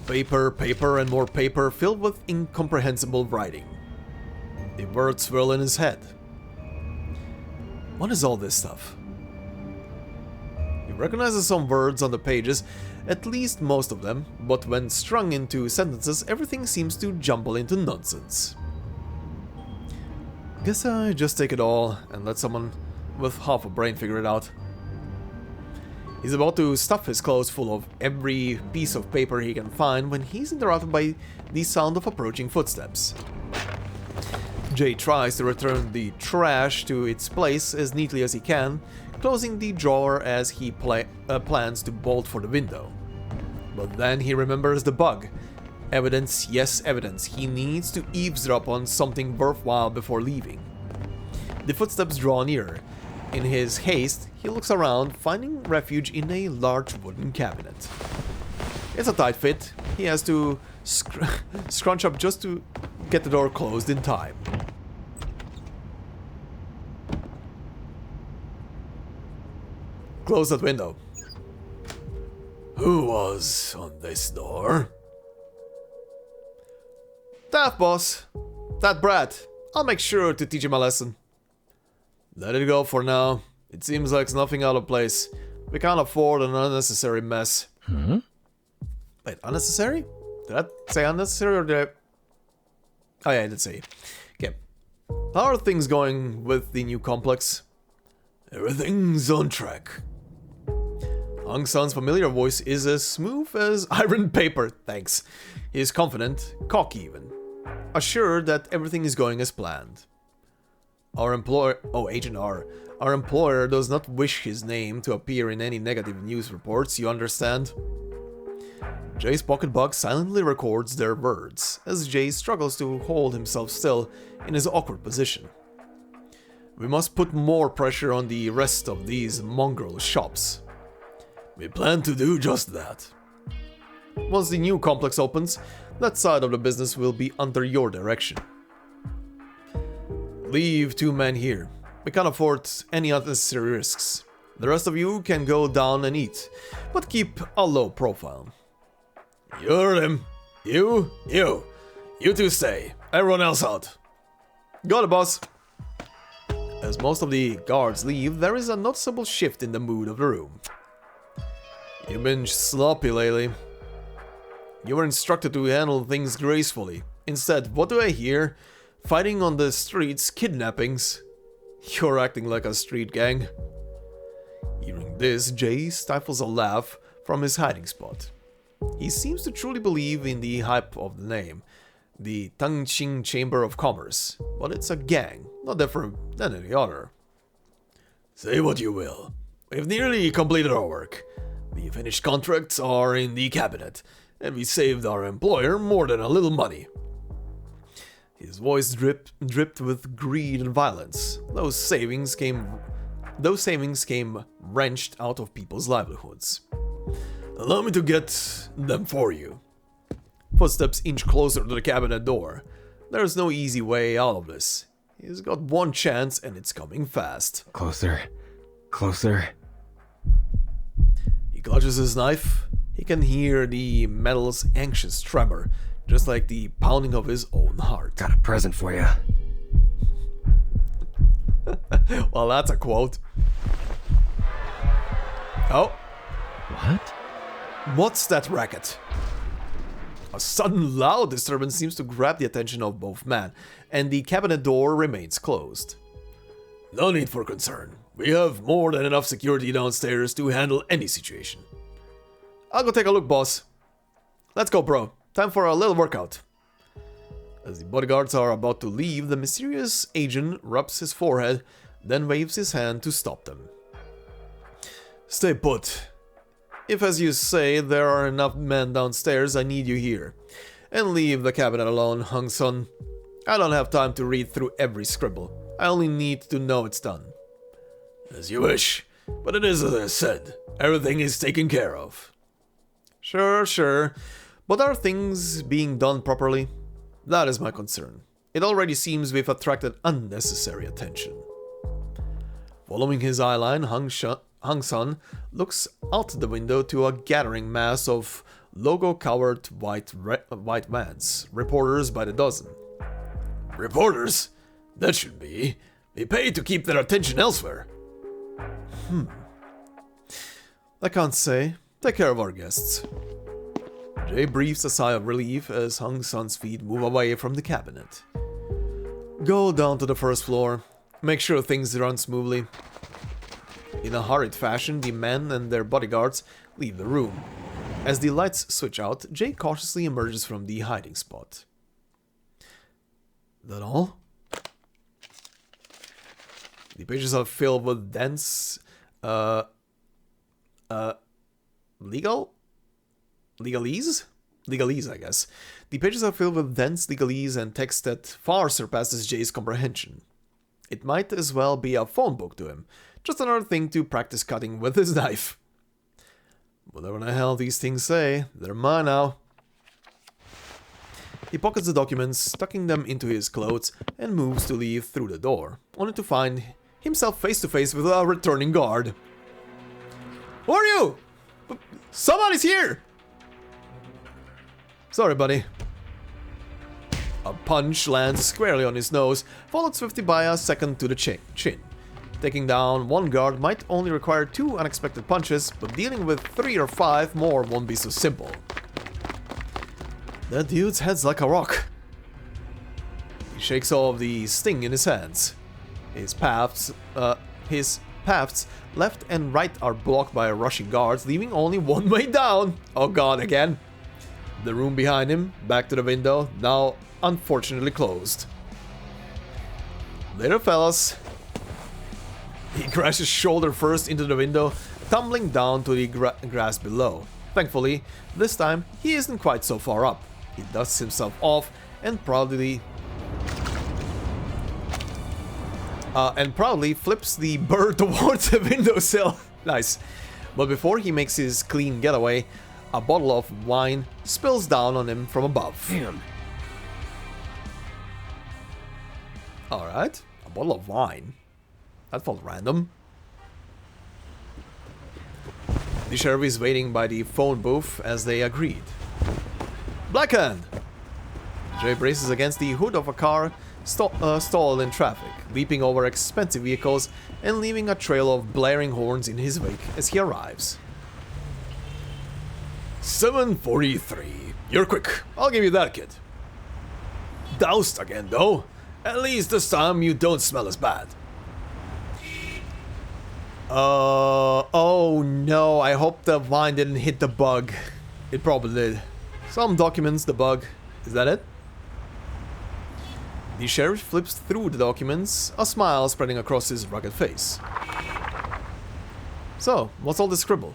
Paper, and more paper filled with incomprehensible writing. The words swirl in his head. What is all this stuff? He recognizes some words on the pages, at least most of them, but when strung into sentences, everything seems to jumble into nonsense. Guess I just take it all and let someone with half a brain figure it out. He's about to stuff his clothes full of every piece of paper he can find when he's interrupted by the sound of approaching footsteps. Jay tries to return the trash to its place as neatly as he can, closing the drawer as he plans to bolt for the window. But then he remembers the bug. Evidence, yes, evidence. He needs to eavesdrop on something worthwhile before leaving. The footsteps draw nearer. In his haste, he looks around, finding refuge in a large wooden cabinet. It's a tight fit. He has to scrunch up just to get the door closed in time. Close that window. Who was on this door? That boss. That brat. I'll make sure to teach him a lesson. Let it go for now. It seems like nothing out of place. We can't afford an unnecessary mess. Wait, unnecessary? Did I say unnecessary or did I... Oh yeah, I did say. Okay. How are things going with the new complex? Everything's on track. Hung San's familiar voice is as smooth as iron paper, thanks. He is confident, cocky even. Assured that everything is going as planned. Our employer... Oh, Agent R. Our employer does not wish his name to appear in any negative news reports, you understand? Jay's pocketbook silently records their words, as Jay struggles to hold himself still in his awkward position. We must put more pressure on the rest of these mongrel shops. We plan to do just that. Once the new complex opens, that side of the business will be under your direction. Leave 2 men here. We can't afford any unnecessary risks. The rest of you can go down and eat, but keep a low profile. You heard him. You two stay. Everyone else out. Got it, boss. As most of the guards leave, there is a noticeable shift in the mood of the room. You've been sloppy lately. You were instructed to handle things gracefully. Instead, what do I hear? Fighting on the streets, kidnappings. You're acting like a street gang. Hearing this, Jay stifles a laugh from his hiding spot. He seems to truly believe in the hype of the name, the Tongqing Chamber of Commerce, but it's a gang, no different than any other. Say what you will. We've nearly completed our work. The finished contracts are in the cabinet, and we saved our employer more than a little money. His voice dripped with greed and violence. Those savings came wrenched out of people's livelihoods. Allow me to get them for you. Footsteps inch closer to the cabinet door. There's no easy way out of this. He's got one chance and it's coming fast. Closer. Closer. He clutches his knife. He can hear the metal's anxious tremor, just like the pounding of his own heart. Got a present for you. Well, that's a quote. Oh. What? What's that racket? A sudden loud disturbance seems to grab the attention of both men, and the cabinet door remains closed. No need for concern. We have more than enough security downstairs to handle any situation. I'll go take a look, boss. Let's go, bro. Time for a little workout. As the bodyguards are about to leave, the mysterious agent rubs his forehead, then waves his hand to stop them. Stay put. If, as you say, there are enough men downstairs, I need you here. And leave the cabinet alone, Hung Sun. I don't have time to read through every scribble. I only need to know it's done. As you wish, but it is as I said. Everything is taken care of. Sure. But are things being done properly? That is my concern. It already seems we've attracted unnecessary attention. Following his eyeline, Hung Sun looks out the window to a gathering mass of logo-covered white vans, reporters by the dozen. Reporters? That should be. We pay to keep their attention elsewhere. I can't say. Take care of our guests. Jay breathes a sigh of relief as Hung Sun's feet move away from the cabinet. Go down to the first floor. Make sure things run smoothly. In a hurried fashion, the men and their bodyguards leave the room. As the lights switch out, Jay cautiously emerges from the hiding spot. That all? The pages are filled with dense, legalese? legalese, I guess. The pages are filled with dense legalese and text that far surpasses Jay's comprehension. It might as well be a phone book to him, just another thing to practice cutting with his knife. Whatever the hell these things say, they're mine now. He pockets the documents, tucking them into his clothes, and moves to leave through the door, only to find himself face to face with a returning guard. Who are you? Somebody's here! Sorry, buddy. A punch lands squarely on his nose, followed swiftly by a second to the chin. Taking down one guard might only require 2 unexpected punches, but dealing with 3 or 5 more won't be so simple. That dude's head's like a rock. He shakes off the sting in his hands. His paths left and right are blocked by rushing guards, leaving only one way down. Oh god, again. The room behind him, back to the window, now unfortunately closed. Later, fellas. He crashes shoulder first into the window, tumbling down to the grass below. Thankfully, this time he isn't quite so far up. He dusts himself off and proudly flips the bird towards the windowsill. Nice. But before he makes his clean getaway, a bottle of wine spills down on him from above. Damn. Alright, a bottle of wine. That felt random. The sheriff is waiting by the phone booth as they agreed. Blackhand! Jay braces against the hood of a car stalled in traffic, leaping over expensive vehicles and leaving a trail of blaring horns in his wake as he arrives. 7:43. You're quick. I'll give you that, kid. Doused again, though. At least this time you don't smell as bad. Oh no, I hope the vine didn't hit the bug. It probably did. Some documents, the bug. Is that it? The sheriff flips through the documents, a smile spreading across his rugged face. So, what's all this scribble?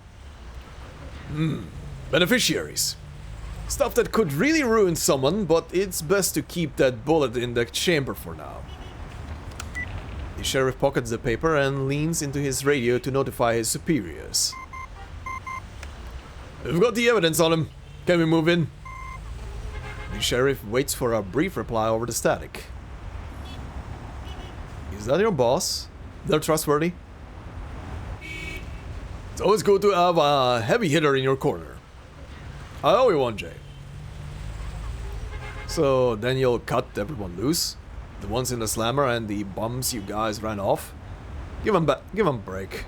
Beneficiaries. Stuff that could really ruin someone, but it's best to keep that bullet in the chamber for now. The sheriff pockets the paper and leans into his radio to notify his superiors. We've got the evidence on him. Can we move in? The sheriff waits for a brief reply over the static. Is that your boss? They're trustworthy? It's always good to have a heavy hitter in your corner. I owe you one, Jay. So then you'll cut everyone loose? The ones in the slammer and the bums you guys ran off? Give them a break.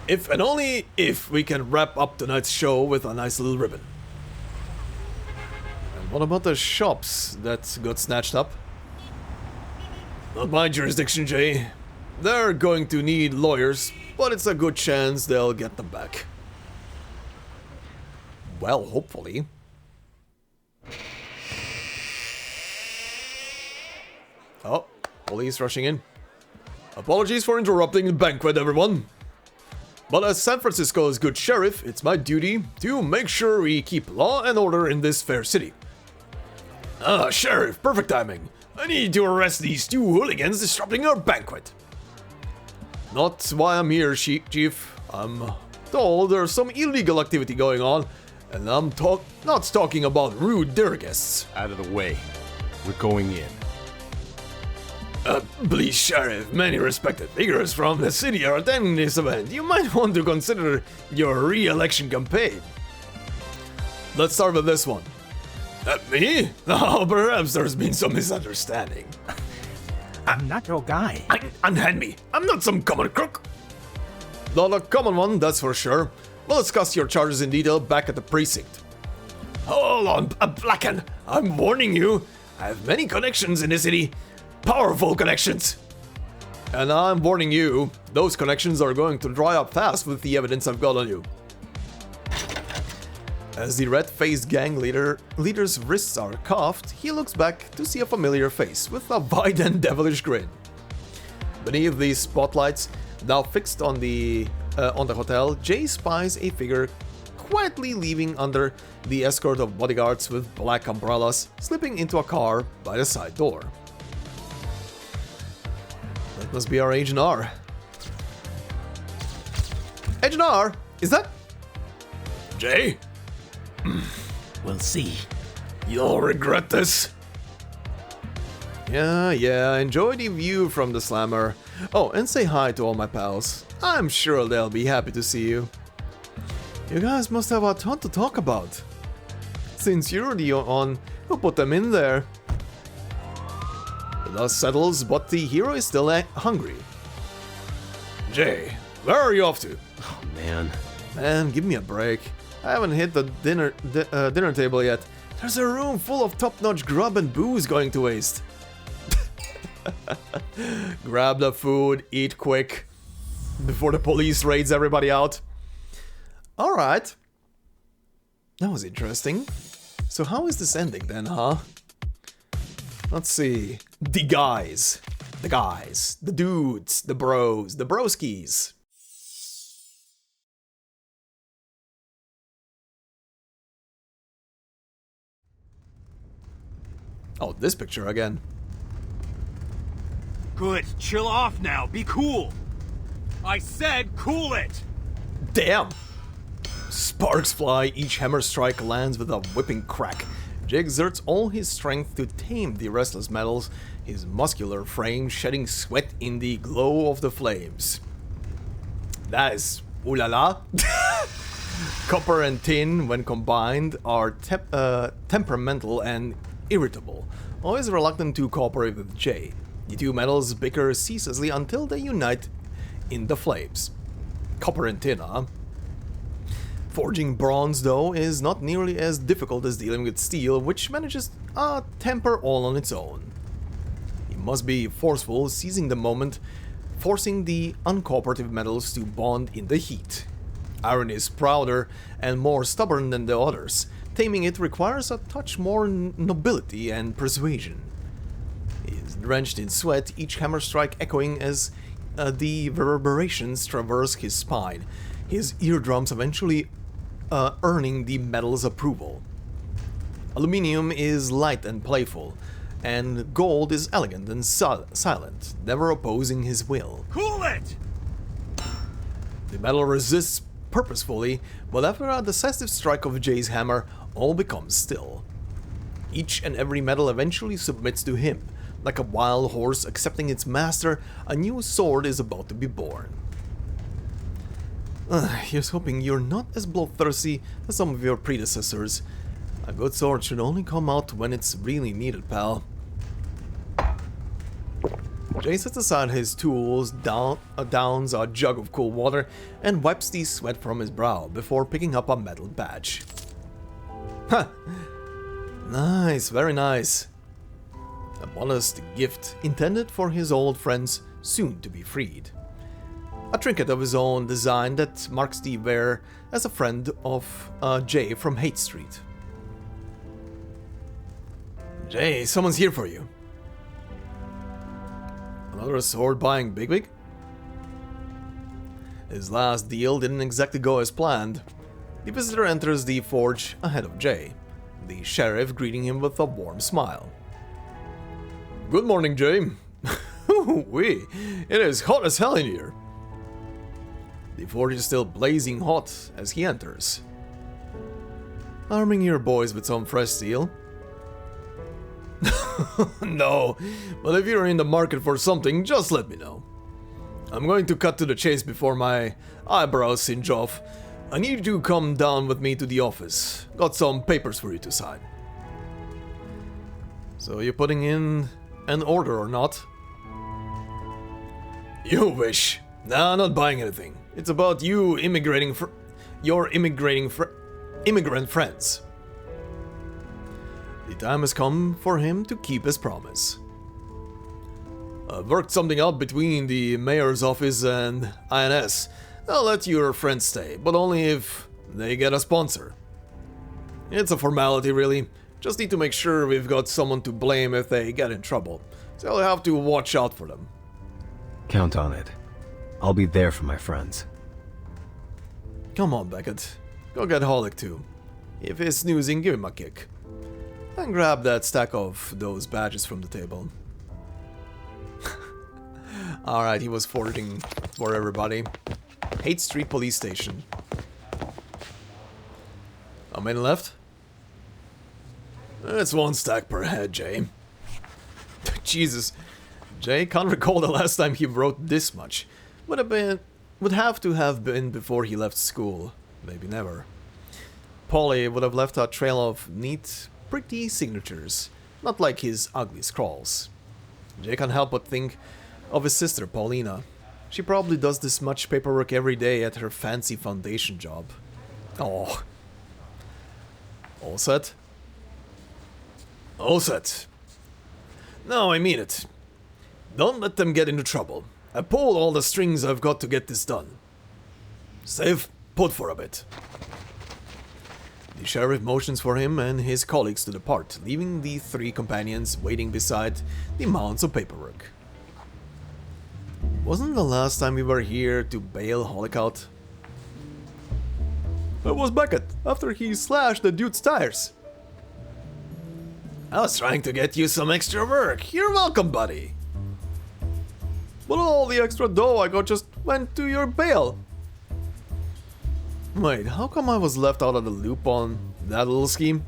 If and only if we can wrap up tonight's show with a nice little ribbon. And what about the shops that got snatched up? Not my jurisdiction, Jay. They're going to need lawyers, but it's a good chance they'll get them back. Well, hopefully. Oh, police rushing in. Apologies for interrupting the banquet, everyone. But as San Francisco's good sheriff, it's my duty to make sure we keep law and order in this fair city. Sheriff, perfect timing. I need to arrest these 2 hooligans disrupting our banquet. Not why I'm here, Chief. I'm told there's some illegal activity going on, and I'm not talking about rude dinner guests. Out of the way. We're going in. Please, Sheriff, many respected figures from the city are attending this event. You might want to consider your re-election campaign. Let's start with this one. Me? Oh, perhaps there's been some misunderstanding. I'm not your guy. Unhand me. I'm not some common crook. Not a common one, that's for sure. We'll discuss your charges in detail back at the precinct. Hold on, Blackhand. I'm warning you. I have many connections in the city. Powerful connections. And I'm warning you, those connections are going to dry up fast with the evidence I've got on you. As the red-faced gang leader's wrists are cuffed, he looks back to see a familiar face with a wide and devilish grin. Beneath the spotlights, now fixed on the hotel, Jay spies a figure quietly leaving under the escort of bodyguards with black umbrellas, slipping into a car by the side door. That must be our Agent R. Agent R, is that... Jay? We'll see. You'll regret this. Yeah, enjoy the view from the slammer. Oh, and say hi to all my pals. I'm sure they'll be happy to see you. You guys must have a ton to talk about. Since you're the one who put them in there. The dust settles, but the hero is still hungry. Jay, where are you off to? Oh, man. Man, give me a break. I haven't hit the dinner table yet. There's a room full of top-notch grub and booze going to waste. Grab the food, eat quick, before the police raids everybody out. Alright. That was interesting. So how is this ending then, huh? Let's see. The guys. The dudes. The bros. The broskies. Oh, this picture again. Good. Chill off now. Be cool. I said cool it! Damn! Sparks fly, each hammer strike lands with a whipping crack. Jay exerts all his strength to tame the restless metals, his muscular frame shedding sweat in the glow of the flames. That is ooh la la. Copper and tin, when combined, are temperamental and irritable, always reluctant to cooperate with Jay. The two metals bicker ceaselessly until they unite in the flames. Copper and tin, huh? Forging bronze, though, is not nearly as difficult as dealing with steel, which manages a temper all on its own. You must be forceful, seizing the moment, forcing the uncooperative metals to bond in the heat. Iron is prouder and more stubborn than the others. Taming it requires a touch more nobility and persuasion. He is drenched in sweat, each hammer strike echoing as the reverberations traverse his spine, his eardrums eventually earning the metal's approval. Aluminium is light and playful, and gold is elegant and silent, never opposing his will. Cool it! The metal resists purposefully, but after a decisive strike of Jay's hammer, all becomes still. Each and every metal eventually submits to him. Like a wild horse accepting its master, a new sword is about to be born. Here's hoping you're not as bloodthirsty as some of your predecessors. A good sword should only come out when it's really needed, pal. Jay sets aside his tools, downs a jug of cool water, and wipes the sweat from his brow before picking up a metal badge. Ha! Nice, very nice. A modest gift intended for his old friends soon to be freed. A trinket of his own design that marks the wearer as a friend of Jay from Haight Street. Jay, someone's here for you. Another sword buying bigwig? His last deal didn't exactly go as planned. The visitor enters the forge ahead of Jay, the sheriff greeting him with a warm smile. Good morning, Jay. Wee, it is hot as hell in here. The forge is still blazing hot as he enters. Arming your boys with some fresh steel? No, but if you're in the market for something, just let me know. I'm going to cut to the chase before my eyebrows singe off. I need you to come down with me to the office. Got some papers for you to sign. So you're putting in an order or not? You wish. Nah, not buying anything. It's about you immigrating your immigrant friends. The time has come for him to keep his promise. I've worked something out between the mayor's office and INS. I'll let your friends stay, but only if they get a sponsor. It's a formality, really. Just need to make sure we've got someone to blame if they get in trouble. So I'll have to watch out for them. Count on it. I'll be there for my friends. Come on, Beckett. Go get Holic too. If he's snoozing, give him a kick. And grab that stack of those badges from the table. Alright, he was forwarding for everybody. Haight Street Police Station. How many left? It's one stack per head, Jay. Jesus. Jay can't recall the last time he wrote this much. Would have to have been before he left school. Maybe never. Polly would have left a trail of neat, pretty signatures. Not like his ugly scrawls. Jay can't help but think of his sister, Paulina. She probably does this much paperwork every day at her fancy foundation job. Oh. All set? All set. No, I mean it. Don't let them get into trouble. I pulled all the strings I've got to get this done. Save put for a bit. The sheriff motions for him and his colleagues to depart, leaving the three companions waiting beside the mounds of paperwork. Wasn't the last time we were here to bail Holic out? That was Beckett, after he slashed the dude's tires. I was trying to get you some extra work. You're welcome, buddy. But all the extra dough I got just went to your bail. Wait, how come I was left out of the loop on that little scheme?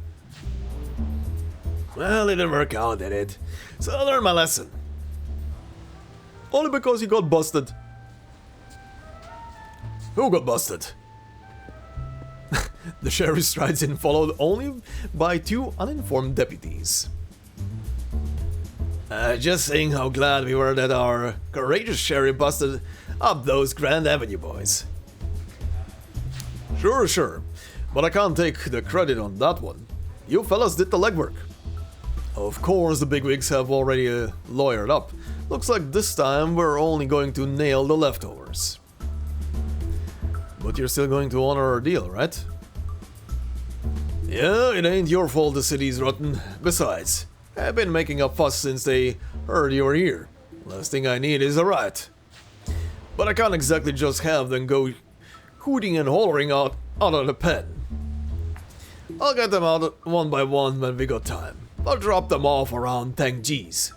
Well, it didn't work out, did it? So I learned my lesson. Only because you got busted. Who got busted? The sheriff strides in, followed only by two uninformed deputies. Just saying how glad we were that our courageous sheriff busted up those Grand Avenue boys. Sure, but I can't take the credit on that one. You fellas did the legwork. Of course, the bigwigs have already lawyered up. Looks like this time we're only going to nail the leftovers. But you're still going to honor our deal, right? Yeah, it ain't your fault the city's rotten. Besides, I've been making a fuss since they heard you were here. Last thing I need is a riot. But I can't exactly just have them go hooting and hollering out of the pen. I'll get them out one by one when we got time. I'll drop them off around Tongqing.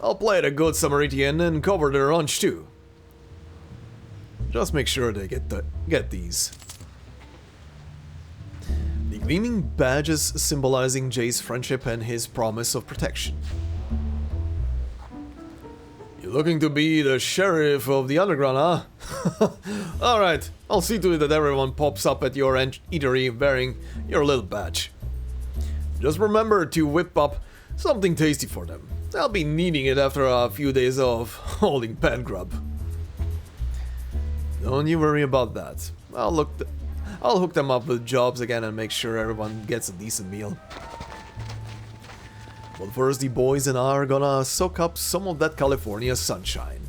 I'll play the good Samaritan and cover their lunch too. Just make sure they get these. The gleaming badges symbolizing Jay's friendship and his promise of protection. You're looking to be the sheriff of the underground, huh? Alright, I'll see to it that everyone pops up at your eatery wearing your little badge. Just remember to whip up something tasty for them. They'll be needing it after a few days of holding pen grub. Don't you worry about that. I'll hook them up with jobs again and make sure everyone gets a decent meal. But first, the boys and I are gonna soak up some of that California sunshine.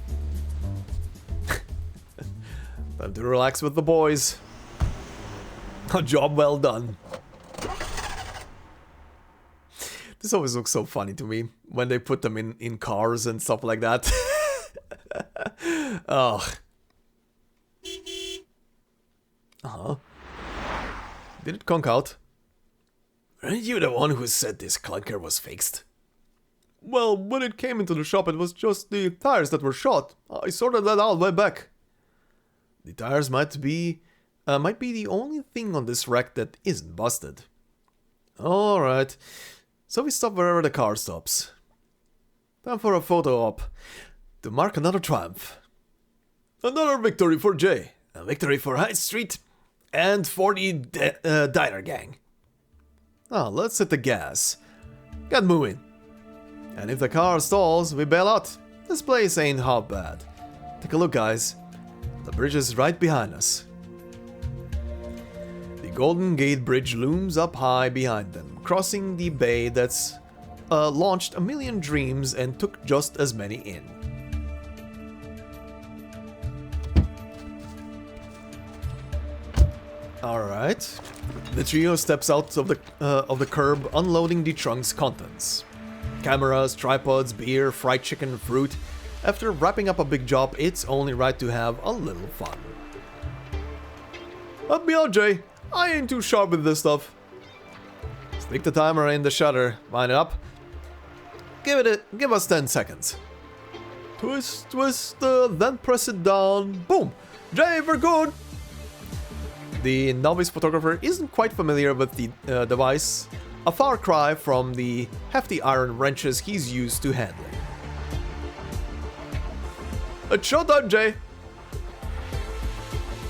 Time to relax with the boys. A job well done. This always looks so funny to me when they put them in cars and stuff like that. Oh. Uh-huh. Did it conk out? Aren't you the one who said this clunker was fixed? Well, when it came into the shop, it was just the tires that were shot. I sorted that out way back. The tires might be the only thing on this wreck that isn't busted. Alright. So we stop wherever the car stops. Time for a photo op to mark another triumph. Another victory for Jay, a victory for Haight Street, and for the diner gang. Now let's hit the gas. Get moving. And if the car stalls, we bail out. This place ain't half bad. Take a look, guys. The bridge is right behind us. The Golden Gate Bridge looms up high behind them, crossing the bay that's launched a million dreams and took just as many in. Alright. The trio steps out of the curb, unloading the trunk's contents. Cameras, tripods, beer, fried chicken, fruit. After wrapping up a big job, it's only right to have a little fun. Help me out, Jay. I ain't too sharp with this stuff. Stick the timer in the shutter. Line it up. Give us 10 seconds. Twist, twist, then press it down. Boom! Jay, we're good! The novice photographer isn't quite familiar with the device. A far cry from the hefty iron wrenches he's used to handling. It's showtime, Jay!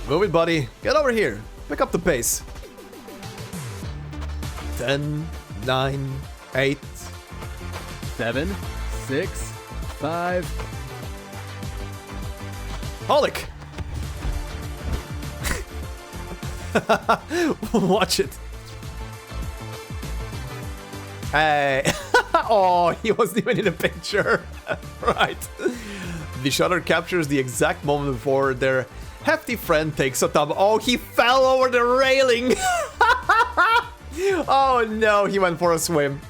Move it, buddy. Get over here. Pick up the pace. 10, 9, 8... 7, 6, 5... Holic! Watch it. Hey. Oh, he wasn't even in the picture. Right. The shutter captures the exact moment before their hefty friend takes a tumble. Oh, he fell over the railing. Oh no, he went for a swim.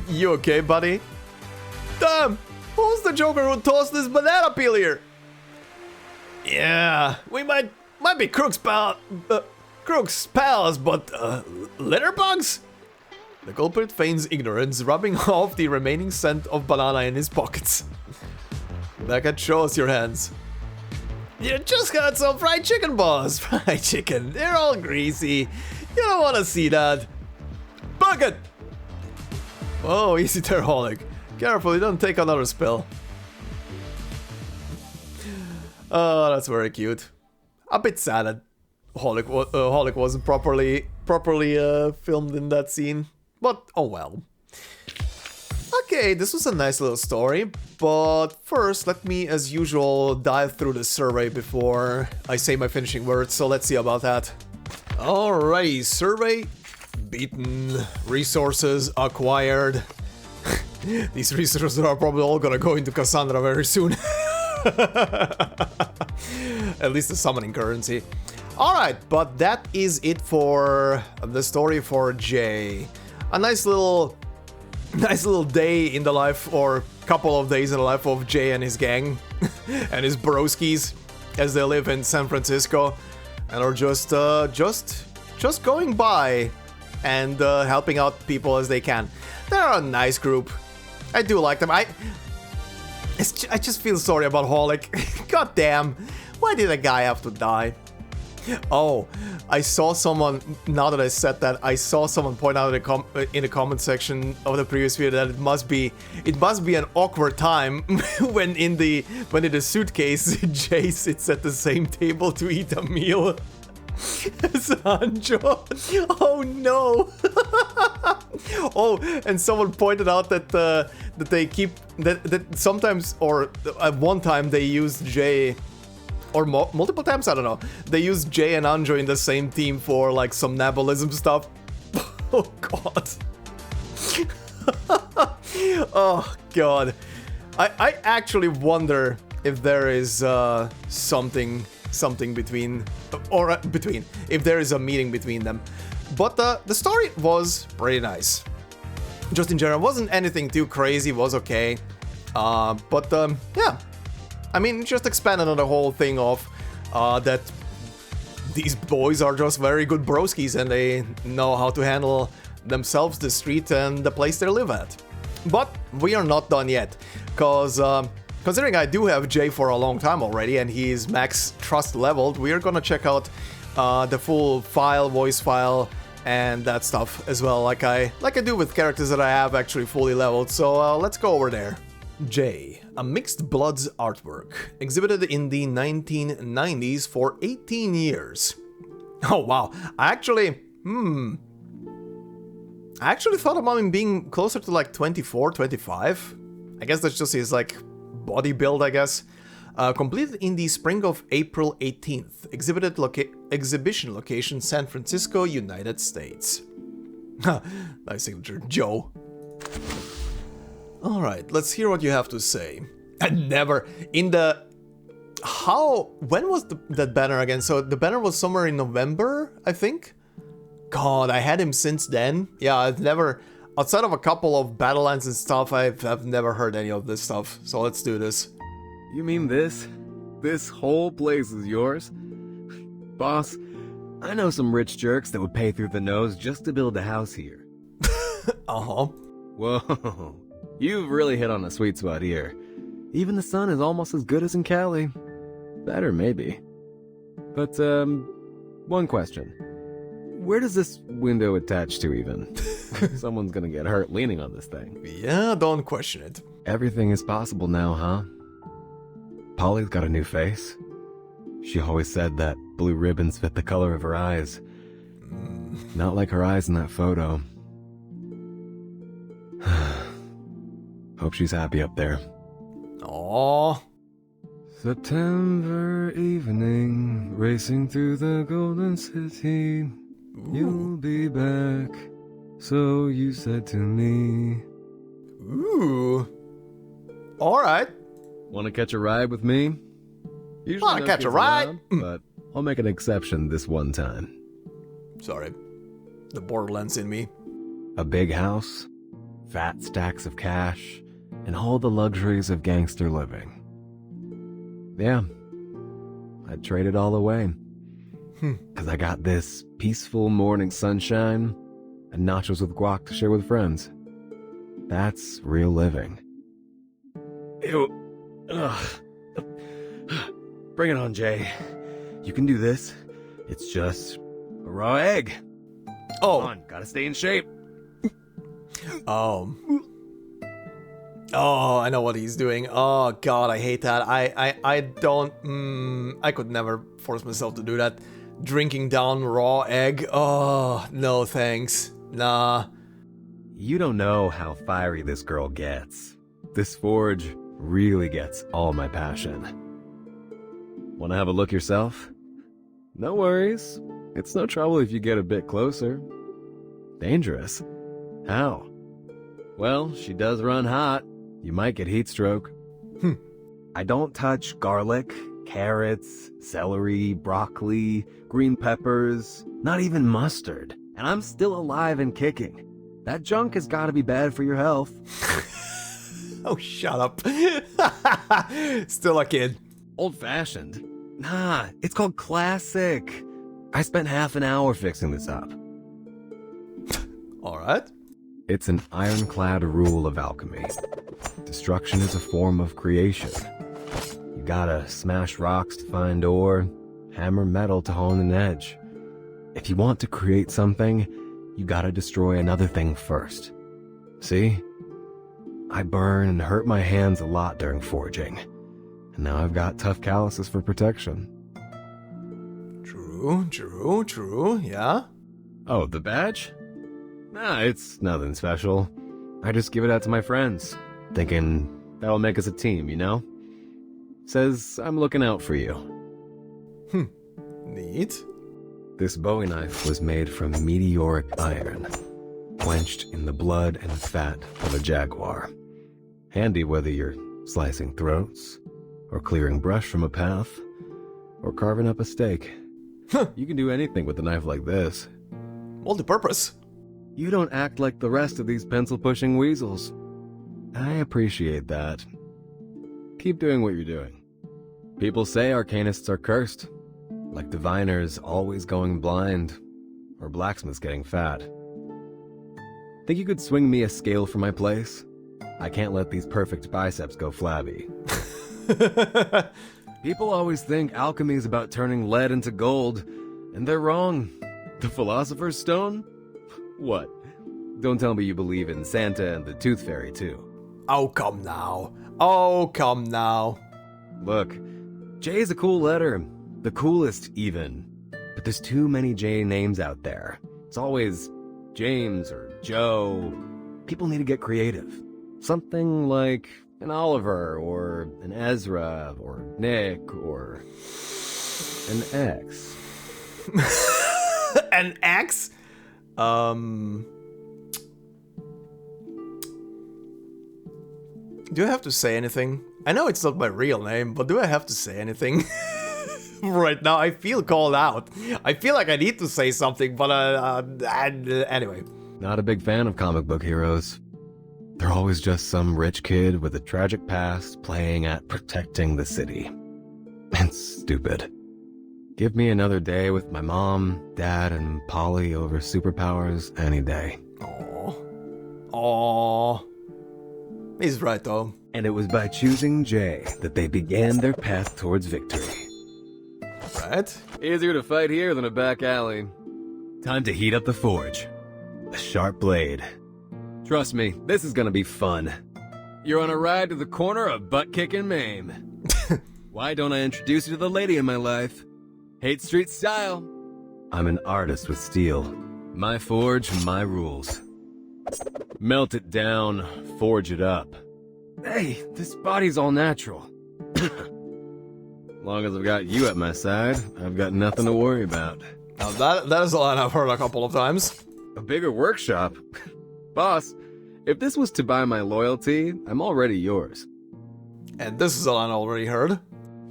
You okay, buddy? Damn, who's the joker who tossed this banana peel here? Yeah, we might be Crook's pals, but litterbugs? The culprit feigns ignorance, rubbing off the remaining scent of banana in his pockets. Becca, show us your hands. You just got some fried chicken, boss. Fried chicken, they're all greasy. You don't want to see that. Bucket! Oh, easy there, Holic. Careful, you don't take another spill. Oh, that's very cute. A bit sad that Holic wasn't properly filmed in that scene. But, oh well. Okay, this was a nice little story, but first let me, as usual, dive through the survey before I say my finishing words, so let's see about that. Alrighty, survey beaten, resources acquired. These resources are probably all gonna go into Cassandra very soon. At least the summoning currency. Alright, but that is it for the story for Jay. A nice little day in the life, or couple of days in the life of Jay and his gang and his broskies as they live in San Francisco and are just going by and helping out people as they can. They're a nice group. I do like them. I just feel sorry about Holic. God damn, why did a guy have to die? Oh, I saw someone, now that I said that, I saw someone point out in the comment section of the previous video that it must be an awkward time when in the suitcase Jay sits at the same table to eat a meal. Sancho. Oh no. Oh, and someone pointed out that that sometimes, or at one time they used Jay, or multiple times, I don't know, they used Jay and Anjo in the same team for like some nebulism stuff. Oh god. Oh god. I actually wonder if there is something between, if there is a meeting between them. But the story was pretty nice. Just in general, wasn't anything too crazy, was okay. Yeah. I mean, just expanded on the whole thing of that these boys are just very good broskies and they know how to handle themselves, the street, and the place they live at. But we are not done yet, because considering I do have Jay for a long time already and he's max trust leveled, we are gonna check out the full voice file, and that stuff as well, like I do with characters that I have actually fully leveled. So let's go over there. Jay, a mixed bloods artwork, exhibited in the 1990s for 18 years. Oh wow, I actually thought about him being closer to like 24, 25. I guess that's just his like body build, I guess. Completed in the spring of April 18th, exhibited exhibition location San Francisco, United States. Nice signature, Joe. Alright, let's hear what you have to say. And never in the... when was that banner again? So the banner was somewhere in November, I think? God, I had him since then. Yeah, I've never... Outside of a couple of battle lines and stuff, I've never heard any of this stuff. So let's do this. You mean this? This whole place is yours? Boss, I know some rich jerks that would pay through the nose just to build a house here. Uh-huh. Whoa, you've really hit on a sweet spot here. Even the sun is almost as good as in Cali. Better, maybe. But, one question. Where does this window attach to, even? Someone's gonna get hurt leaning on this thing. Yeah, don't question it. Everything is possible now, huh? Polly's got a new face. She always said that blue ribbons fit the color of her eyes. Not like her eyes in that photo. Hope she's happy up there. Aww. September evening, racing through the golden city. You'll be back, so you said to me. Ooh. Alright. Want to catch a ride with me? Usually Wanna catch a ride? Around, but I'll make an exception this one time. Sorry. The Borderlands in me. A big house, fat stacks of cash, and all the luxuries of gangster living. Yeah, I'd trade it all away. 'Cause I got this peaceful morning sunshine and nachos with guac to share with friends. That's real living. Ew. Ugh. Bring it on, Jay. You can do this. It's just a raw egg. Oh. Come on, gotta stay in shape. Oh, I know what he's doing. Oh god, I hate that. I don't, I could never force myself to do that. Drinking down raw egg. Oh, no thanks. Nah. You don't know how fiery this girl gets. This forge really gets all my passion. Wanna have a look yourself? No worries. It's no trouble if you get a bit closer. Dangerous? How? Well, she does run hot. You might get heat stroke. I don't touch garlic, carrots, celery, broccoli, green peppers, not even mustard. And I'm still alive and kicking. That junk has got to be bad for your health. Oh, shut up. Still a kid. Old-fashioned? Nah, it's called classic. I spent half an hour fixing this up. Alright. It's an ironclad rule of alchemy. Destruction is a form of creation. You gotta smash rocks to find ore, hammer metal to hone an edge. If you want to create something, you gotta destroy another thing first. See? I burn and hurt my hands a lot during forging. And now I've got tough calluses for protection. True, yeah? Oh, the badge? Nah, it's nothing special. I just give it out to my friends, thinking that'll make us a team, you know? Says I'm looking out for you. Neat. This Bowie knife was made from meteoric iron, quenched in the blood and fat of a jaguar. Handy whether you're slicing throats, or clearing brush from a path, or carving up a steak. You can do anything with a knife like this. Multi-purpose. You don't act like the rest of these pencil-pushing weasels. I appreciate that. Keep doing what you're doing. People say Arcanists are cursed, like diviners always going blind, or blacksmiths getting fat. Think you could swing me a scale for my place? I can't let these perfect biceps go flabby. People always think alchemy is about turning lead into gold, and they're wrong. The Philosopher's Stone? What? Don't tell me you believe in Santa and the Tooth Fairy, too. Oh, come now. Look, Jay's a cool letter. The coolest, even. But there's too many Jay names out there. It's always James or Joe. People need to get creative. Something like an Oliver, or an Ezra, or Nick, or an X. An X? Do I have to say anything? I know it's not my real name, but do I have to say anything? Right now, I feel called out. I feel like I need to say something, but anyway. Not a big fan of comic book heroes. They're always just some rich kid with a tragic past playing at protecting the city. It's stupid. Give me another day with my mom, dad, and Polly over superpowers any day. Aww. He's right, though. And it was by choosing Jay that they began their path towards victory. Right? Easier to fight here than a back alley. Time to heat up the forge. A sharp blade. Trust me, this is gonna be fun. You're on a ride to the corner of butt-kicking Maine. Why don't I introduce you to the lady in my life? Haight Street style. I'm an artist with steel. My forge, my rules. Melt it down, forge it up. Hey, this body's all natural. Long as I've got you at my side, I've got nothing to worry about. Now that is a line I've heard a couple of times. A bigger workshop? Boss, if this was to buy my loyalty, I'm already yours. And this is a line I already heard.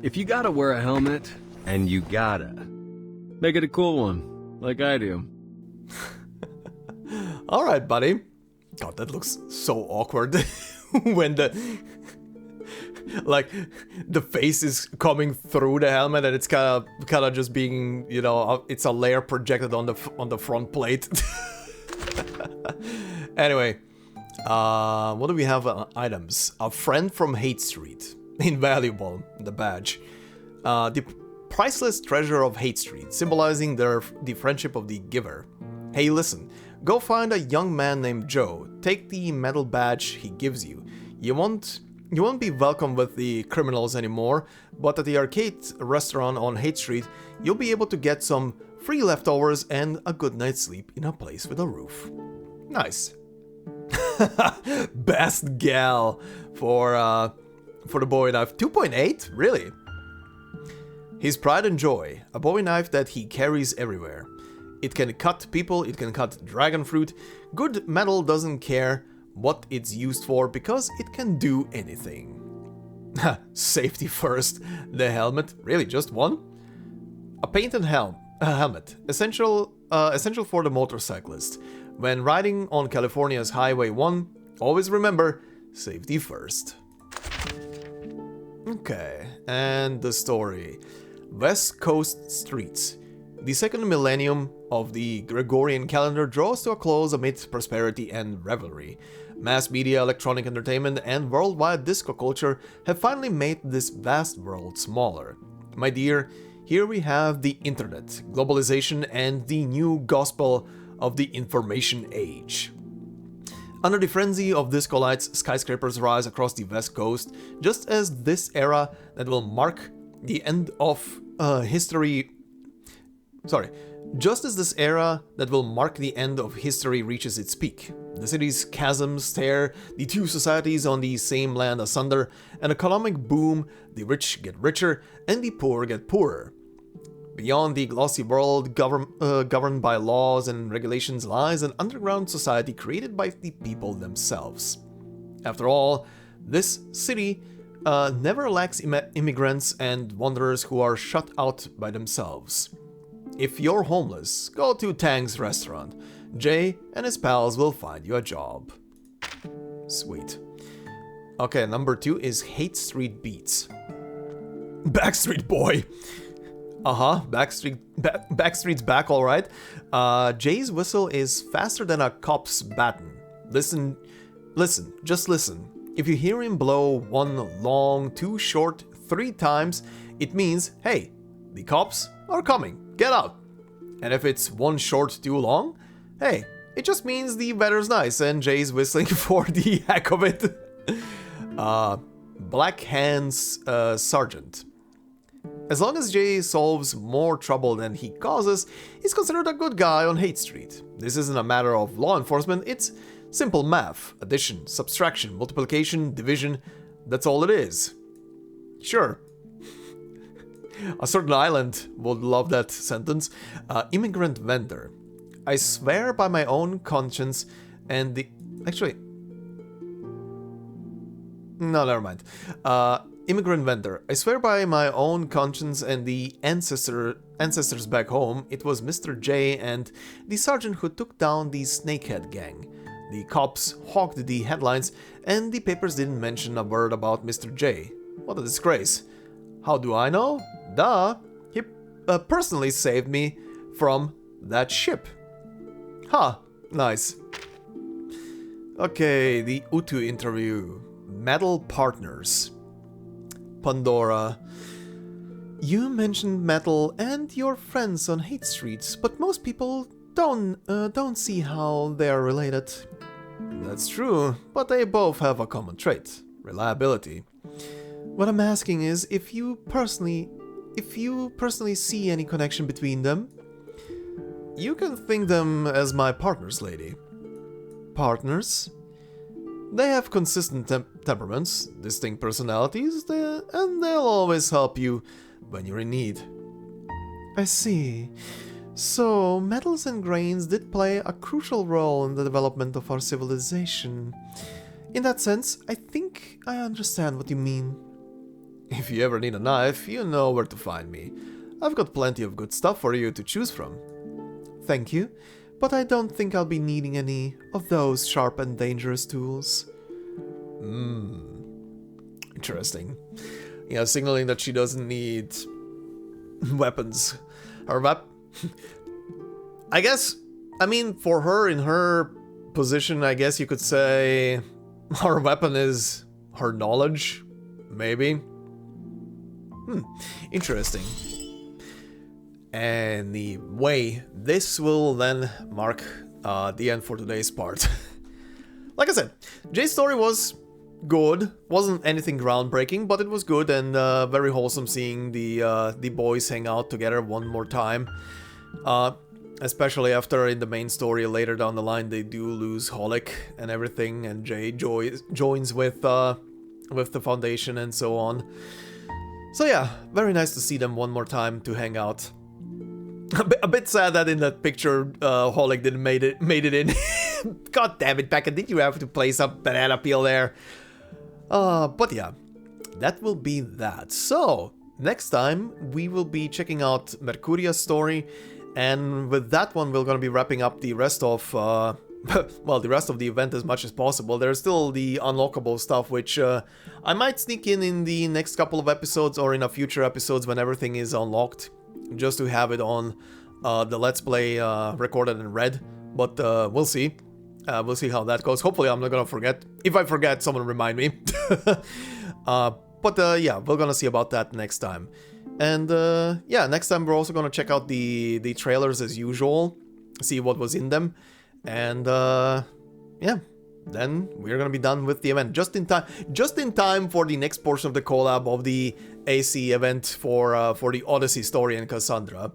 If you gotta wear a helmet, and you gotta, make it a cool one, like I do. Alright, buddy. God, that looks so awkward when the face is coming through the helmet and it's kind of just being, you know, it's a layer projected on the front plate. Anyway, what do we have on items? A friend from Haight Street. Invaluable, the badge. The priceless treasure of Haight Street, symbolizing the friendship of the giver. Hey, listen. Go find a young man named Joe. Take the metal badge he gives you. You won't be welcome with the criminals anymore, but at the arcade restaurant on Haight Street, you'll be able to get some free leftovers and a good night's sleep in a place with a roof. Nice. Best gal for the Bowie knife. 2.8? Really? His pride and joy. A Bowie knife that he carries everywhere. It can cut people, it can cut dragon fruit. Good metal doesn't care what it's used for because it can do anything. Safety first. The helmet. Really, just one? A painted helmet. Essential for the motorcyclist. When riding on California's Highway 1, always remember, safety first. Okay, and the story. West Coast streets. The second millennium of the Gregorian calendar draws to a close amid prosperity and revelry. Mass media, electronic entertainment, and worldwide disco culture have finally made this vast world smaller. My dear, here we have the internet, globalization, and the new gospel of the information age. Under the frenzy of disco lights, skyscrapers rise across the West Coast, just as this era that will mark the end of history reaches its peak. The city's chasms stare the two societies on the same land asunder, an economic boom, the rich get richer and the poor get poorer. Beyond the glossy world governed by laws and regulations lies an underground society created by the people themselves. After all, this city never lacks immigrants and wanderers who are shut out by themselves. If you're homeless, go to Tang's restaurant. Jay and his pals will find you a job. Sweet. Okay, number 2 is Haight Street Beats. Backstreet Boy. Backstreet's back, alright. Jay's whistle is faster than a cop's baton. Listen, just listen. If you hear him blow 1 long, 2 short, 3 times, it means, hey, the cops are coming, get out. And if it's 1 short, 2 long, hey, it just means the weather's nice and Jay's whistling for the heck of it. Blackhand's sergeant. As long as Jay solves more trouble than he causes, he's considered a good guy on Haight Street. This isn't a matter of law enforcement, it's simple math. Addition, subtraction, multiplication, division, that's all it is. Sure. A certain island would love that sentence. Immigrant vendor. I swear by my own conscience and the... Actually... No, never mind. Immigrant vendor. I swear by my own conscience and the ancestors back home, it was Mr. J and the sergeant who took down the Snakehead gang. The cops hawked the headlines and the papers didn't mention a word about Mr. J. What a disgrace. How do I know? Duh! personally saved me from that ship. Huh, nice. Okay, the Utu interview. Metal partners. Pandora. You mentioned metal and your friends on Haight Street, but most people don't see how they are related. That's true, but they both have a common trait: reliability. What I'm asking is if you personally see any connection between them. You can think them as my partners, lady. Partners? They have consistent temperaments, distinct personalities, and they'll always help you when you're in need. I see. So, metals and grains did play a crucial role in the development of our civilization. In that sense, I think I understand what you mean. If you ever need a knife, you know where to find me. I've got plenty of good stuff for you to choose from. Thank you, but I don't think I'll be needing any of those sharp and dangerous tools. Interesting. Yeah, signaling that she doesn't need weapons. I guess, I mean, for her, in her position, I guess you could say her weapon is her knowledge, maybe. Interesting. Anyway, this will then mark the end for today's part. Like I said, Jay's story was good. Wasn't anything groundbreaking, but it was good and very wholesome seeing the boys hang out together one more time. Especially after in the main story later down the line they do lose Holic and everything, and Jay joins with the Foundation and so on. So yeah, very nice to see them one more time to hang out. A bit sad that in that picture Holic didn't made it in. God damn it, Becca, did you have to play some banana peel there? But yeah, that will be that. So, next time we will be checking out Mercuria's story, and with that one we're gonna be wrapping up the rest of, well, the rest of the event as much as possible. There's still the unlockable stuff, which I might sneak in the next couple of episodes or in a future episodes when everything is unlocked, just to have it on the Let's Play recorded in red, but we'll see. We'll see how that goes. Hopefully I'm not gonna forget. If I forget, someone remind me. But yeah, we're gonna see about that next time. And yeah, next time we're also gonna check out the trailers as usual, see what was in them, and yeah, then we're gonna be done with the event just in time for the next portion of the collab of the AC event for the Odyssey story and Cassandra.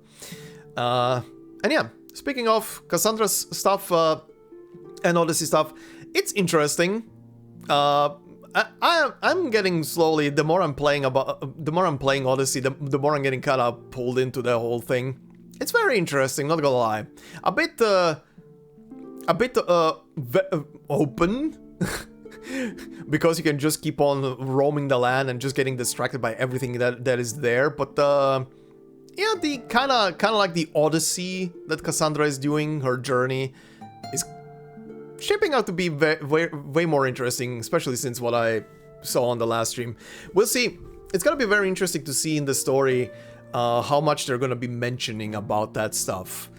And yeah, speaking of Cassandra's stuff and Odyssey stuff, it's interesting. I'm getting slowly, the more I'm playing Odyssey, the more I'm getting kind of pulled into the whole thing. It's very interesting, not gonna lie. A bit open. Because you can just keep on roaming the land and just getting distracted by everything that is there. But yeah, the kind of like the Odyssey that Cassandra is doing, her journey, is shaping out to be way more interesting, especially since what I saw on the last stream. We'll see. It's gonna be very interesting to see in the story how much they're gonna be mentioning about that stuff.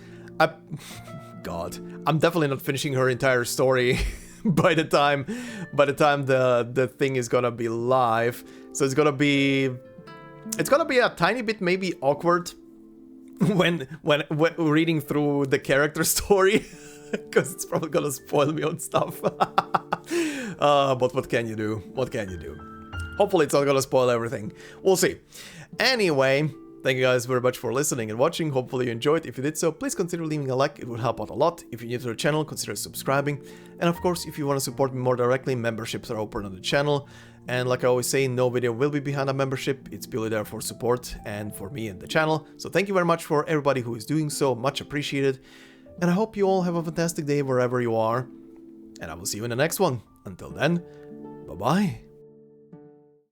God, I'm definitely not finishing her entire story by the time the thing is gonna be live. So it's gonna be a tiny bit maybe awkward when reading through the character story, because it's probably gonna spoil me on stuff. But what can you do? What can you do? Hopefully it's not gonna spoil everything. We'll see. Anyway, thank you guys very much for listening and watching. Hopefully you enjoyed. If you did so, please consider leaving a like. It would help out a lot. If you're new to the channel, consider subscribing. And of course, if you want to support me more directly, memberships are open on the channel. And like I always say, no video will be behind a membership. It's purely there for support and for me and the channel. So thank you very much for everybody who is doing so. Much appreciated. And I hope you all have a fantastic day wherever you are. And I will see you in the next one. Until then, bye-bye.